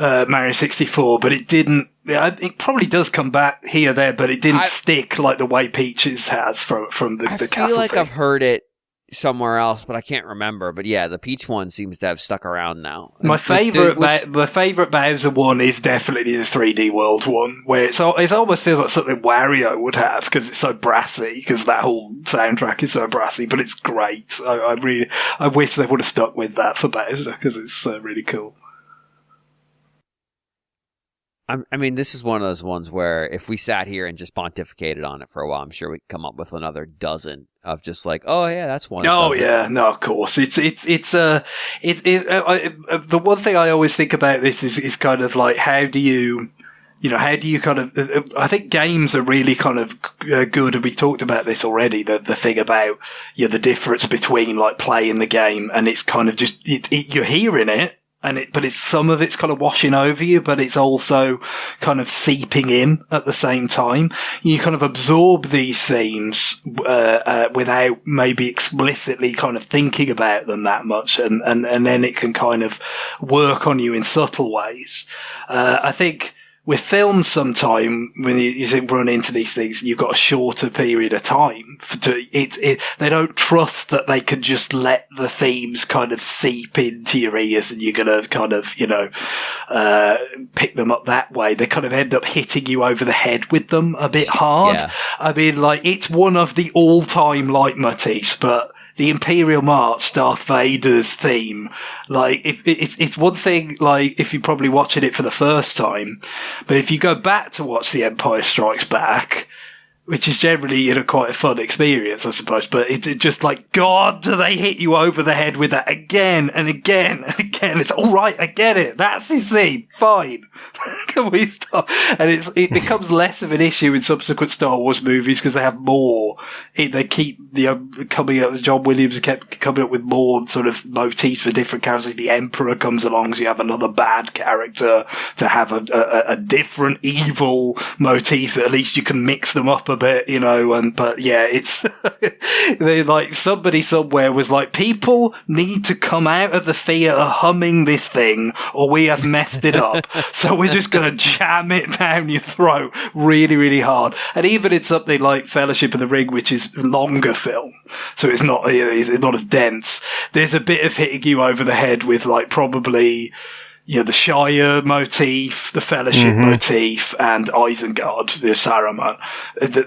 Mario 64, but it didn't. It probably does come back here there, but it didn't stick like the way Peaches has from the Castle. I feel like thing. I've heard it somewhere else, but I can't remember. But yeah, the Peach one seems to have stuck around now. My favorite Bowser one is definitely the 3D World one, where it almost feels like something Wario would have because it's so brassy. Because that whole soundtrack is so brassy, but it's great. I wish they would have stuck with that for Bowser because it's really cool. I mean, this is one of those ones where if we sat here and just pontificated on it for a while, I'm sure we'd come up with another dozen of just like, oh yeah, that's one. Oh yeah, no, of course. The one thing I always think about this is kind of like, how do you kind of, I think games are really kind of good, and we talked about this already, the thing about, the difference between like playing the game and it's kind of just, you're hearing it, but it's some of it's kind of washing over you, but it's also kind of seeping in at the same time. You kind of absorb these themes, without maybe explicitly kind of thinking about them that much. And then it can kind of work on you in subtle ways. I think with films, sometime when you run into these things, you've got a shorter period of time. They don't trust that they can just let the themes kind of seep into your ears and you're going to kind of, pick them up that way. They kind of end up hitting you over the head with them a bit hard. Yeah. I mean, like, it's one of the all-time leitmotifs, but the Imperial March, Darth Vader's theme, like, it's one thing, like, if you're probably watching it for the first time, but if you go back to watch The Empire Strikes Back, which is generally, quite a fun experience, I suppose, but it's just like, God, do they hit you over the head with that again and again and again? It's all right, I get it. That's his theme. Fine. Can we stop? And it becomes less of an issue in subsequent Star Wars movies because they have more. They keep coming up. John Williams kept coming up with more sort of motifs for different characters. The Emperor comes along, so you have another bad character to have a different evil motif that at least you can mix them up a bit, but yeah, it's they like somebody somewhere was like, people need to come out of the theater humming this thing or we have messed it up. So we're just going to jam it down your throat really, really hard. And even in something like Fellowship of the Ring, which is a longer film, so it's not as dense, there's a bit of hitting you over the head with like probably the Shire motif, the Fellowship motif, and Isengard, the Saruman.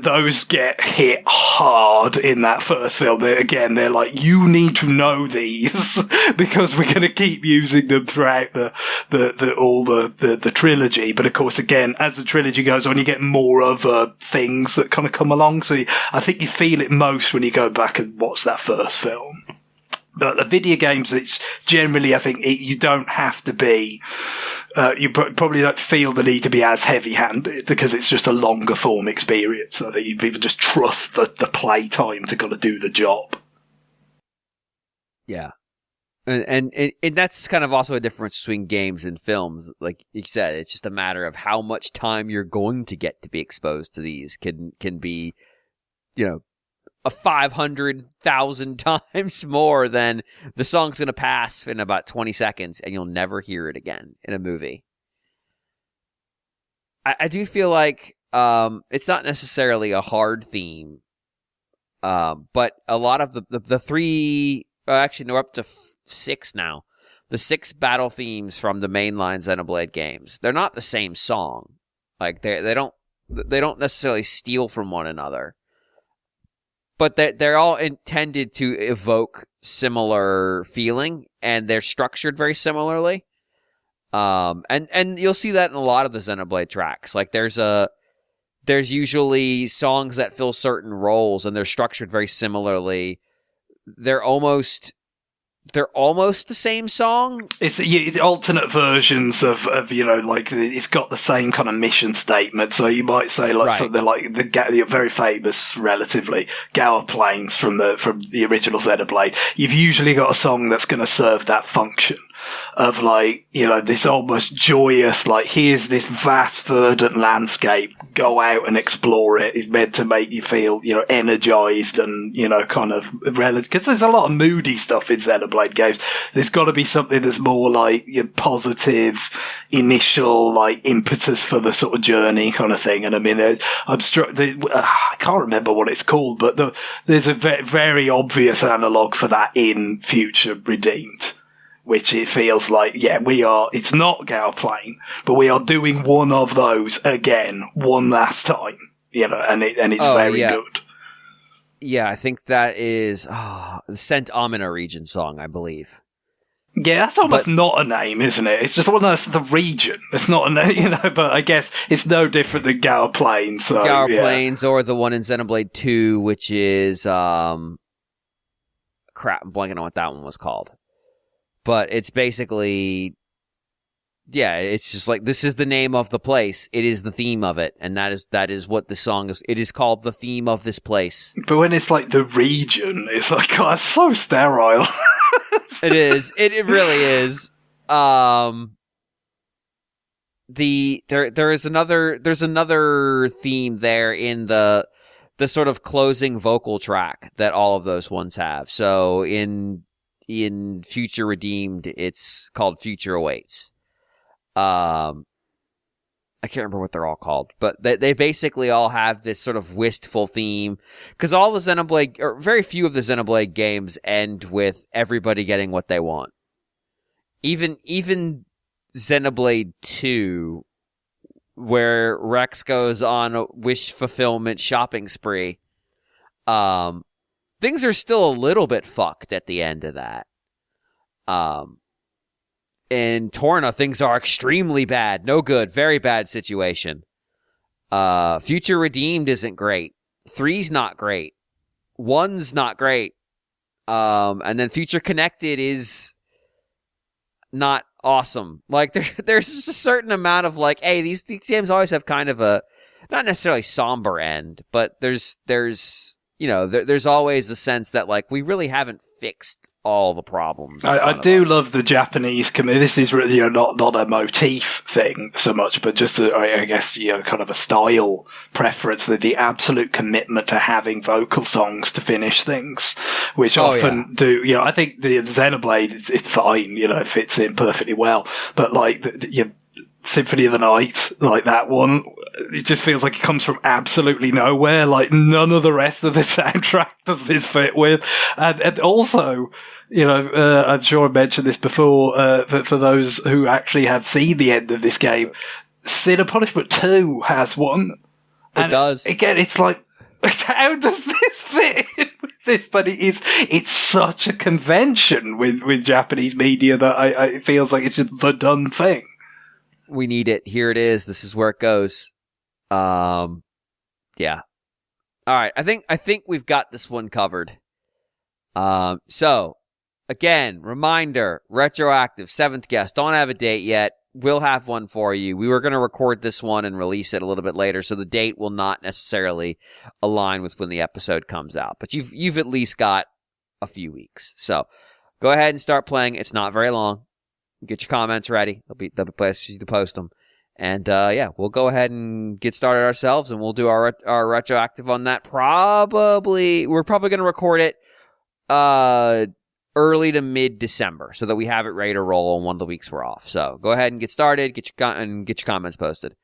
Those get hit hard in that first film. They're like, you need to know these because we're going to keep using them throughout the trilogy. But of course, again, as the trilogy goes on, you get more other things that kind of come along. So I think you feel it most when you go back and watch that first film. But the video games, it's generally, I think, you don't have to be, you probably don't feel the need to be as heavy-handed because it's just a longer form experience. I think people just trust the play time to kind of do the job. Yeah. And that's kind of also a difference between games and films. Like you said, it's just a matter of how much time you're going to get to be exposed to these can be, 500,000 times more than the song's going to pass in about 20 seconds and you'll never hear it again in a movie. I do feel like it's not necessarily a hard theme, but a lot of the three, actually no, up to 6 now, the 6 battle themes from the mainline Xenoblade games, they're not the same song. Like they don't necessarily steal from one another. But they're all intended to evoke similar feeling, and they're structured very similarly. And you'll see that in a lot of the Xenoblade tracks. Like there's usually songs that fill certain roles, and they're structured very similarly. They're almost the same song. It's alternate versions of like it's got the same kind of mission statement. So you might say like something like the very famous, relatively, Gower Plains from the original Xenoblade. You've usually got a song that's going to serve that function of like, this almost joyous, like, here's this vast verdant landscape, go out and explore it. It's meant to make you feel, energized and, kind of relative. Because there's a lot of moody stuff in Xenoblade games. There's got to be something that's more like positive, initial, like, impetus for the sort of journey kind of thing. And I mean, I can't remember what it's called, but there's a very obvious analog for that in Future Redeemed. Which it feels like, it's not Gower Plain, but we are doing one of those again, one last time, and it's very good. Yeah, I think that is the Sent Amina region song, I believe. Yeah, that's almost not a name, isn't it? It's just one that's the region. It's not a name, but I guess it's no different than Gower Plains. So, Gower Plains, or the one in Xenoblade 2, which is, I'm blanking on what that one was called. But it's basically, it's just like, this is the name of the place. It is the theme of it. And that is what the song is. It is called the theme of this place. But when it's like the region, it's like, God, it's so sterile. It is. It really is. There's another theme there in the sort of closing vocal track that all of those ones have. So in Future Redeemed, it's called Future Awaits. And I can't remember what they're all called, but they basically all have this sort of wistful theme, because all the Xenoblade, or very few of the Xenoblade games, end with everybody getting what they want. Even Xenoblade 2, where Rex goes on a wish fulfillment shopping spree, things are still a little bit fucked at the end of that. In Torna, things are extremely bad. No good. Very bad situation. Future Redeemed isn't great. 3's not great. 1's not great. And then Future Connected is not awesome. Like, there's just a certain amount of, like, hey, these games always have kind of a, not necessarily somber end, but there's always the sense that, like, we really haven't fixed all the problems. I do love the Japanese community. This is really, not a motif thing so much, but just I guess, kind of a style preference, the absolute commitment to having vocal songs to finish things, which often do, I think the Xenoblade is fine, it fits in perfectly well, but like Symphony of the Night, like that one, it just feels like it comes from absolutely nowhere. Like, none of the rest of the soundtrack does this fit with. And also, I'm sure I mentioned this before, for those who actually have seen the end of this game, Sin and Punishment 2 has one. It does. Again, it's like, how does this fit in with this? But it's such a convention with Japanese media that it feels like it's just the done thing. We need it. Here it is. This is where it goes. Yeah. All right. I think we've got this one covered. So again, reminder, retroactive, 7th guest. Don't have a date yet. We'll have one for you. We were going to record this one and release it a little bit later, so the date will not necessarily align with when the episode comes out. But you've at least got a few weeks. So go ahead and start playing. It's not very long. Get your comments ready. There'll be places to post them. And, we'll go ahead and get started ourselves, and we'll do our retroactive on that. We're probably going to record it, early to mid-December, so that we have it ready to roll on one of the weeks we're off. So go ahead and get started, get your comments posted.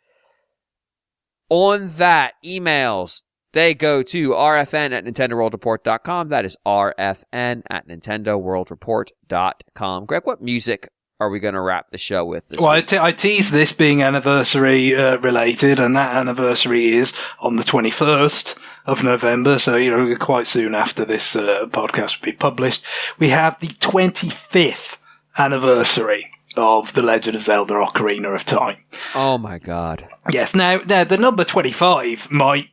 On that, emails, they go to rfn@nintendoworldreport.com. That is rfn@nintendoworldreport.com. Greg, what music are we going to wrap the show with this week? I teased this being anniversary related, and that anniversary is on the 21st of November, so, quite soon after this podcast will be published. We have the 25th anniversary of The Legend of Zelda Ocarina of Time. Oh my God. Yes, now the number 25 might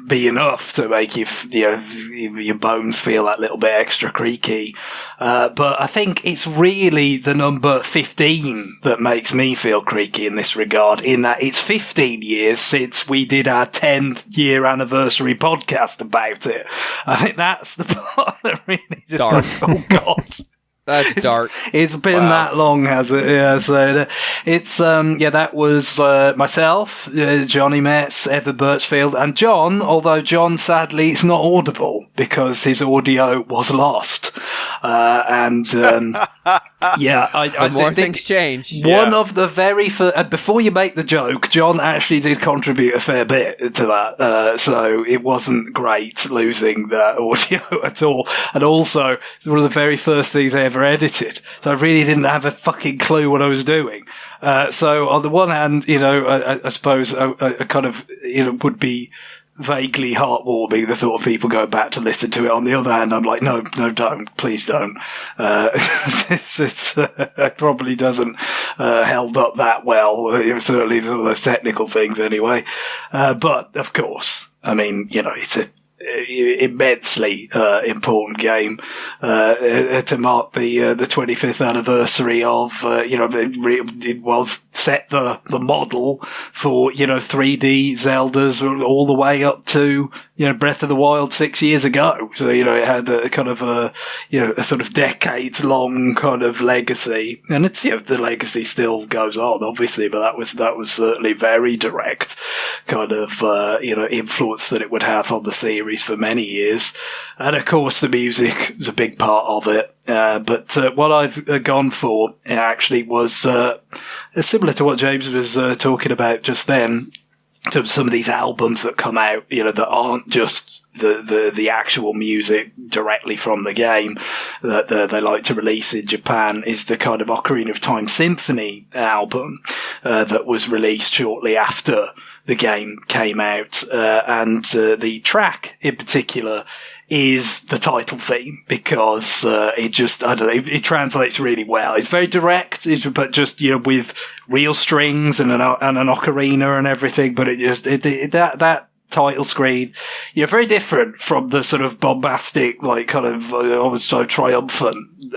be enough to make your bones feel that little bit extra creaky. But I think it's really the number 15 that makes me feel creaky in this regard, in that it's 15 years since we did our 10th year anniversary podcast about it. I think that's the part that really just dark. Oh God. That's dark. It's been that long, has it? Yeah, so it's, that was myself, Johnny Metz, Evan Birchfield, and John, although John sadly is not audible because his audio was lost. I more things change. One of the very first, before you make the joke, John actually did contribute a fair bit to that, so it wasn't great losing that audio at all. And also, one of the very first things I ever edited, so I really didn't have a fucking clue what I was doing. So on the one hand, I suppose I kind of, would be vaguely heartwarming, the thought of people going back to listen to it. On the other hand, I'm like, no, don't, please don't. It probably doesn't held up that well, certainly some of those technical things anyway. But of course, I mean, it's a immensely important game to mark the 25th anniversary of it was set the model for 3D Zeldas all the way up to Breath of the Wild 6 years ago. So it had a kind of a sort of decades long kind of legacy, and it's the legacy still goes on obviously, but that was certainly very direct kind of influence that it would have on the series series for many years. And of course, the music is a big part of it. But what I've gone for actually was similar to what James was talking about just then. To some of these albums that come out, that aren't just the actual music directly from the game that they like to release in Japan, is the kind of Ocarina of Time Symphony album that was released shortly after the game came out, and the track in particular is the title theme, because it translates really well. It's very direct, but just with real strings and an ocarina and everything. But that title screen, very different from the sort of bombastic, like kind of almost so triumphant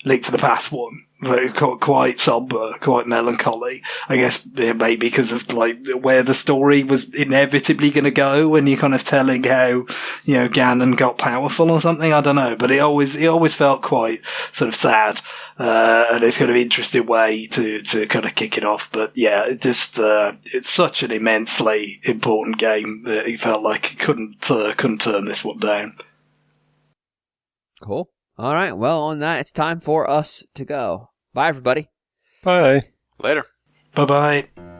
Link to the Past one. Quite somber, quite melancholy. I guess maybe because of like where the story was inevitably going to go, when you're kind of telling how Ganon got powerful or something. I don't know, but it always felt quite sort of sad, and it's kind of interesting way to kind of kick it off. But yeah, it's such an immensely important game that he felt like he couldn't turn this one down. Cool. All right. Well, on that, it's time for us to go. Bye, everybody. Bye. Later. Bye-bye.